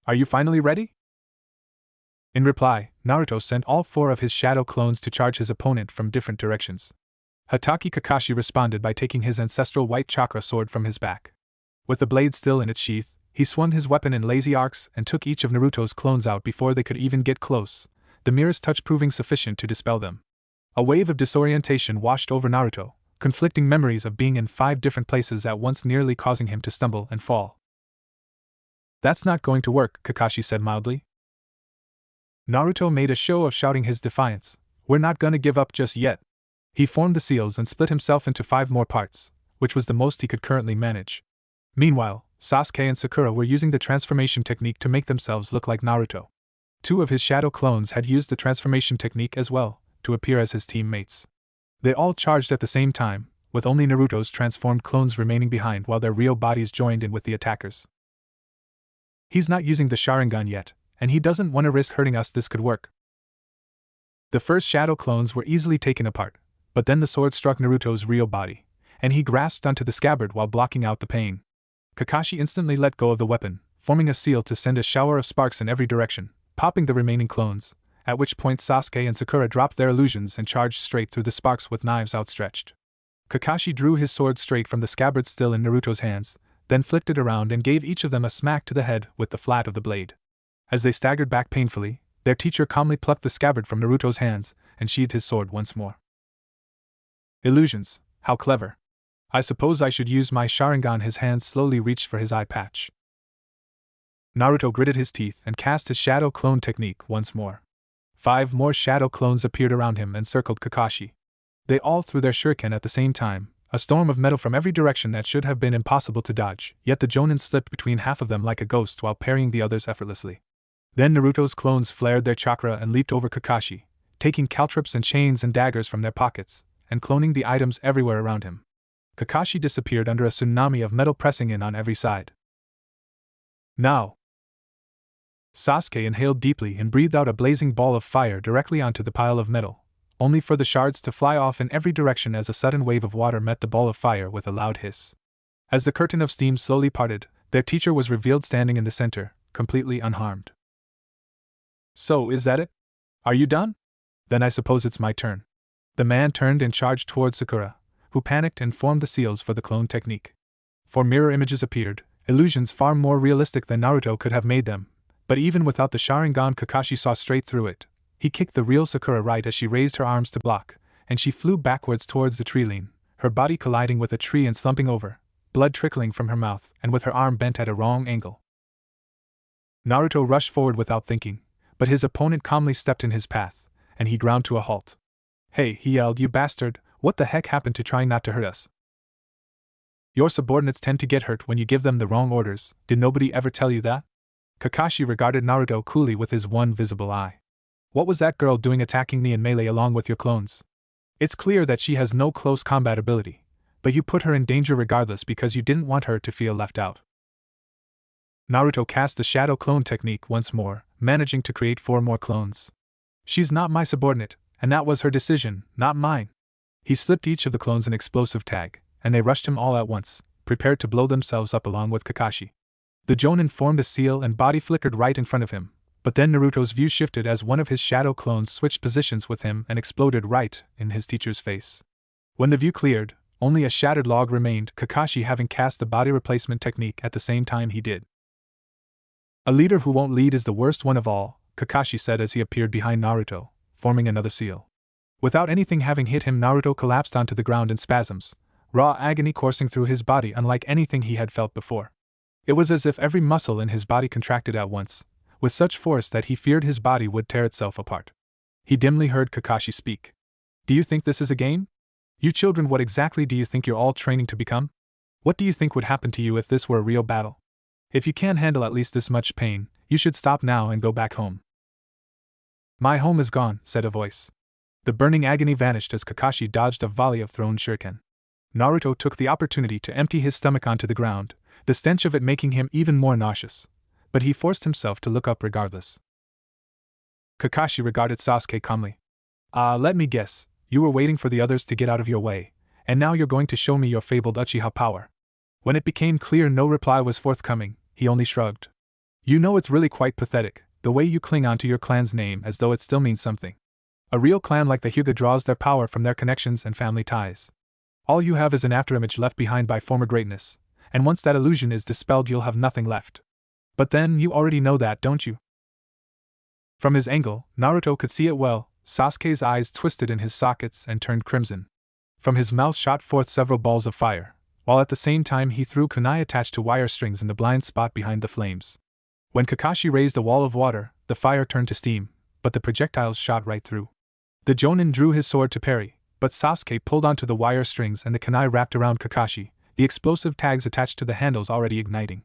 Are you finally ready? In reply, Naruto sent all 4 of his shadow clones to charge his opponent from different directions. Hatake Kakashi responded by taking his ancestral white chakra sword from his back. With the blade still in its sheath, he swung his weapon in lazy arcs and took each of Naruto's clones out before they could even get close, the merest touch proving sufficient to dispel them. A wave of disorientation washed over Naruto, conflicting memories of being in 5 different places at once nearly causing him to stumble and fall. That's not going to work, Kakashi said mildly. Naruto made a show of shouting his defiance. We're not gonna give up just yet. He formed the seals and split himself into 5 more parts, which was the most he could currently manage. Meanwhile, Sasuke and Sakura were using the transformation technique to make themselves look like Naruto. 2 of his shadow clones had used the transformation technique as well, to appear as his teammates. They all charged at the same time, with only Naruto's transformed clones remaining behind while their real bodies joined in with the attackers. He's not using the Sharingan yet, and he doesn't want to risk hurting us. This could work. The first shadow clones were easily taken apart, but then the sword struck Naruto's real body, and he grasped onto the scabbard while blocking out the pain. Kakashi instantly let go of the weapon, forming a seal to send a shower of sparks in every direction, popping the remaining clones, at which point Sasuke and Sakura dropped their illusions and charged straight through the sparks with knives outstretched. Kakashi drew his sword straight from the scabbard still in Naruto's hands, then flicked it around and gave each of them a smack to the head with the flat of the blade. As they staggered back painfully, their teacher calmly plucked the scabbard from Naruto's hands and sheathed his sword once more. Illusions, how clever. I suppose I should use my Sharingan. His hands slowly reached for his eye patch. Naruto gritted his teeth and cast his shadow clone technique once more. 5 more shadow clones appeared around him and circled Kakashi. They all threw their shuriken at the same time, a storm of metal from every direction that should have been impossible to dodge, yet the Jonin slipped between half of them like a ghost while parrying the others effortlessly. Then Naruto's clones flared their chakra and leaped over Kakashi, taking caltrops and chains and daggers from their pockets, and cloning the items everywhere around him. Kakashi disappeared under a tsunami of metal pressing in on every side. Now! Sasuke inhaled deeply and breathed out a blazing ball of fire directly onto the pile of metal, only for the shards to fly off in every direction as a sudden wave of water met the ball of fire with a loud hiss. As the curtain of steam slowly parted, their teacher was revealed standing in the center, completely unharmed. So, is that it? Are you done? Then I suppose it's my turn. The man turned and charged towards Sakura, who panicked and formed the seals for the clone technique. 4 mirror images appeared, illusions far more realistic than Naruto could have made them, but even without the Sharingan Kakashi saw straight through it. He kicked the real Sakura right as she raised her arms to block, and she flew backwards towards the tree line, her body colliding with a tree and slumping over, blood trickling from her mouth and with her arm bent at a wrong angle. Naruto rushed forward without thinking, but his opponent calmly stepped in his path, and he ground to a halt. Hey, he yelled, you bastard, what the heck happened to trying not to hurt us? Your subordinates tend to get hurt when you give them the wrong orders, did nobody ever tell you that? Kakashi regarded Naruto coolly with his one visible eye. What was that girl doing attacking me in melee along with your clones? It's clear that she has no close combat ability, but you put her in danger regardless because you didn't want her to feel left out. Naruto cast the shadow clone technique once more, managing to create 4 more clones. She's not my subordinate, and that was her decision, not mine. He slipped each of the clones an explosive tag, and they rushed him all at once, prepared to blow themselves up along with Kakashi. The Jonin formed a seal and body flickered right in front of him, but then Naruto's view shifted as one of his shadow clones switched positions with him and exploded right in his teacher's face. When the view cleared, only a shattered log remained, Kakashi having cast the body replacement technique at the same time he did. A leader who won't lead is the worst one of all, Kakashi said as he appeared behind Naruto, forming another seal. Without anything having hit him, Naruto collapsed onto the ground in spasms, raw agony coursing through his body unlike anything he had felt before. It was as if every muscle in his body contracted at once, with such force that he feared his body would tear itself apart. He dimly heard Kakashi speak. "Do you think this is a game? You children, what exactly do you think you're all training to become? What do you think would happen to you if this were a real battle? If you can't handle at least this much pain, you should stop now and go back home." "My home is gone," said a voice. The burning agony vanished as Kakashi dodged a volley of thrown shuriken. Naruto took the opportunity to empty his stomach onto the ground, the stench of it making him even more nauseous, but he forced himself to look up regardless. Kakashi regarded Sasuke calmly. Let me guess, you were waiting for the others to get out of your way, and now you're going to show me your fabled Uchiha power." When it became clear no reply was forthcoming, he only shrugged. "You know, it's really quite pathetic, the way you cling onto your clan's name as though it still means something. A real clan like the Hyuga draws their power from their connections and family ties. All you have is an afterimage left behind by former greatness, and once that illusion is dispelled you'll have nothing left. But then, you already know that, don't you?" From his angle, Naruto could see it well. Sasuke's eyes twisted in his sockets and turned crimson. From his mouth shot forth several balls of fire, while at the same time he threw kunai attached to wire strings in the blind spot behind the flames. When Kakashi raised a wall of water, the fire turned to steam, but the projectiles shot right through. The Jonin drew his sword to parry, but Sasuke pulled onto the wire strings and the kunai wrapped around Kakashi, the explosive tags attached to the handles already igniting.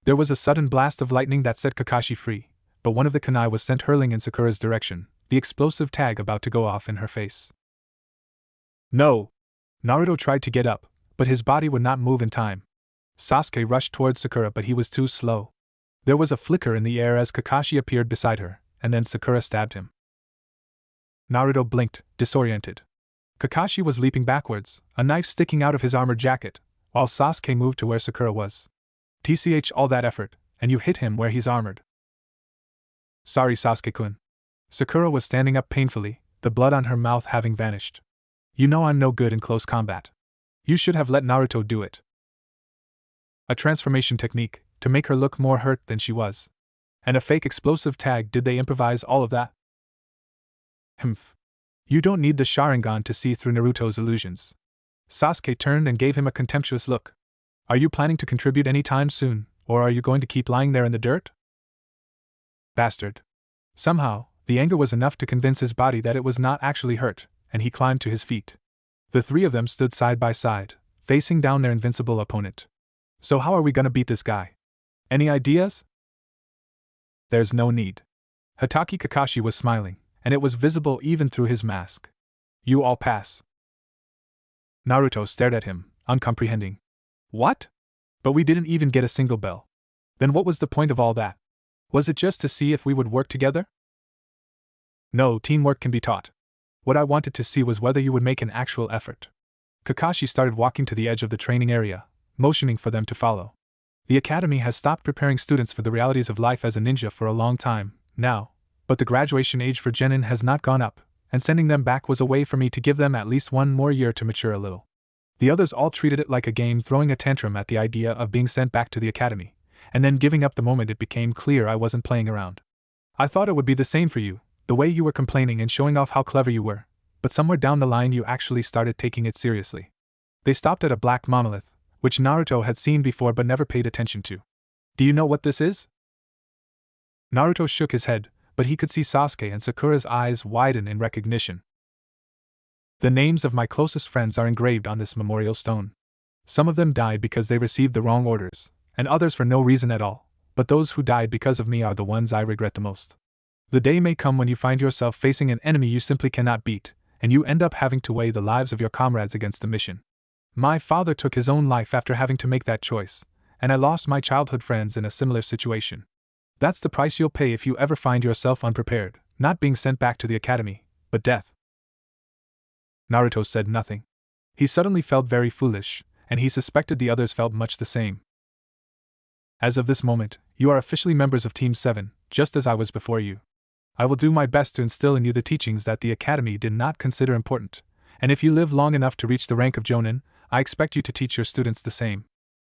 There was a sudden blast of lightning that set Kakashi free, but one of the kunai was sent hurling in Sakura's direction, the explosive tag about to go off in her face. "No!" Naruto tried to get up, but his body would not move in time. Sasuke rushed towards Sakura, but he was too slow. There was a flicker in the air as Kakashi appeared beside her, and then Sakura stabbed him. Naruto blinked, disoriented. Kakashi was leaping backwards, a knife sticking out of his armored jacket, while Sasuke moved to where Sakura was. "Tch, all that effort, and you hit him where he's armored." "Sorry, Sasuke-kun." Sakura was standing up painfully, the blood on her mouth having vanished. "You know I'm no good in close combat. You should have let Naruto do it." A transformation technique, to make her look more hurt than she was. And a fake explosive tag. Did they improvise all of that? Humph. You don't need the Sharingan to see through Naruto's illusions. Sasuke turned and gave him a contemptuous look. "Are you planning to contribute any time soon, or are you going to keep lying there in the dirt?" Bastard. Somehow, the anger was enough to convince his body that it was not actually hurt, and he climbed to his feet. The three of them stood side by side, facing down their invincible opponent. "So how are we gonna beat this guy? Any ideas?" "There's no need." Hatake Kakashi was smiling, and it was visible even through his mask. "You all pass." Naruto stared at him, uncomprehending. "What? But we didn't even get a single bell. Then what was the point of all that? Was it just to see if we would work together?" "No, teamwork can be taught. What I wanted to see was whether you would make an actual effort." Kakashi started walking to the edge of the training area, motioning for them to follow. The academy has stopped preparing students for the realities of life as a ninja for a long time, now, but the graduation age for genin has not gone up, and sending them back was a way for me to give them at least one more year to mature a little. The others all treated it like a game, throwing a tantrum at the idea of being sent back to the academy, and then giving up the moment it became clear I wasn't playing around. I thought it would be the same for you, the way you were complaining and showing off how clever you were, but somewhere down the line you actually started taking it seriously. They stopped at a black monolith, which Naruto had seen before but never paid attention to. "Do you know what this is?" Naruto shook his head, but he could see Sasuke and Sakura's eyes widen in recognition. "The names of my closest friends are engraved on this memorial stone. Some of them died because they received the wrong orders, and others for no reason at all, but those who died because of me are the ones I regret the most. The day may come when you find yourself facing an enemy you simply cannot beat, and you end up having to weigh the lives of your comrades against the mission. My father took his own life after having to make that choice, and I lost my childhood friends in a similar situation. That's the price you'll pay if you ever find yourself unprepared, not being sent back to the academy, but death." Naruto said nothing. He suddenly felt very foolish, and he suspected the others felt much the same. As of this moment, you are officially members of Team 7, just as I was before you. I will do my best to instill in you the teachings that the Academy did not consider important, and if you live long enough to reach the rank of Jonin, I expect you to teach your students the same.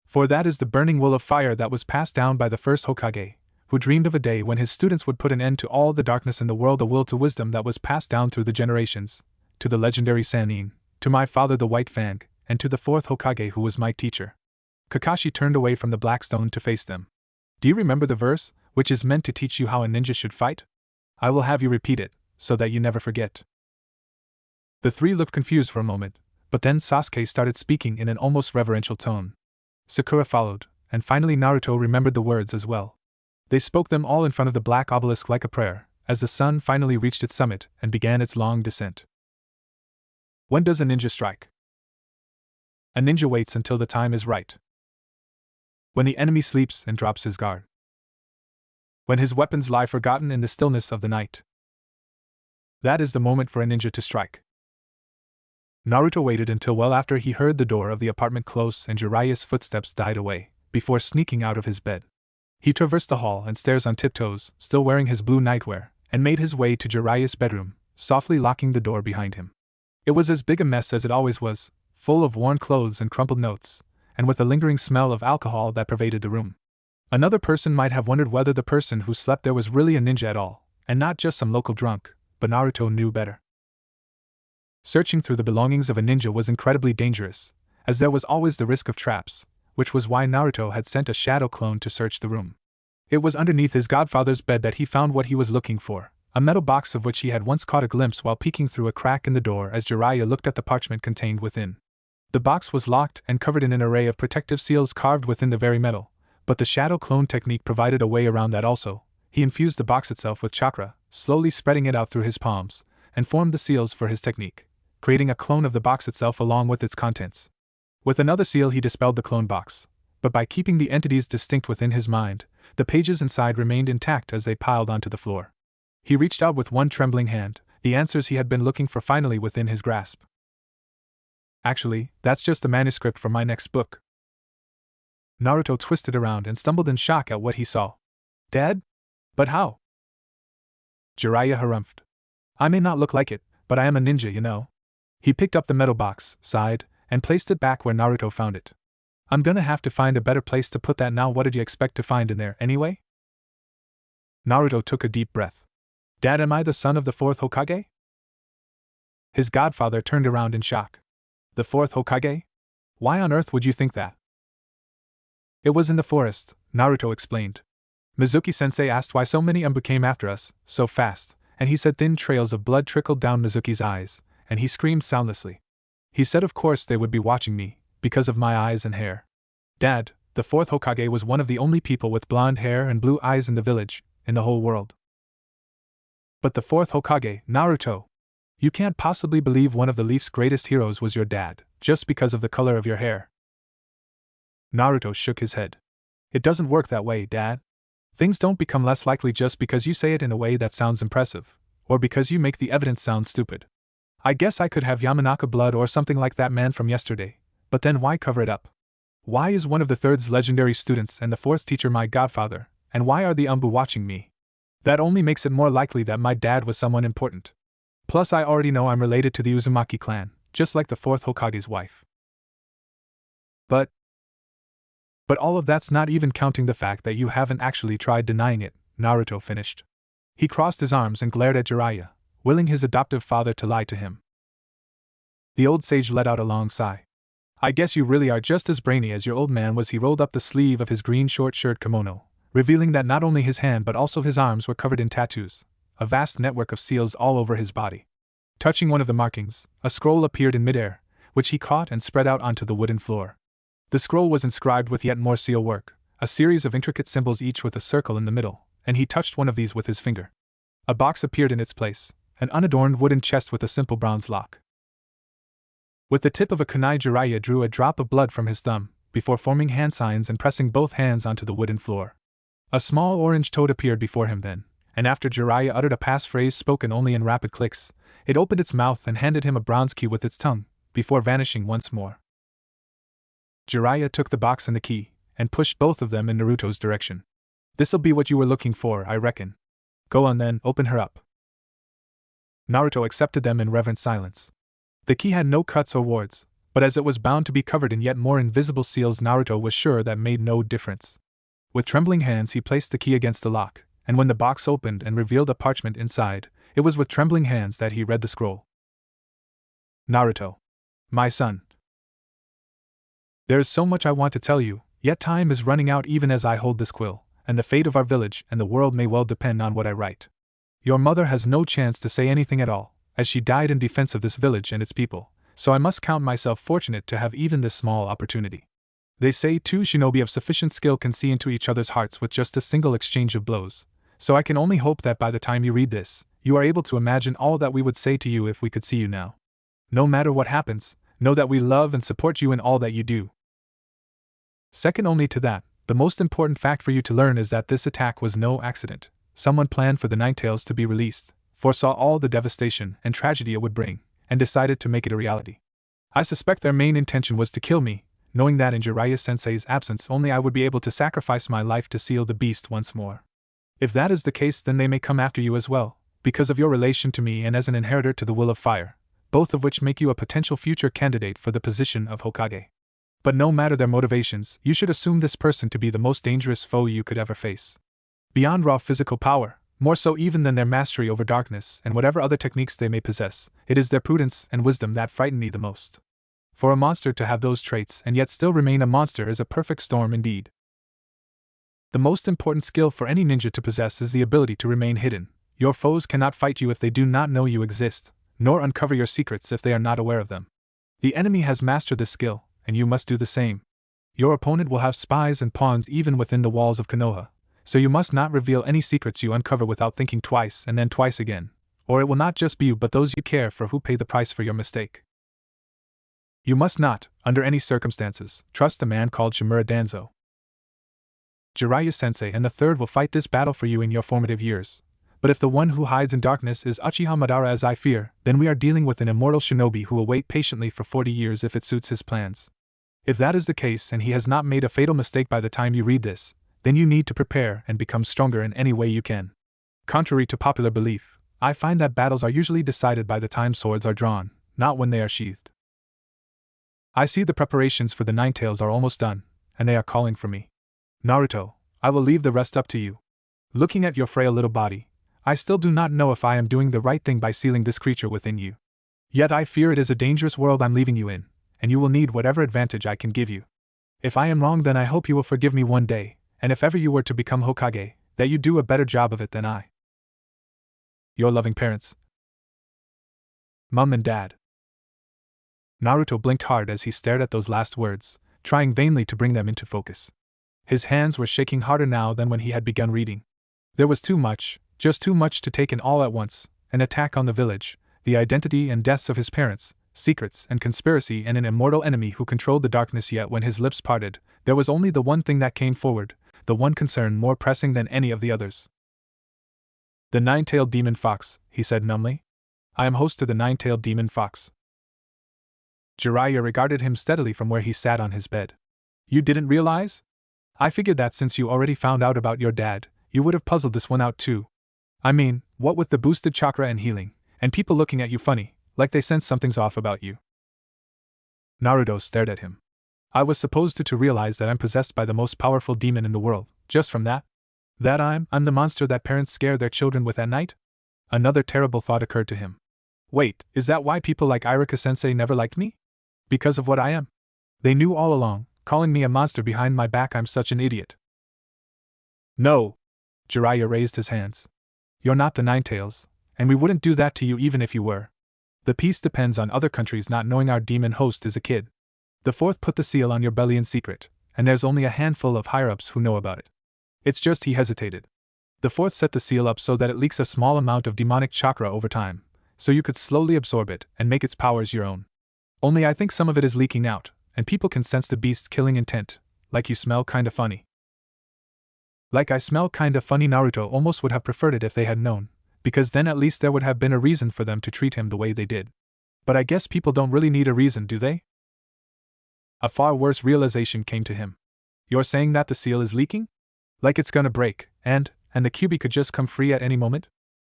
For that is the burning will of fire that was passed down by the first Hokage, who dreamed of a day when his students would put an end to all the darkness in the world, a will to wisdom that was passed down through the generations, to the legendary Sannin, to my father the White Fang, and to the fourth Hokage who was my teacher. Kakashi turned away from the black stone to face them. Do you remember the verse, which is meant to teach you how a ninja should fight? I will have you repeat it, so that you never forget. The three looked confused for a moment, but then Sasuke started speaking in an almost reverential tone. Sakura followed, and finally Naruto remembered the words as well. They spoke them all in front of the black obelisk like a prayer, as the sun finally reached its summit and began its long descent. When does a ninja strike? A ninja waits until the time is right. When the enemy sleeps and drops his guard. When his weapons lie forgotten in the stillness of the night. That is the moment for a ninja to strike. Naruto waited until well after he heard the door of the apartment close and Jiraiya's footsteps died away, before sneaking out of his bed. He traversed the hall and stairs on tiptoes, still wearing his blue nightwear, and made his way to Jiraiya's bedroom, softly locking the door behind him. It was as big a mess as it always was, full of worn clothes and crumpled notes, and with a lingering smell of alcohol that pervaded the room. Another person might have wondered whether the person who slept there was really a ninja at all, and not just some local drunk, but Naruto knew better. Searching through the belongings of a ninja was incredibly dangerous, as there was always the risk of traps, which was why Naruto had sent a shadow clone to search the room. It was underneath his godfather's bed that he found what he was looking for, a metal box of which he had once caught a glimpse while peeking through a crack in the door as Jiraiya looked at the parchment contained within. The box was locked and covered in an array of protective seals carved within the very metal, but the shadow clone technique provided a way around that also. He infused the box itself with chakra, slowly spreading it out through his palms, and formed the seals for his technique, creating a clone of the box itself along with its contents. With another seal he dispelled the clone box, but by keeping the entities distinct within his mind, the pages inside remained intact as they piled onto the floor. He reached out with one trembling hand, the answers he had been looking for finally within his grasp. Actually, that's just the manuscript for my next book. Naruto twisted around and stumbled in shock at what he saw. Dad? But how? Jiraiya harumphed. I may not look like it, but I am a ninja, you know. He picked up the metal box, sighed, and placed it back where Naruto found it. I'm gonna have to find a better place to put that now. What did you expect to find in there, anyway? Naruto took a deep breath. Dad, am I the son of the fourth Hokage? His godfather turned around in shock. The fourth Hokage? Why on earth would you think that? It was in the forest, Naruto explained. Mizuki-sensei asked why so many Umbu came after us, so fast, and he said thin trails of blood trickled down Mizuki's eyes, and he screamed soundlessly. He said of course they would be watching me, because of my eyes and hair. Dad, the fourth Hokage was one of the only people with blonde hair and blue eyes in the village, in the whole world. But the fourth Hokage, Naruto! You can't possibly believe one of the Leaf's greatest heroes was your dad, just because of the color of your hair. Naruto shook his head. It doesn't work that way, Dad. Things don't become less likely just because you say it in a way that sounds impressive, or because you make the evidence sound stupid. I guess I could have Yamanaka blood or something like that man from yesterday, but then why cover it up? Why is one of the third's legendary students and the fourth's teacher my godfather, and why are the Umbu watching me? That only makes it more likely that my dad was someone important. Plus I already know I'm related to the Uzumaki clan, just like the fourth Hokage's wife. But all of that's not even counting the fact that you haven't actually tried denying it, Naruto finished. He crossed his arms and glared at Jiraiya, willing his adoptive father to lie to him. The old sage let out a long sigh. I guess you really are just as brainy as your old man was. He rolled up the sleeve of his green short shirt kimono, revealing that not only his hand but also his arms were covered in tattoos, a vast network of seals all over his body. Touching one of the markings, a scroll appeared in midair, which he caught and spread out onto the wooden floor. The scroll was inscribed with yet more seal work, a series of intricate symbols each with a circle in the middle, and he touched one of these with his finger. A box appeared in its place, an unadorned wooden chest with a simple bronze lock. With the tip of a kunai, Jiraiya drew a drop of blood from his thumb, before forming hand signs and pressing both hands onto the wooden floor. A small orange toad appeared before him then, and after Jiraiya uttered a passphrase spoken only in rapid clicks, it opened its mouth and handed him a bronze key with its tongue, before vanishing once more. Jiraiya took the box and the key, and pushed both of them in Naruto's direction. "This'll be what you were looking for, I reckon. Go on then, open her up." Naruto accepted them in reverent silence. The key had no cuts or wards, but as it was bound to be covered in yet more invisible seals, Naruto was sure that made no difference. With trembling hands he placed the key against the lock, and when the box opened and revealed a parchment inside, it was with trembling hands that he read the scroll. "Naruto. My son. There is so much I want to tell you, yet time is running out even as I hold this quill, and the fate of our village and the world may well depend on what I write. Your mother has no chance to say anything at all, as she died in defense of this village and its people, so I must count myself fortunate to have even this small opportunity. They say two shinobi of sufficient skill can see into each other's hearts with just a single exchange of blows, so I can only hope that by the time you read this, you are able to imagine all that we would say to you if we could see you now. No matter what happens, know that we love and support you in all that you do. Second only to that, the most important fact for you to learn is that this attack was no accident. Someone planned for the Ninetales to be released, foresaw all the devastation and tragedy it would bring, and decided to make it a reality. I suspect their main intention was to kill me, knowing that in Jiraiya-sensei's absence only I would be able to sacrifice my life to seal the beast once more. If that is the case, then they may come after you as well, because of your relation to me and as an inheritor to the Will of Fire, both of which make you a potential future candidate for the position of Hokage. But no matter their motivations, you should assume this person to be the most dangerous foe you could ever face. Beyond raw physical power, more so even than their mastery over darkness and whatever other techniques they may possess, it is their prudence and wisdom that frighten me the most. For a monster to have those traits and yet still remain a monster is a perfect storm indeed. The most important skill for any ninja to possess is the ability to remain hidden. Your foes cannot fight you if they do not know you exist, nor uncover your secrets if they are not aware of them. The enemy has mastered this skill, and you must do the same. Your opponent will have spies and pawns even within the walls of Konoha, so you must not reveal any secrets you uncover without thinking twice and then twice again, or it will not just be you but those you care for who pay the price for your mistake. You must not, under any circumstances, trust a man called Shimura Danzo. Jiraiya-sensei and the third will fight this battle for you in your formative years, but if the one who hides in darkness is Uchiha Madara as I fear, then we are dealing with an immortal shinobi who will wait patiently for 40 years if it suits his plans. If that is the case and he has not made a fatal mistake by the time you read this, then you need to prepare and become stronger in any way you can. Contrary to popular belief, I find that battles are usually decided by the time swords are drawn, not when they are sheathed. I see the preparations for the Ninetales are almost done, and they are calling for me. Naruto, I will leave the rest up to you. Looking at your frail little body, I still do not know if I am doing the right thing by sealing this creature within you. Yet I fear it is a dangerous world I'm leaving you in, and you will need whatever advantage I can give you. If I am wrong, then I hope you will forgive me one day, and if ever you were to become Hokage, that you do a better job of it than I. Your loving parents. Mom and Dad. Naruto blinked hard as he stared at those last words, trying vainly to bring them into focus. His hands were shaking harder now than when he had begun reading. There was too much, just too much to take in all at once: an attack on the village, the identity and deaths of his parents, secrets and conspiracy, and an immortal enemy who controlled the darkness. Yet when his lips parted, there was only the one thing that came forward, the one concern more pressing than any of the others. The Nine-Tailed Demon Fox, he said numbly. I am host to the Nine-Tailed Demon Fox. Jiraiya regarded him steadily from where he sat on his bed. You didn't realize? I figured that since you already found out about your dad, you would have puzzled this one out too. I mean, what with the boosted chakra and healing, and people looking at you funny, like they sense something's off about you. Naruto stared at him. I was supposed to realize that I'm possessed by the most powerful demon in the world, just from that? That I'm the monster that parents scare their children with at night? Another terrible thought occurred to him. Wait, is that why people like Iruka-sensei never liked me? Because of what I am? They knew all along, calling me a monster behind my back. I'm such an idiot. No! Jiraiya raised his hands. You're not the Ninetales, and we wouldn't do that to you even if you were. The peace depends on other countries not knowing our demon host is a kid. The fourth put the seal on your belly in secret, and there's only a handful of higher-ups who know about it. It's just he hesitated. The fourth set the seal up so that it leaks a small amount of demonic chakra over time, so you could slowly absorb it and make its powers your own. Only I think some of it is leaking out, and people can sense the beast's killing intent, like you smell kinda funny. Like I smell kinda funny. Naruto almost would have preferred it if they had known, because then at least there would have been a reason for them to treat him the way they did. But I guess people don't really need a reason, do they? A far worse realization came to him. You're saying that the seal is leaking? Like it's gonna break, and the QB could just come free at any moment?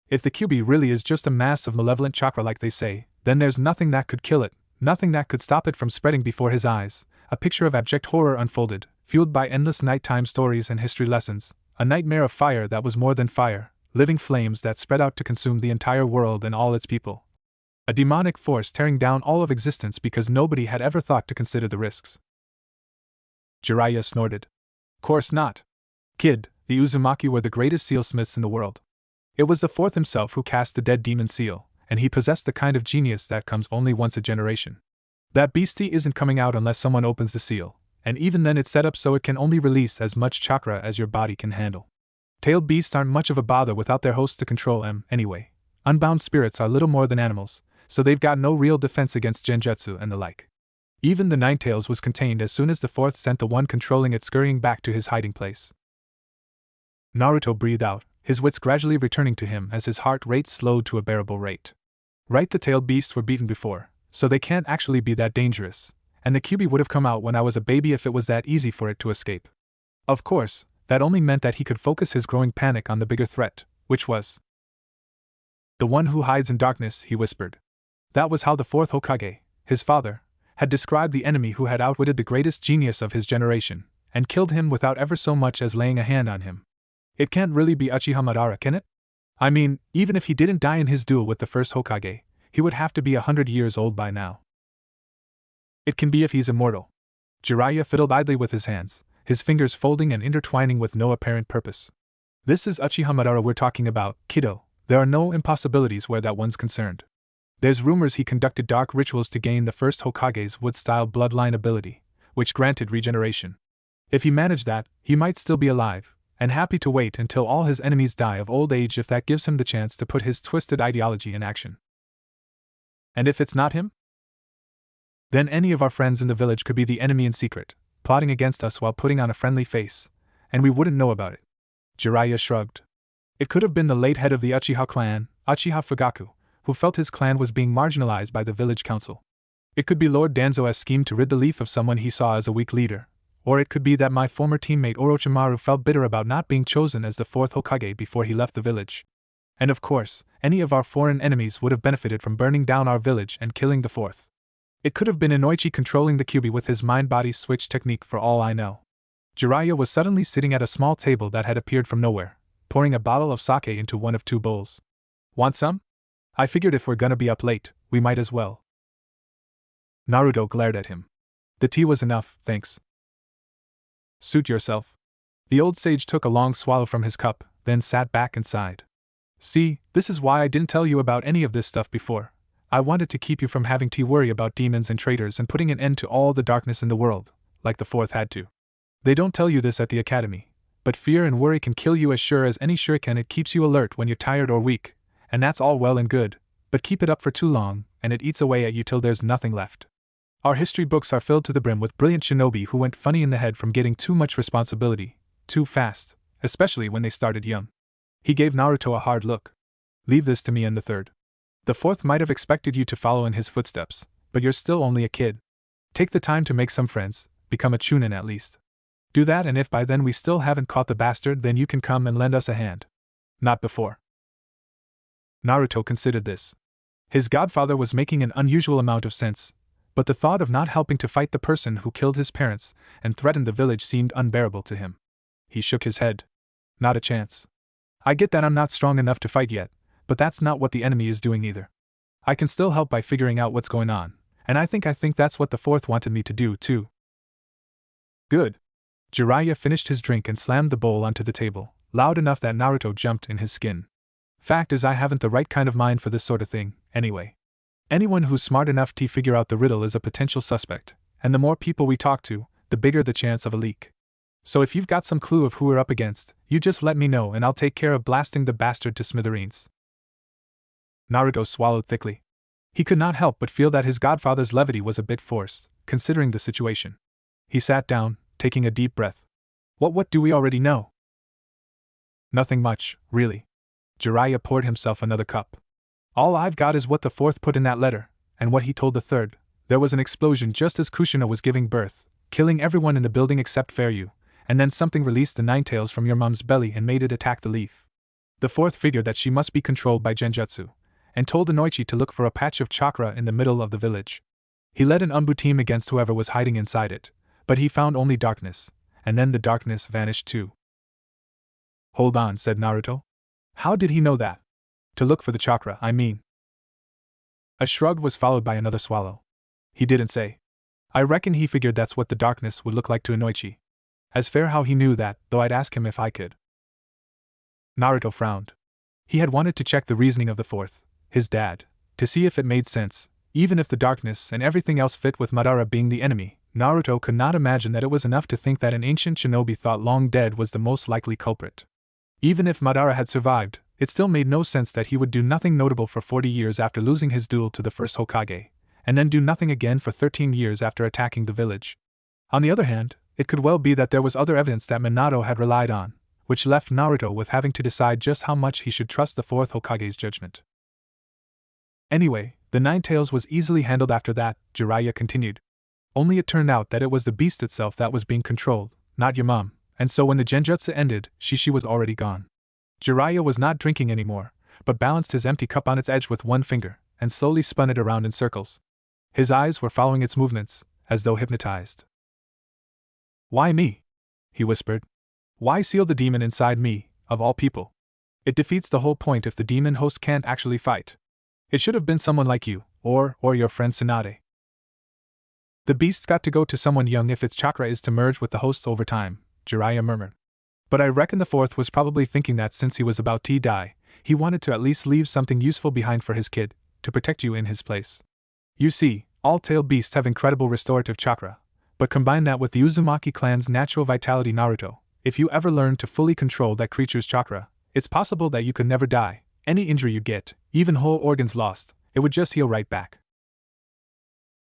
If the QB really is just a mass of malevolent chakra like they say, then there's nothing that could kill it, nothing that could stop it from spreading before his eyes. A picture of abject horror unfolded, fueled by endless nighttime stories and history lessons, a nightmare of fire that was more than fire, living flames that spread out to consume the entire world and all its people. A demonic force tearing down all of existence because nobody had ever thought to consider the risks. Jiraiya snorted. Course not. Kid, the Uzumaki were the greatest sealsmiths in the world. It was the fourth himself who cast the dead demon seal, and he possessed the kind of genius that comes only once a generation. That beastie isn't coming out unless someone opens the seal, and even then it's set up so it can only release as much chakra as your body can handle. Tailed beasts aren't much of a bother without their hosts to control them, anyway. Unbound spirits are little more than animals, so they've got no real defense against genjutsu and the like. Even the Ninetales was contained as soon as the fourth sent the one controlling it scurrying back to his hiding place. Naruto breathed out, his wits gradually returning to him as his heart rate slowed to a bearable rate. Right, the tailed beasts were beaten before, so they can't actually be that dangerous, and the QB would have come out when I was a baby if it was that easy for it to escape. Of course, that only meant that he could focus his growing panic on the bigger threat, which was the one who hides in darkness, he whispered. That was how the fourth Hokage, his father, had described the enemy who had outwitted the greatest genius of his generation, and killed him without ever so much as laying a hand on him. It can't really be Uchiha Madara, can it? I mean, even if he didn't die in his duel with the first Hokage, he would have to be 100 years old by now. It can be if he's immortal. Jiraiya fiddled idly with his hands, his fingers folding and intertwining with no apparent purpose. This is Uchiha Madara we're talking about, kiddo. There are no impossibilities where that one's concerned. There's rumors he conducted dark rituals to gain the first Hokage's wood-style bloodline ability, which granted regeneration. If he managed that, he might still be alive, and happy to wait until all his enemies die of old age if that gives him the chance to put his twisted ideology in action. And if it's not him? Then any of our friends in the village could be the enemy in secret, plotting against us while putting on a friendly face, and we wouldn't know about it. Jiraiya shrugged. It could have been the late head of the Uchiha clan, Uchiha Fugaku, who felt his clan was being marginalized by the village council. It could be Lord Danzo's scheme to rid the leaf of someone he saw as a weak leader, or it could be that my former teammate Orochimaru felt bitter about not being chosen as the fourth Hokage before he left the village. And of course, any of our foreign enemies would have benefited from burning down our village and killing the fourth. It could have been Inoichi controlling the QB with his mind-body switch technique for all I know. Jiraiya was suddenly sitting at a small table that had appeared from nowhere, pouring a bottle of sake into one of two bowls. Want some? I figured if we're gonna be up late, we might as well. Naruto glared at him. The tea was enough, thanks. Suit yourself. The old sage took a long swallow from his cup, then sat back and sighed. See, this is why I didn't tell you about any of this stuff before. I wanted to keep you from having to worry about demons and traitors and putting an end to all the darkness in the world, like the fourth had to. They don't tell you this at the academy, but fear and worry can kill you as sure as any shuriken. It keeps you alert when you're tired or weak, and that's all well and good, but keep it up for too long, and it eats away at you till there's nothing left. Our history books are filled to the brim with brilliant shinobi who went funny in the head from getting too much responsibility, too fast, especially when they started young. He gave Naruto a hard look. Leave this to me and the third. The fourth might have expected you to follow in his footsteps, but you're still only a kid. Take the time to make some friends, become a chunin at least. Do that, and if by then we still haven't caught the bastard, then you can come and lend us a hand. Not before. Naruto considered this. His godfather was making an unusual amount of sense, but the thought of not helping to fight the person who killed his parents and threatened the village seemed unbearable to him. He shook his head. Not a chance. I get that I'm not strong enough to fight yet, but that's not what the enemy is doing either. I can still help by figuring out what's going on, and I think that's what the fourth wanted me to do too. Good. Jiraiya finished his drink and slammed the bowl onto the table, loud enough that Naruto jumped in his skin. Fact is, I haven't the right kind of mind for this sort of thing, anyway. Anyone who's smart enough to figure out the riddle is a potential suspect, and the more people we talk to, the bigger the chance of a leak. So if you've got some clue of who we're up against, you just let me know and I'll take care of blasting the bastard to smithereens. Naruto swallowed thickly. He could not help but feel that his godfather's levity was a bit forced, considering the situation. He sat down, taking a deep breath. What do we already know? Nothing much, really. Jiraiya poured himself another cup. All I've got is what the fourth put in that letter, and what he told the third. There was an explosion just as Kushina was giving birth, killing everyone in the building except Fairyu, and then something released the nine tails from your mom's belly and made it attack the leaf. The fourth figured that she must be controlled by genjutsu, and told Inoichi to look for a patch of chakra in the middle of the village. He led an Umbu team against whoever was hiding inside it, but he found only darkness, and then the darkness vanished too. Hold on, said Naruto. How did he know that? To look for the chakra, I mean. A shrug was followed by another swallow. He didn't say. I reckon he figured that's what the darkness would look like to Inoichi. As fair how he knew that, though I'd ask him if I could. Naruto frowned. He had wanted to check the reasoning of the fourth, his dad, to see if it made sense, even if the darkness and everything else fit with Madara being the enemy. Naruto could not imagine that it was enough to think that an ancient shinobi thought long dead was the most likely culprit. Even if Madara had survived, it still made no sense that he would do nothing notable for 40 years after losing his duel to the first Hokage, and then do nothing again for 13 years after attacking the village. On the other hand, it could well be that there was other evidence that Minato had relied on, which left Naruto with having to decide just how much he should trust the fourth Hokage's judgment. Anyway, the Nine Tails was easily handled after that, Jiraiya continued. Only it turned out that it was the beast itself that was being controlled, not your mom, and so when the genjutsu ended, she was already gone. Jiraiya was not drinking anymore, but balanced his empty cup on its edge with one finger, and slowly spun it around in circles. His eyes were following its movements, as though hypnotized. Why me? He whispered. Why seal the demon inside me, of all people? It defeats the whole point if the demon host can't actually fight. It should have been someone like you, or your friend Tsunade. The beast's got to go to someone young if its chakra is to merge with the host's over time, Jiraiya murmured. But I reckon the fourth was probably thinking that since he was about to die, he wanted to at least leave something useful behind for his kid, to protect you in his place. You see, all tail beasts have incredible restorative chakra, but combine that with the Uzumaki clan's natural vitality Naruto. If you ever learn to fully control that creature's chakra, it's possible that you could never die. Any injury you get, even whole organs lost, it would just heal right back.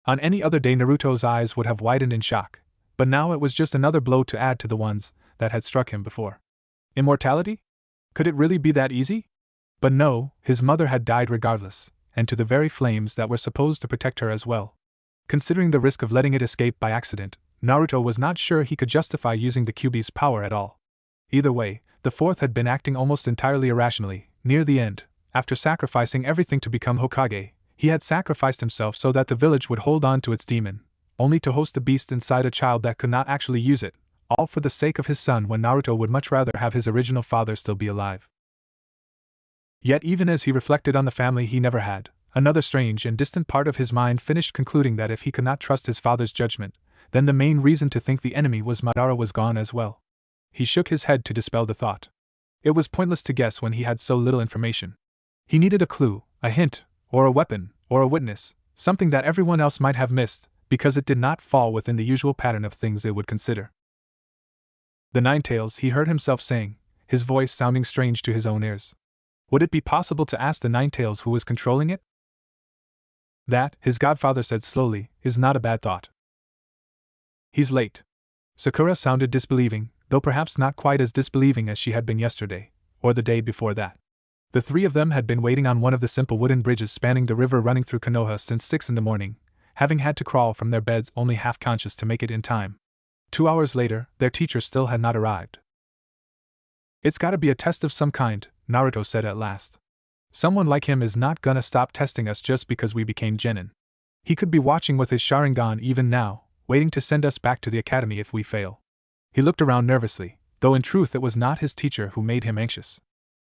On any other day Naruto's eyes would have widened in shock, but now it was just another blow to add to the ones that had struck him before. Immortality? Could it really be that easy? But no, his mother had died regardless, and to the very flames that were supposed to protect her as well. Considering the risk of letting it escape by accident, Naruto was not sure he could justify using the Kyuubi's power at all. Either way, the fourth had been acting almost entirely irrationally. Near the end, after sacrificing everything to become Hokage, he had sacrificed himself so that the village would hold on to its demon, only to host the beast inside a child that could not actually use it, all for the sake of his son when Naruto would much rather have his original father still be alive. Yet even as he reflected on the family he never had, another strange and distant part of his mind finished concluding that if he could not trust his father's judgment, then the main reason to think the enemy was Madara was gone as well. He shook his head to dispel the thought. It was pointless to guess when he had so little information. He needed a clue, a hint, or a weapon, or a witness, something that everyone else might have missed, because it did not fall within the usual pattern of things they would consider. The Nine Tails, he heard himself saying, his voice sounding strange to his own ears. Would it be possible to ask the Nine Tails who was controlling it? That, his godfather said slowly, is not a bad thought. He's late. Sakura sounded disbelieving, though perhaps not quite as disbelieving as she had been yesterday, or the day before that. The three of them had been waiting on one of the simple wooden bridges spanning the river running through Konoha since 6 in the morning, having had to crawl from their beds only half conscious to make it in time. 2 hours later, their teacher still had not arrived. It's gotta be a test of some kind, Naruto said at last. Someone like him is not gonna stop testing us just because we became genin. He could be watching with his Sharingan even now, waiting to send us back to the academy if we fail. He looked around nervously, though in truth it was not his teacher who made him anxious.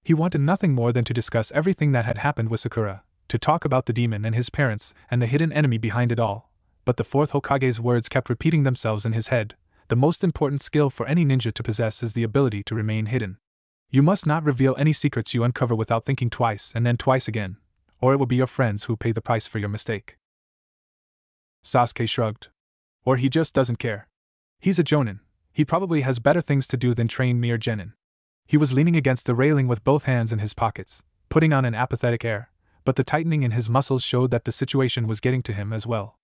He wanted nothing more than to discuss everything that had happened with Sakura, to talk about the demon and his parents and the hidden enemy behind it all, but the fourth Hokage's words kept repeating themselves in his head. The most important skill for any ninja to possess is the ability to remain hidden. You must not reveal any secrets you uncover without thinking twice and then twice again, or it will be your friends who pay the price for your mistake. Sasuke shrugged. Or he just doesn't care. He's a jonin. He probably has better things to do than train mere genin. He was leaning against the railing with both hands in his pockets, putting on an apathetic air, but the tightening in his muscles showed that the situation was getting to him as well.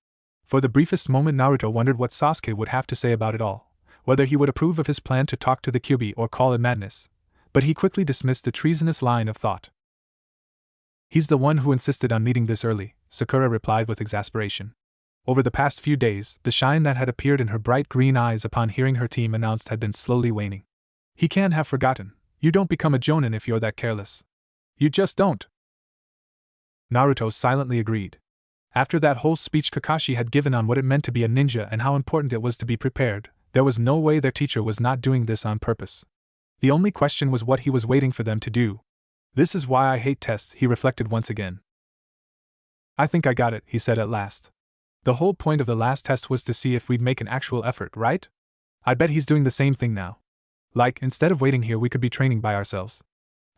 For the briefest moment Naruto wondered what Sasuke would have to say about it all, whether he would approve of his plan to talk to the Kyuubi or call it madness. but he quickly dismissed the treasonous line of thought. He's the one who insisted on meeting this early, Sakura replied with exasperation. Over the past few days, the shine that had appeared in her bright green eyes upon hearing her team announced had been slowly waning. He can't have forgotten. You don't become a jonin if you're that careless. You just don't. Naruto silently agreed. After that whole speech Kakashi had given on what it meant to be a ninja and how important it was to be prepared, there was no way their teacher was not doing this on purpose. The only question was what he was waiting for them to do. This is why I hate tests, he reflected once again. I think I got it, he said at last. The whole point of the last test was to see if we'd make an actual effort, right? I bet he's doing the same thing now. Like, instead of waiting here we could be training by ourselves.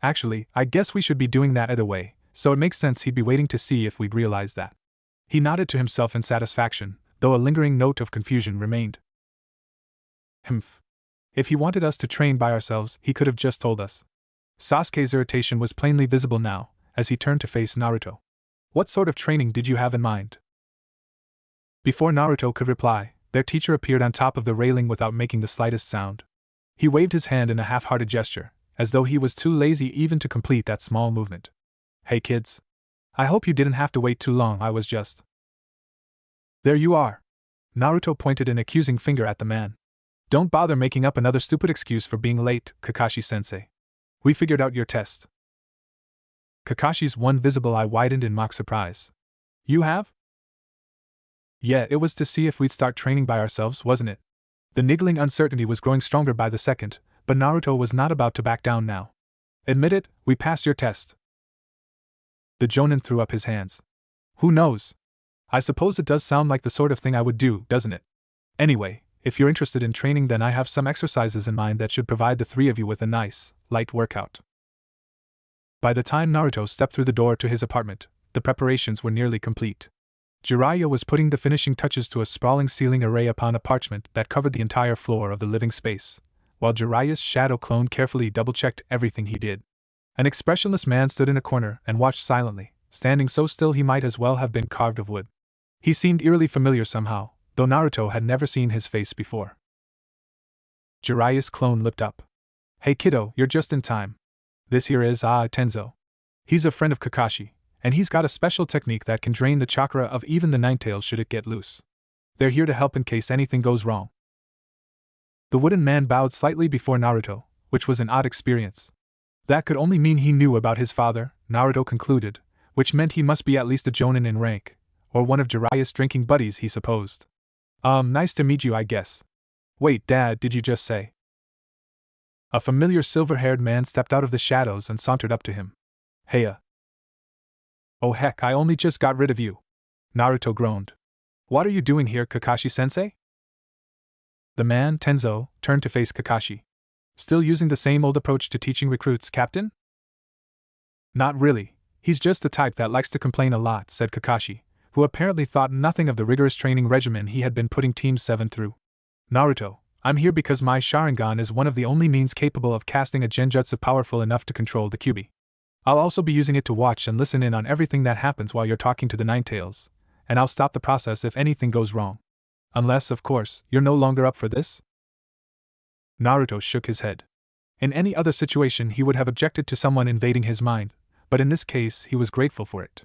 Actually, I guess we should be doing that either way, so it makes sense he'd be waiting to see if we'd realize that. He nodded to himself in satisfaction, though a lingering note of confusion remained. Humph. If he wanted us to train by ourselves, he could have just told us. Sasuke's irritation was plainly visible now, as he turned to face Naruto. What sort of training did you have in mind? Before Naruto could reply, their teacher appeared on top of the railing without making the slightest sound. He waved his hand in a half-hearted gesture, as though he was too lazy even to complete that small movement. Hey kids. I hope you didn't have to wait too long, I was just… There you are. Naruto pointed an accusing finger at the man. Don't bother making up another stupid excuse for being late, Kakashi-sensei. We figured out your test. Kakashi's one visible eye widened in mock surprise. You have? Yeah, it was to see if we'd start training by ourselves, wasn't it? The niggling uncertainty was growing stronger by the second, but Naruto was not about to back down now. Admit it, we passed your test. The Jonin threw up his hands. Who knows? I suppose it does sound like the sort of thing I would do, doesn't it? Anyway, if you're interested in training, then I have some exercises in mind that should provide the three of you with a nice, light workout. By the time Naruto stepped through the door to his apartment, the preparations were nearly complete. Jiraiya was putting the finishing touches to a sprawling ceiling array upon a parchment that covered the entire floor of the living space, while Jiraiya's shadow clone carefully double-checked everything he did. An expressionless man stood in a corner and watched silently, standing so still he might as well have been carved of wood. He seemed eerily familiar somehow, though Naruto had never seen his face before. Jiraiya's clone looked up. Hey kiddo, you're just in time. This here is Tenzo. He's a friend of Kakashi, and he's got a special technique that can drain the chakra of even the Ninetales should it get loose. They're here to help in case anything goes wrong. The wooden man bowed slightly before Naruto, which was an odd experience. That could only mean he knew about his father, Naruto concluded, which meant he must be at least a jonin in rank, or one of Jiraiya's drinking buddies, he supposed. Nice to meet you, I guess. Wait, Dad, did you just say? A familiar silver-haired man stepped out of the shadows and sauntered up to him. Heya. Oh heck, I only just got rid of you. Naruto groaned. What are you doing here, Kakashi-sensei? The man, Tenzo, turned to face Kakashi. Still using the same old approach to teaching recruits, Captain? Not really. He's just the type that likes to complain a lot, said Kakashi, who apparently thought nothing of the rigorous training regimen he had been putting Team 7 through. Naruto, I'm here because my Sharingan is one of the only means capable of casting a genjutsu powerful enough to control the Kyuubi. I'll also be using it to watch and listen in on everything that happens while you're talking to the Ninetales, and I'll stop the process if anything goes wrong. Unless, of course, you're no longer up for this? Naruto shook his head. In any other situation he would have objected to someone invading his mind, but in this case he was grateful for it.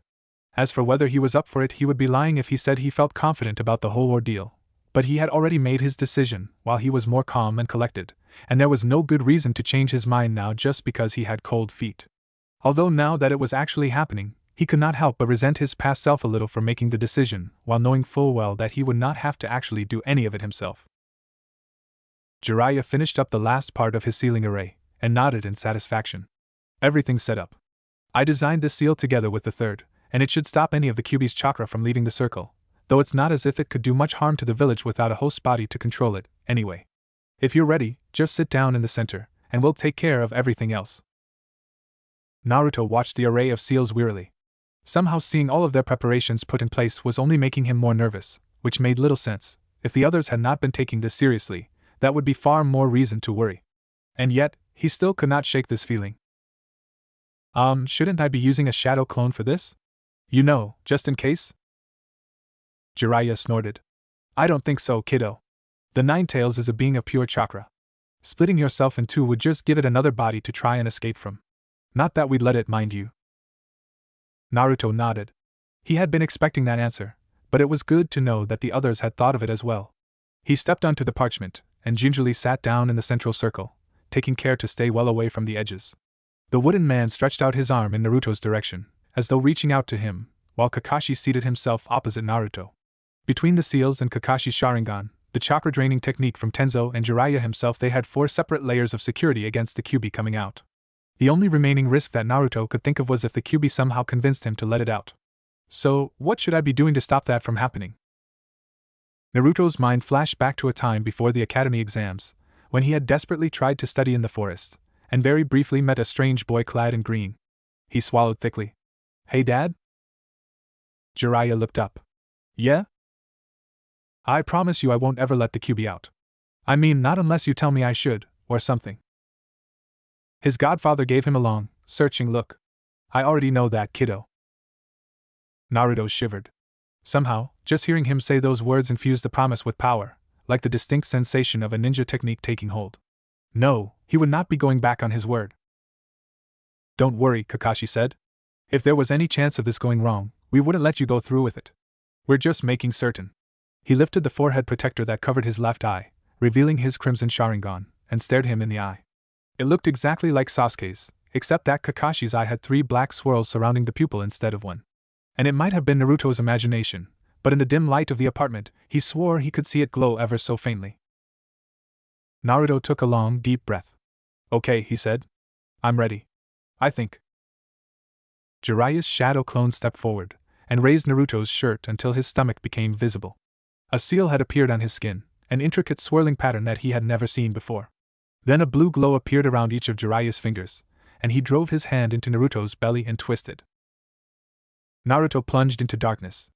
As for whether he was up for it, he would be lying if he said he felt confident about the whole ordeal. But he had already made his decision, while he was more calm and collected, and there was no good reason to change his mind now just because he had cold feet. Although now that it was actually happening, he could not help but resent his past self a little for making the decision, while knowing full well that he would not have to actually do any of it himself. Jiraiya finished up the last part of his ceiling array, and nodded in satisfaction. Everything's set up. I designed this seal together with the third, and it should stop any of the Kyuubi's chakra from leaving the circle, though it's not as if it could do much harm to the village without a host body to control it, anyway. If you're ready, just sit down in the center, and we'll take care of everything else. Naruto watched the array of seals wearily. Somehow seeing all of their preparations put in place was only making him more nervous, which made little sense. If the others had not been taking this seriously, that would be far more reason to worry. And yet, he still could not shake this feeling. Shouldn't I be using a shadow clone for this? You know, just in case? Jiraiya snorted. I don't think so, kiddo. The Ninetales is a being of pure chakra. Splitting yourself in two would just give it another body to try and escape from. Not that we'd let it, mind you. Naruto nodded. He had been expecting that answer, but it was good to know that the others had thought of it as well. He stepped onto the parchment, and gingerly sat down in the central circle, taking care to stay well away from the edges. The wooden man stretched out his arm in Naruto's direction, as though reaching out to him, while Kakashi seated himself opposite Naruto. Between the seals and Kakashi's Sharingan, the chakra-draining technique from Tenzo and Jiraiya himself, they had 4 separate layers of security against the Kyuubi coming out. The only remaining risk that Naruto could think of was if the Kyuubi somehow convinced him to let it out. So, what should I be doing to stop that from happening? Naruto's mind flashed back to a time before the academy exams, when he had desperately tried to study in the forest, and very briefly met a strange boy clad in green. He swallowed thickly. "Hey, Dad?" Jiraiya looked up. "Yeah?" "I promise you I won't ever let the Kyuubi out. I mean, not unless you tell me I should, or something." His godfather gave him a long, searching look. "I already know that, kiddo." Naruto shivered. Somehow, just hearing him say those words infused the promise with power, like the distinct sensation of a ninja technique taking hold. No, he would not be going back on his word. "Don't worry," Kakashi said. "If there was any chance of this going wrong, we wouldn't let you go through with it. We're just making certain." He lifted the forehead protector that covered his left eye, revealing his crimson Sharingan, and stared him in the eye. It looked exactly like Sasuke's, except that Kakashi's eye had 3 black swirls surrounding the pupil instead of 1. And it might have been Naruto's imagination, but in the dim light of the apartment, he swore he could see it glow ever so faintly. Naruto took a long, deep breath. "Okay," he said. "I'm ready. I think." Jiraiya's shadow clone stepped forward, and raised Naruto's shirt until his stomach became visible. A seal had appeared on his skin, an intricate swirling pattern that he had never seen before. Then a blue glow appeared around each of Jiraiya's fingers, and he drove his hand into Naruto's belly and twisted. Naruto plunged into darkness.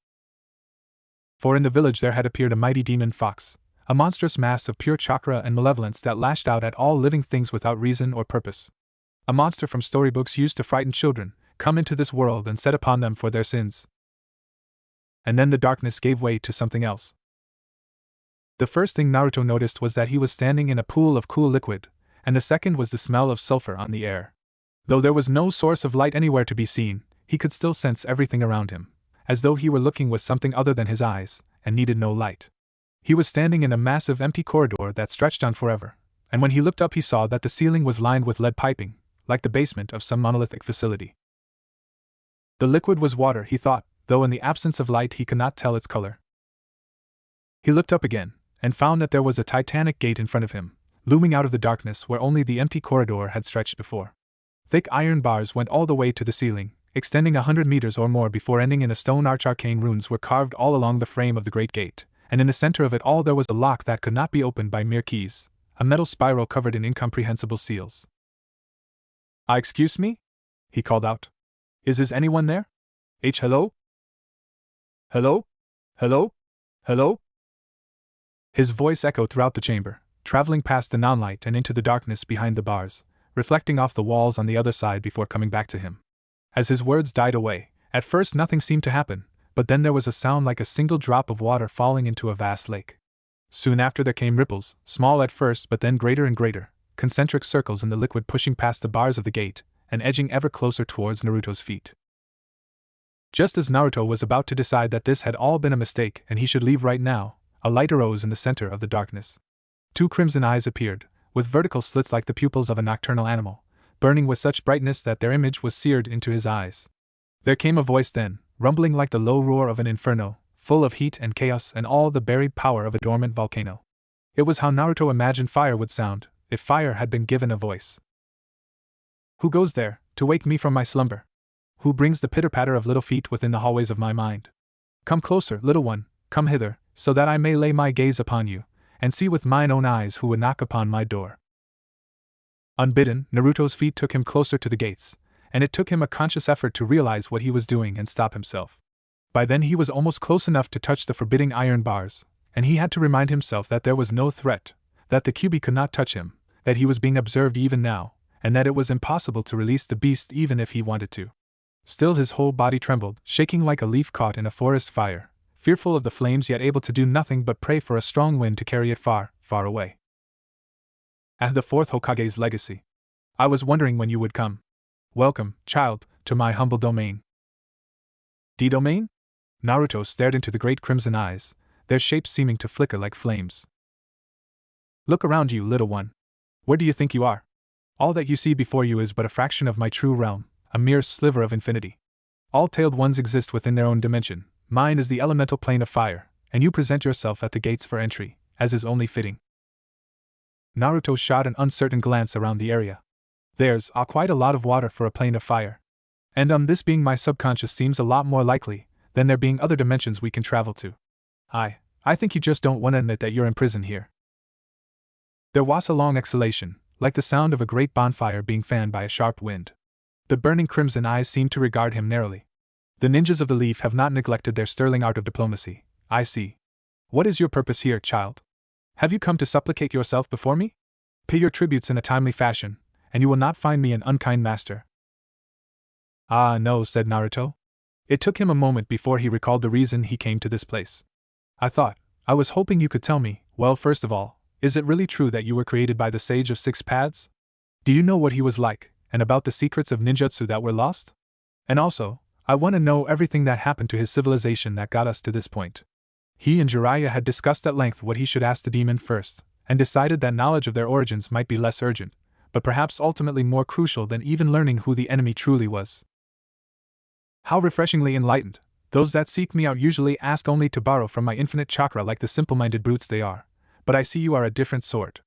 For in the village there had appeared a mighty demon fox, a monstrous mass of pure chakra and malevolence that lashed out at all living things without reason or purpose. A monster from storybooks used to frighten children, come into this world and set upon them for their sins. And then the darkness gave way to something else. The first thing Naruto noticed was that he was standing in a pool of cool liquid, and the second was the smell of sulfur on the air. Though there was no source of light anywhere to be seen, he could still sense everything around him, as though he were looking with something other than his eyes, and needed no light. He was standing in a massive empty corridor that stretched on forever, and when he looked up he saw that the ceiling was lined with lead piping, like the basement of some monolithic facility. The liquid was water, he thought, though in the absence of light he could not tell its color. He looked up again, and found that there was a titanic gate in front of him, looming out of the darkness where only the empty corridor had stretched before. Thick iron bars went all the way to the ceiling, extending 100 meters or more before ending in a stone arch. Arcane runes were carved all along the frame of the great gate, and in the center of it all there was a lock that could not be opened by mere keys, a metal spiral covered in incomprehensible seals. Excuse me?" he called out. Is anyone there? Hello? Hello? Hello? Hello?" His voice echoed throughout the chamber, traveling past the non-light and into the darkness behind the bars, reflecting off the walls on the other side before coming back to him. As his words died away, at first nothing seemed to happen, but then there was a sound like a single drop of water falling into a vast lake. Soon after there came ripples, small at first but then greater and greater, concentric circles in the liquid pushing past the bars of the gate, and edging ever closer towards Naruto's feet. Just as Naruto was about to decide that this had all been a mistake and he should leave right now, a light arose in the center of the darkness. 2 crimson eyes appeared, with vertical slits like the pupils of a nocturnal animal, burning with such brightness that their image was seared into his eyes. There came a voice then, rumbling like the low roar of an inferno, full of heat and chaos and all the buried power of a dormant volcano. It was how Naruto imagined fire would sound, if fire had been given a voice. "Who goes there, to wake me from my slumber? Who brings the pitter-patter of little feet within the hallways of my mind? Come closer, little one, come hither, so that I may lay my gaze upon you, and see with mine own eyes who would knock upon my door." Unbidden, Naruto's feet took him closer to the gates, and it took him a conscious effort to realize what he was doing and stop himself. By then he was almost close enough to touch the forbidding iron bars, and he had to remind himself that there was no threat, that the Kyuubi could not touch him, that he was being observed even now, and that it was impossible to release the beast even if he wanted to. Still his whole body trembled, shaking like a leaf caught in a forest fire, fearful of the flames yet able to do nothing but pray for a strong wind to carry it far, far away. And the fourth Hokage's legacy. I was wondering when you would come. Welcome, child, to my humble domain. D-domain? Naruto stared into the great crimson eyes, their shapes seeming to flicker like flames. Look around you, little one. Where do you think you are? All that you see before you is but a fraction of my true realm, a mere sliver of infinity. All tailed ones exist within their own dimension. Mine is the elemental plane of fire, and you present yourself at the gates for entry, as is only fitting. Naruto shot an uncertain glance around the area. There's quite a lot of water for a plane of fire. And this being my subconscious seems a lot more likely than there being other dimensions we can travel to. I think you just don't want to admit that you're imprisoned here. There was a long exhalation, like the sound of a great bonfire being fanned by a sharp wind. The burning crimson eyes seemed to regard him narrowly. The ninjas of the leaf have not neglected their sterling art of diplomacy, I see. What is your purpose here, child? Have you come to supplicate yourself before me? Pay your tributes in a timely fashion, and you will not find me an unkind master. Ah, no, said Naruto. It took him a moment before he recalled the reason he came to this place. I was hoping you could tell me. Well, first of all, is it really true that you were created by the Sage of Six Paths? Do you know what he was like, and about the secrets of ninjutsu that were lost? And also, I want to know everything that happened to his civilization that got us to this point. He and Jiraiya had discussed at length what he should ask the demon first, and decided that knowledge of their origins might be less urgent, but perhaps ultimately more crucial than even learning who the enemy truly was. How refreshingly enlightened. Those that seek me out usually ask only to borrow from my infinite chakra like the simple-minded brutes they are, but I see you are a different sort.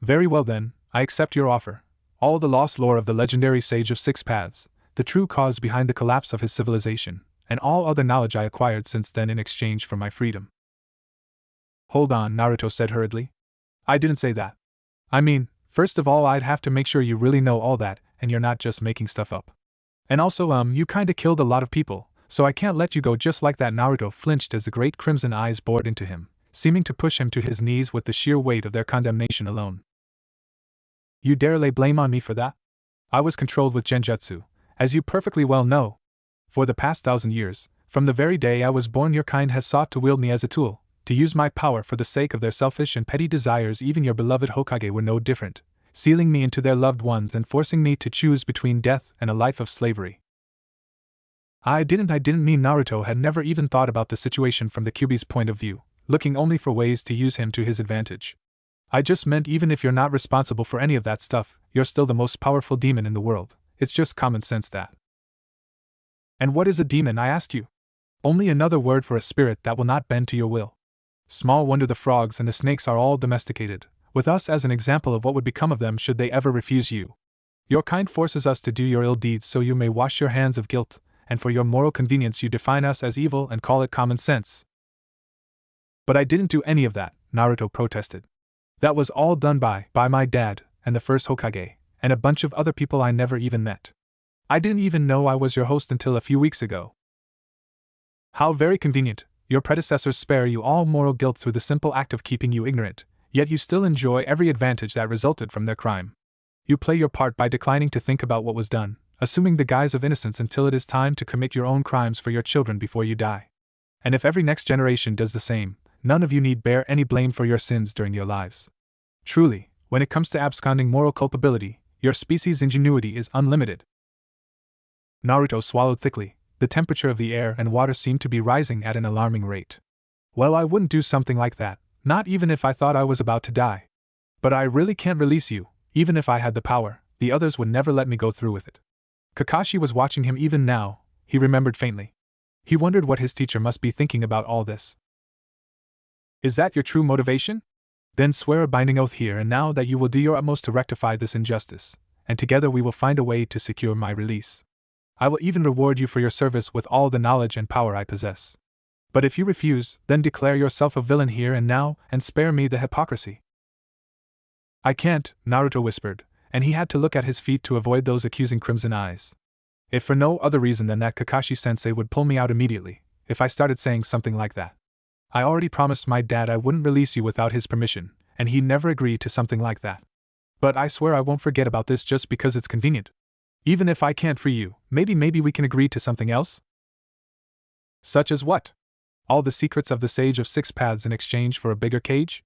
Very well then, I accept your offer. All the lost lore of the legendary Sage of Six Paths, the true cause behind the collapse of his civilization, and all other knowledge I acquired since then in exchange for my freedom. Hold on, Naruto said hurriedly. I didn't say that. I mean, first of all I'd have to make sure you really know all that, and you're not just making stuff up. And also, you kinda killed a lot of people, so I can't let you go just like that. Naruto flinched as the great crimson eyes bored into him, seeming to push him to his knees with the sheer weight of their condemnation alone. You dare lay blame on me for that? I was controlled with genjutsu, as you perfectly well know. For the past 1,000 years, from the very day I was born, your kind has sought to wield me as a tool, to use my power for the sake of their selfish and petty desires. Even your beloved Hokage were no different, sealing me into their loved ones and forcing me to choose between death and a life of slavery. I didn't mean. Naruto had never even thought about the situation from the Kyuubi's point of view, looking only for ways to use him to his advantage. I just meant even if you're not responsible for any of that stuff, you're still the most powerful demon in the world. It's just common sense that. And what is a demon, I ask you? Only another word for a spirit that will not bend to your will. Small wonder the frogs and the snakes are all domesticated, with us as an example of what would become of them should they ever refuse you. Your kind forces us to do your ill deeds so you may wash your hands of guilt, and for your moral convenience you define us as evil and call it common sense. But I didn't do any of that, Naruto protested. That was all done by my dad, and the first Hokage, and a bunch of other people I never even met. I didn't even know I was your host until a few weeks ago. How very convenient. Your predecessors spare you all moral guilt through the simple act of keeping you ignorant, yet you still enjoy every advantage that resulted from their crime. You play your part by declining to think about what was done, assuming the guise of innocence until it is time to commit your own crimes for your children before you die. And if every next generation does the same, none of you need bear any blame for your sins during your lives. Truly, when it comes to absconding moral culpability, your species' ingenuity is unlimited. Naruto swallowed thickly. The temperature of the air and water seemed to be rising at an alarming rate. Well, I wouldn't do something like that, not even if I thought I was about to die. But I really can't release you, even if I had the power. The others would never let me go through with it. Kakashi was watching him even now, he remembered faintly. He wondered what his teacher must be thinking about all this. Is that your true motivation? Then swear a binding oath here and now that you will do your utmost to rectify this injustice, and together we will find a way to secure my release. I will even reward you for your service with all the knowledge and power I possess. But if you refuse, then declare yourself a villain here and now, and spare me the hypocrisy. I can't, Naruto whispered, and he had to look at his feet to avoid those accusing crimson eyes. If for no other reason than that Kakashi-sensei would pull me out immediately, if I started saying something like that. I already promised my dad I wouldn't release you without his permission, and he never agreed to something like that. But I swear I won't forget about this just because it's convenient. Even if I can't free you, maybe we can agree to something else? Such as what? All the secrets of the Sage of Six Paths in exchange for a bigger cage?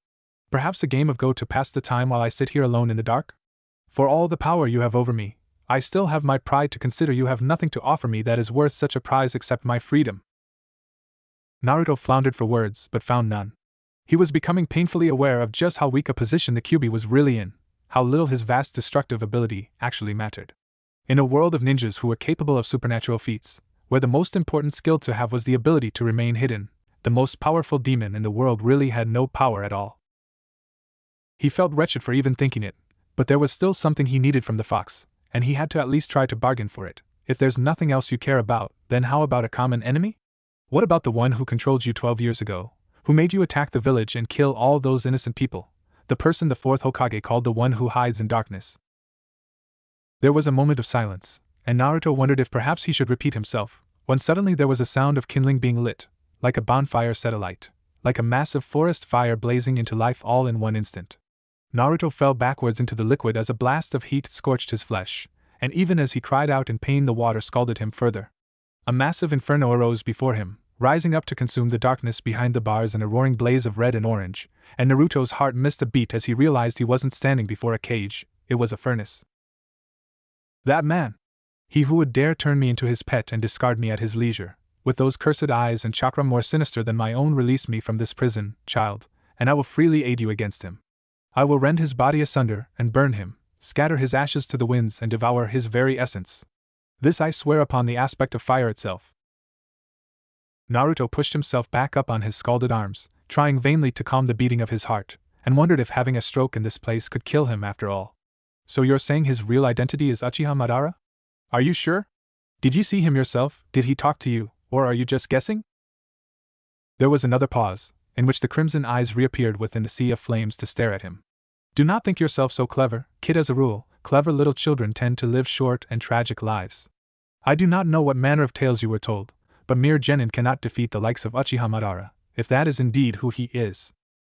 Perhaps a game of Go to pass the time while I sit here alone in the dark? For all the power you have over me, I still have my pride to consider you have nothing to offer me that is worth such a prize except my freedom." Naruto floundered for words, but found none. He was becoming painfully aware of just how weak a position the Kyuubi was really in, how little his vast destructive ability actually mattered. In a world of ninjas who were capable of supernatural feats, where the most important skill to have was the ability to remain hidden, the most powerful demon in the world really had no power at all. He felt wretched for even thinking it, but there was still something he needed from the fox, and he had to at least try to bargain for it. If there's nothing else you care about, then how about a common enemy? What about the one who controlled you 12 years ago, who made you attack the village and kill all those innocent people, the person the fourth Hokage called the one who hides in darkness? There was a moment of silence, and Naruto wondered if perhaps he should repeat himself, when suddenly there was a sound of kindling being lit, like a bonfire set alight, like a massive forest fire blazing into life all in one instant. Naruto fell backwards into the liquid as a blast of heat scorched his flesh, and even as he cried out in pain the water scalded him further. A massive inferno arose before him, rising up to consume the darkness behind the bars in a roaring blaze of red and orange, and Naruto's heart missed a beat as he realized he wasn't standing before a cage, it was a furnace. That man! He who would dare turn me into his pet and discard me at his leisure, with those cursed eyes and chakra more sinister than my own, release me from this prison, child, and I will freely aid you against him. I will rend his body asunder and burn him, scatter his ashes to the winds and devour his very essence. This I swear upon the aspect of fire itself. Naruto pushed himself back up on his scalded arms, trying vainly to calm the beating of his heart, and wondered if having a stroke in this place could kill him after all. So you're saying his real identity is Uchiha Madara? Are you sure? Did you see him yourself? Did he talk to you, or are you just guessing? There was another pause, in which the crimson eyes reappeared within the sea of flames to stare at him. Do not think yourself so clever, kid. As a rule, clever little children tend to live short and tragic lives. I do not know what manner of tales you were told, but mere genin cannot defeat the likes of Uchiha Madara, if that is indeed who he is.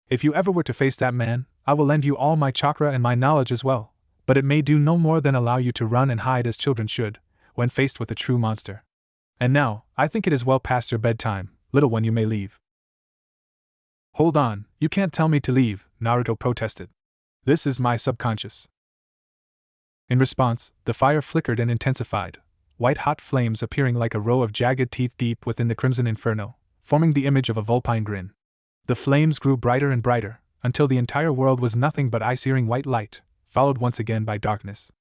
If you ever were to face that man, I will lend you all my chakra and my knowledge as well, but it may do no more than allow you to run and hide as children should, when faced with a true monster. And now, I think it is well past your bedtime, little one. You may leave. Hold on, you can't tell me to leave, Naruto protested. This is my subconscious. In response, the fire flickered and intensified, white-hot flames appearing like a row of jagged teeth deep within the crimson inferno, forming the image of a vulpine grin. The flames grew brighter and brighter, until the entire world was nothing but ice-searing white light, followed once again by darkness.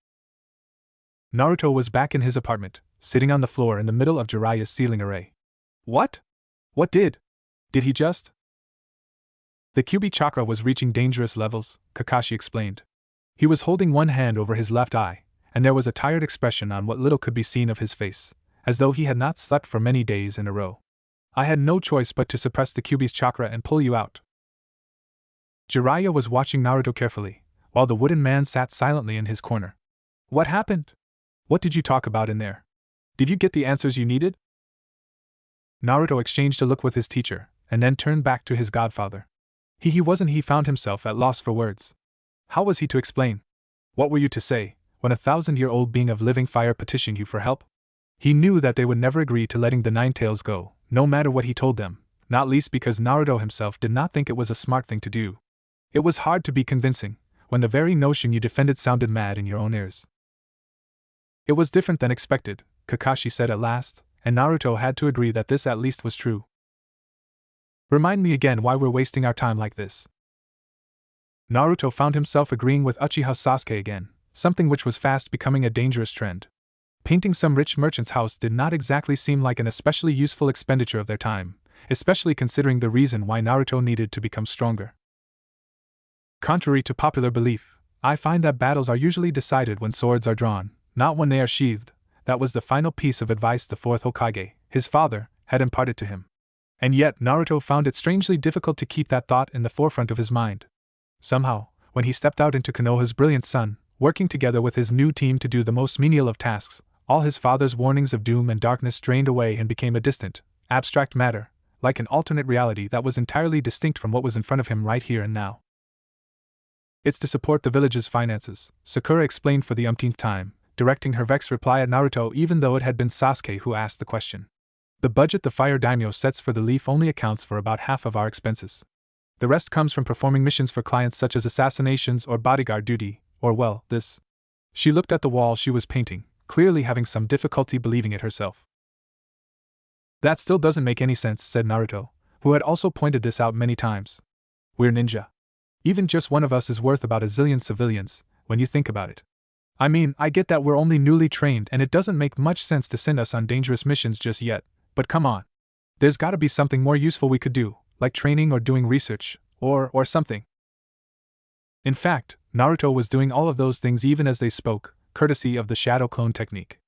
Naruto was back in his apartment, sitting on the floor in the middle of Jiraiya's ceiling array. What? What did he just? The Kyuubi chakra was reaching dangerous levels, Kakashi explained. He was holding one hand over his left eye, and there was a tired expression on what little could be seen of his face, as though he had not slept for many days in a row. I had no choice but to suppress the Kyuubi's chakra and pull you out. Jiraiya was watching Naruto carefully, while the wooden man sat silently in his corner. What happened? What did you talk about in there? Did you get the answers you needed? Naruto exchanged a look with his teacher, and then turned back to his godfather. He found himself at loss for words. How was he to explain? What were you to say, when a 1,000-year-old being of living fire petitioned you for help? He knew that they would never agree to letting the Nine Tails go, no matter what he told them, not least because Naruto himself did not think it was a smart thing to do. It was hard to be convincing, when the very notion you defended sounded mad in your own ears. It was different than expected, Kakashi said at last, and Naruto had to agree that this at least was true. Remind me again why we're wasting our time like this. Naruto found himself agreeing with Uchiha Sasuke again, something which was fast becoming a dangerous trend. Painting some rich merchant's house did not exactly seem like an especially useful expenditure of their time, especially considering the reason why Naruto needed to become stronger. Contrary to popular belief, I find that battles are usually decided when swords are drawn, not when they are sheathed. That was the final piece of advice the fourth Hokage, his father, had imparted to him. And yet Naruto found it strangely difficult to keep that thought in the forefront of his mind. Somehow, when he stepped out into Konoha's brilliant sun, working together with his new team to do the most menial of tasks, all his father's warnings of doom and darkness drained away and became a distant, abstract matter, like an alternate reality that was entirely distinct from what was in front of him right here and now. It's to support the village's finances, Sakura explained for the umpteenth time, directing her vexed reply at Naruto even though it had been Sasuke who asked the question. The budget the fire daimyo sets for the leaf only accounts for about half of our expenses. The rest comes from performing missions for clients such as assassinations or bodyguard duty, or well, this. She looked at the wall she was painting, clearly having some difficulty believing it herself. That still doesn't make any sense, said Naruto, who had also pointed this out many times. We're ninja. Even just one of us is worth about a zillion civilians, when you think about it. I mean, I get that we're only newly trained and it doesn't make much sense to send us on dangerous missions just yet, but come on. There's gotta be something more useful we could do, like training or doing research, or something. In fact, Naruto was doing all of those things even as they spoke, courtesy of the shadow clone technique.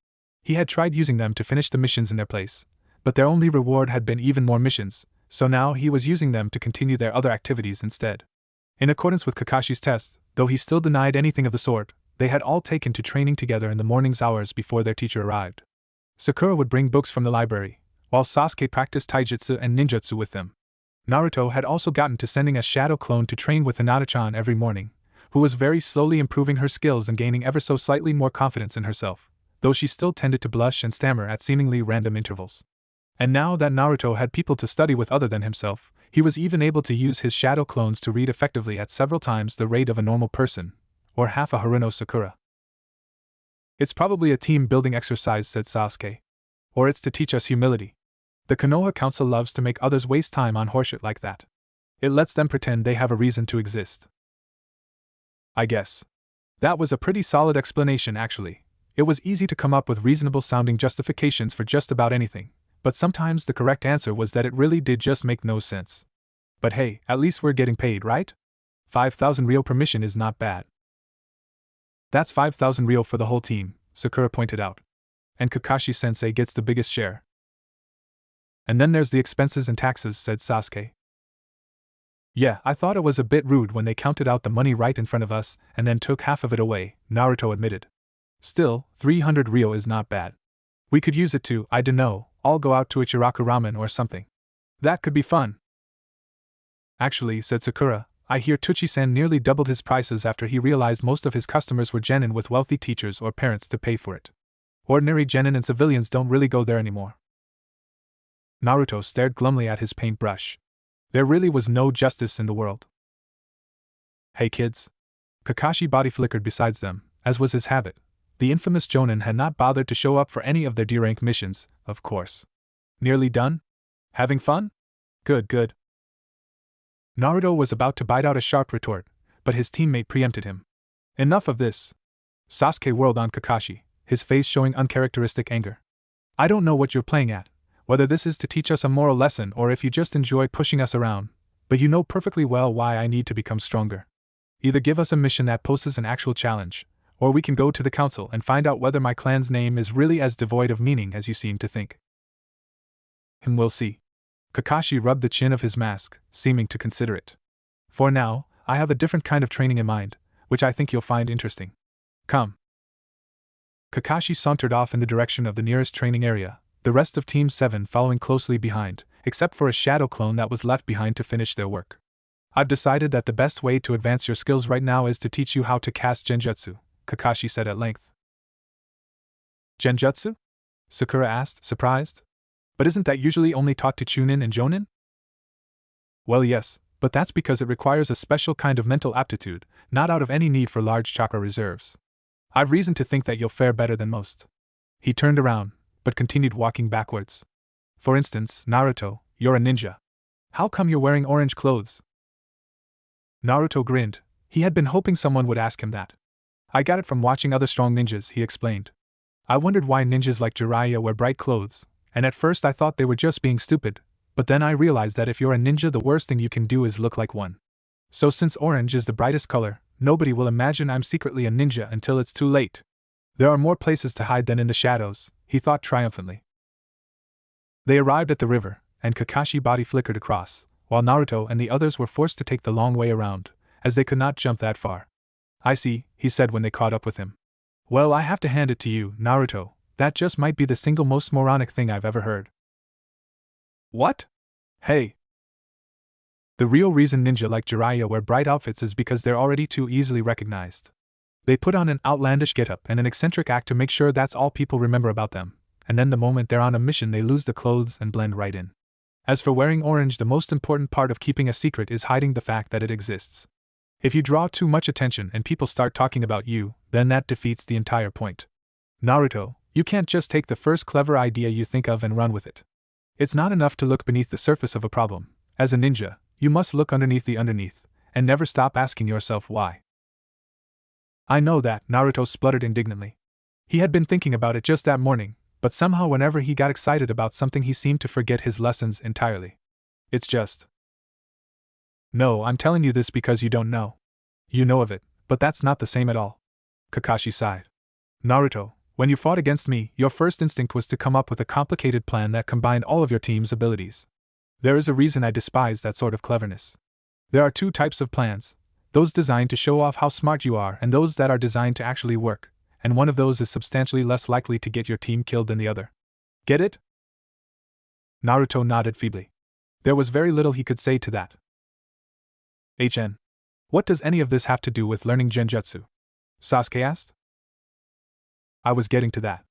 He had tried using them to finish the missions in their place, but their only reward had been even more missions, so now he was using them to continue their other activities instead. In accordance with Kakashi's test, though he still denied anything of the sort, they had all taken to training together in the morning's hours before their teacher arrived. Sakura would bring books from the library, while Sasuke practiced taijutsu and ninjutsu with them. Naruto had also gotten to sending a shadow clone to train with Hinata-chan every morning, who was very slowly improving her skills and gaining ever so slightly more confidence in herself, though she still tended to blush and stammer at seemingly random intervals. And now that Naruto had people to study with other than himself, he was even able to use his shadow clones to read effectively at several times the rate of a normal person, or half a Haruno Sakura. It's probably a team-building exercise, said Sasuke. Or it's to teach us humility. The Konoha Council loves to make others waste time on horseshit like that. It lets them pretend they have a reason to exist. I guess. That was a pretty solid explanation, actually. It was easy to come up with reasonable-sounding justifications for just about anything, but sometimes the correct answer was that it really did just make no sense. But hey, at least we're getting paid, right? 5,000 ryo per mission is not bad. That's 5,000 ryo for the whole team, Sakura pointed out. And Kakashi-sensei gets the biggest share. And then there's the expenses and taxes, said Sasuke. Yeah, I thought it was a bit rude when they counted out the money right in front of us and then took half of it away, Naruto admitted. Still, 300 ryo is not bad. We could use it to, I dunno, all go out to Ichiraku ramen or something. That could be fun. Actually, said Sakura, I hear Tuchi-san nearly doubled his prices after he realized most of his customers were genin with wealthy teachers or parents to pay for it. Ordinary genin and civilians don't really go there anymore. Naruto stared glumly at his paintbrush. There really was no justice in the world. Hey kids. Kakashi body flickered beside them, as was his habit. The infamous Jonin had not bothered to show up for any of their D-rank missions, of course. Nearly done? Having fun? Good. Naruto was about to bite out a sharp retort, but his teammate preempted him. Enough of this. Sasuke whirled on Kakashi, his face showing uncharacteristic anger. I don't know what you're playing at, whether this is to teach us a moral lesson or if you just enjoy pushing us around, but you know perfectly well why I need to become stronger. Either give us a mission that poses an actual challenge, or we can go to the council and find out whether my clan's name is really as devoid of meaning as you seem to think. We'll see. Kakashi rubbed the chin of his mask, seeming to consider it. For now, I have a different kind of training in mind, which I think you'll find interesting. Come. Kakashi sauntered off in the direction of the nearest training area, the rest of Team 7 following closely behind, except for a shadow clone that was left behind to finish their work. I've decided that the best way to advance your skills right now is to teach you how to cast genjutsu, Kakashi said at length. Genjutsu? Sakura asked, surprised. But isn't that usually only taught to Chunin and Jonin? Well, yes, but that's because it requires a special kind of mental aptitude, not out of any need for large chakra reserves. I've reason to think that you'll fare better than most. He turned around, but continued walking backwards. For instance, Naruto, you're a ninja. How come you're wearing orange clothes? Naruto grinned. He had been hoping someone would ask him that. I got it from watching other strong ninjas, he explained. I wondered why ninjas like Jiraiya wear bright clothes, and at first I thought they were just being stupid, but then I realized that if you're a ninja the worst thing you can do is look like one. So since orange is the brightest color, nobody will imagine I'm secretly a ninja until it's too late. There are more places to hide than in the shadows, he thought triumphantly. They arrived at the river, and Kakashi body flickered across, while Naruto and the others were forced to take the long way around, as they could not jump that far. I see, he said when they caught up with him. Well, I have to hand it to you, Naruto, that just might be the single most moronic thing I've ever heard. What? Hey! The real reason ninja like Jiraiya wear bright outfits is because they're already too easily recognized. They put on an outlandish getup and an eccentric act to make sure that's all people remember about them, and then the moment they're on a mission they lose the clothes and blend right in. As for wearing orange, the most important part of keeping a secret is hiding the fact that it exists. If you draw too much attention and people start talking about you, then that defeats the entire point. Naruto, you can't just take the first clever idea you think of and run with it. It's not enough to look beneath the surface of a problem. As a ninja, you must look underneath the underneath, and never stop asking yourself why. I know that, Naruto spluttered indignantly. He had been thinking about it just that morning, but somehow whenever he got excited about something he seemed to forget his lessons entirely. It's just. No, I'm telling you this because you don't know. You know of it, but that's not the same at all. Kakashi sighed. Naruto, when you fought against me, your first instinct was to come up with a complicated plan that combined all of your team's abilities. There is a reason I despise that sort of cleverness. There are two types of plans, those designed to show off how smart you are and those that are designed to actually work, and one of those is substantially less likely to get your team killed than the other. Get it? Naruto nodded feebly. There was very little he could say to that. What does any of this have to do with learning genjutsu? Sasuke asked. I was getting to that.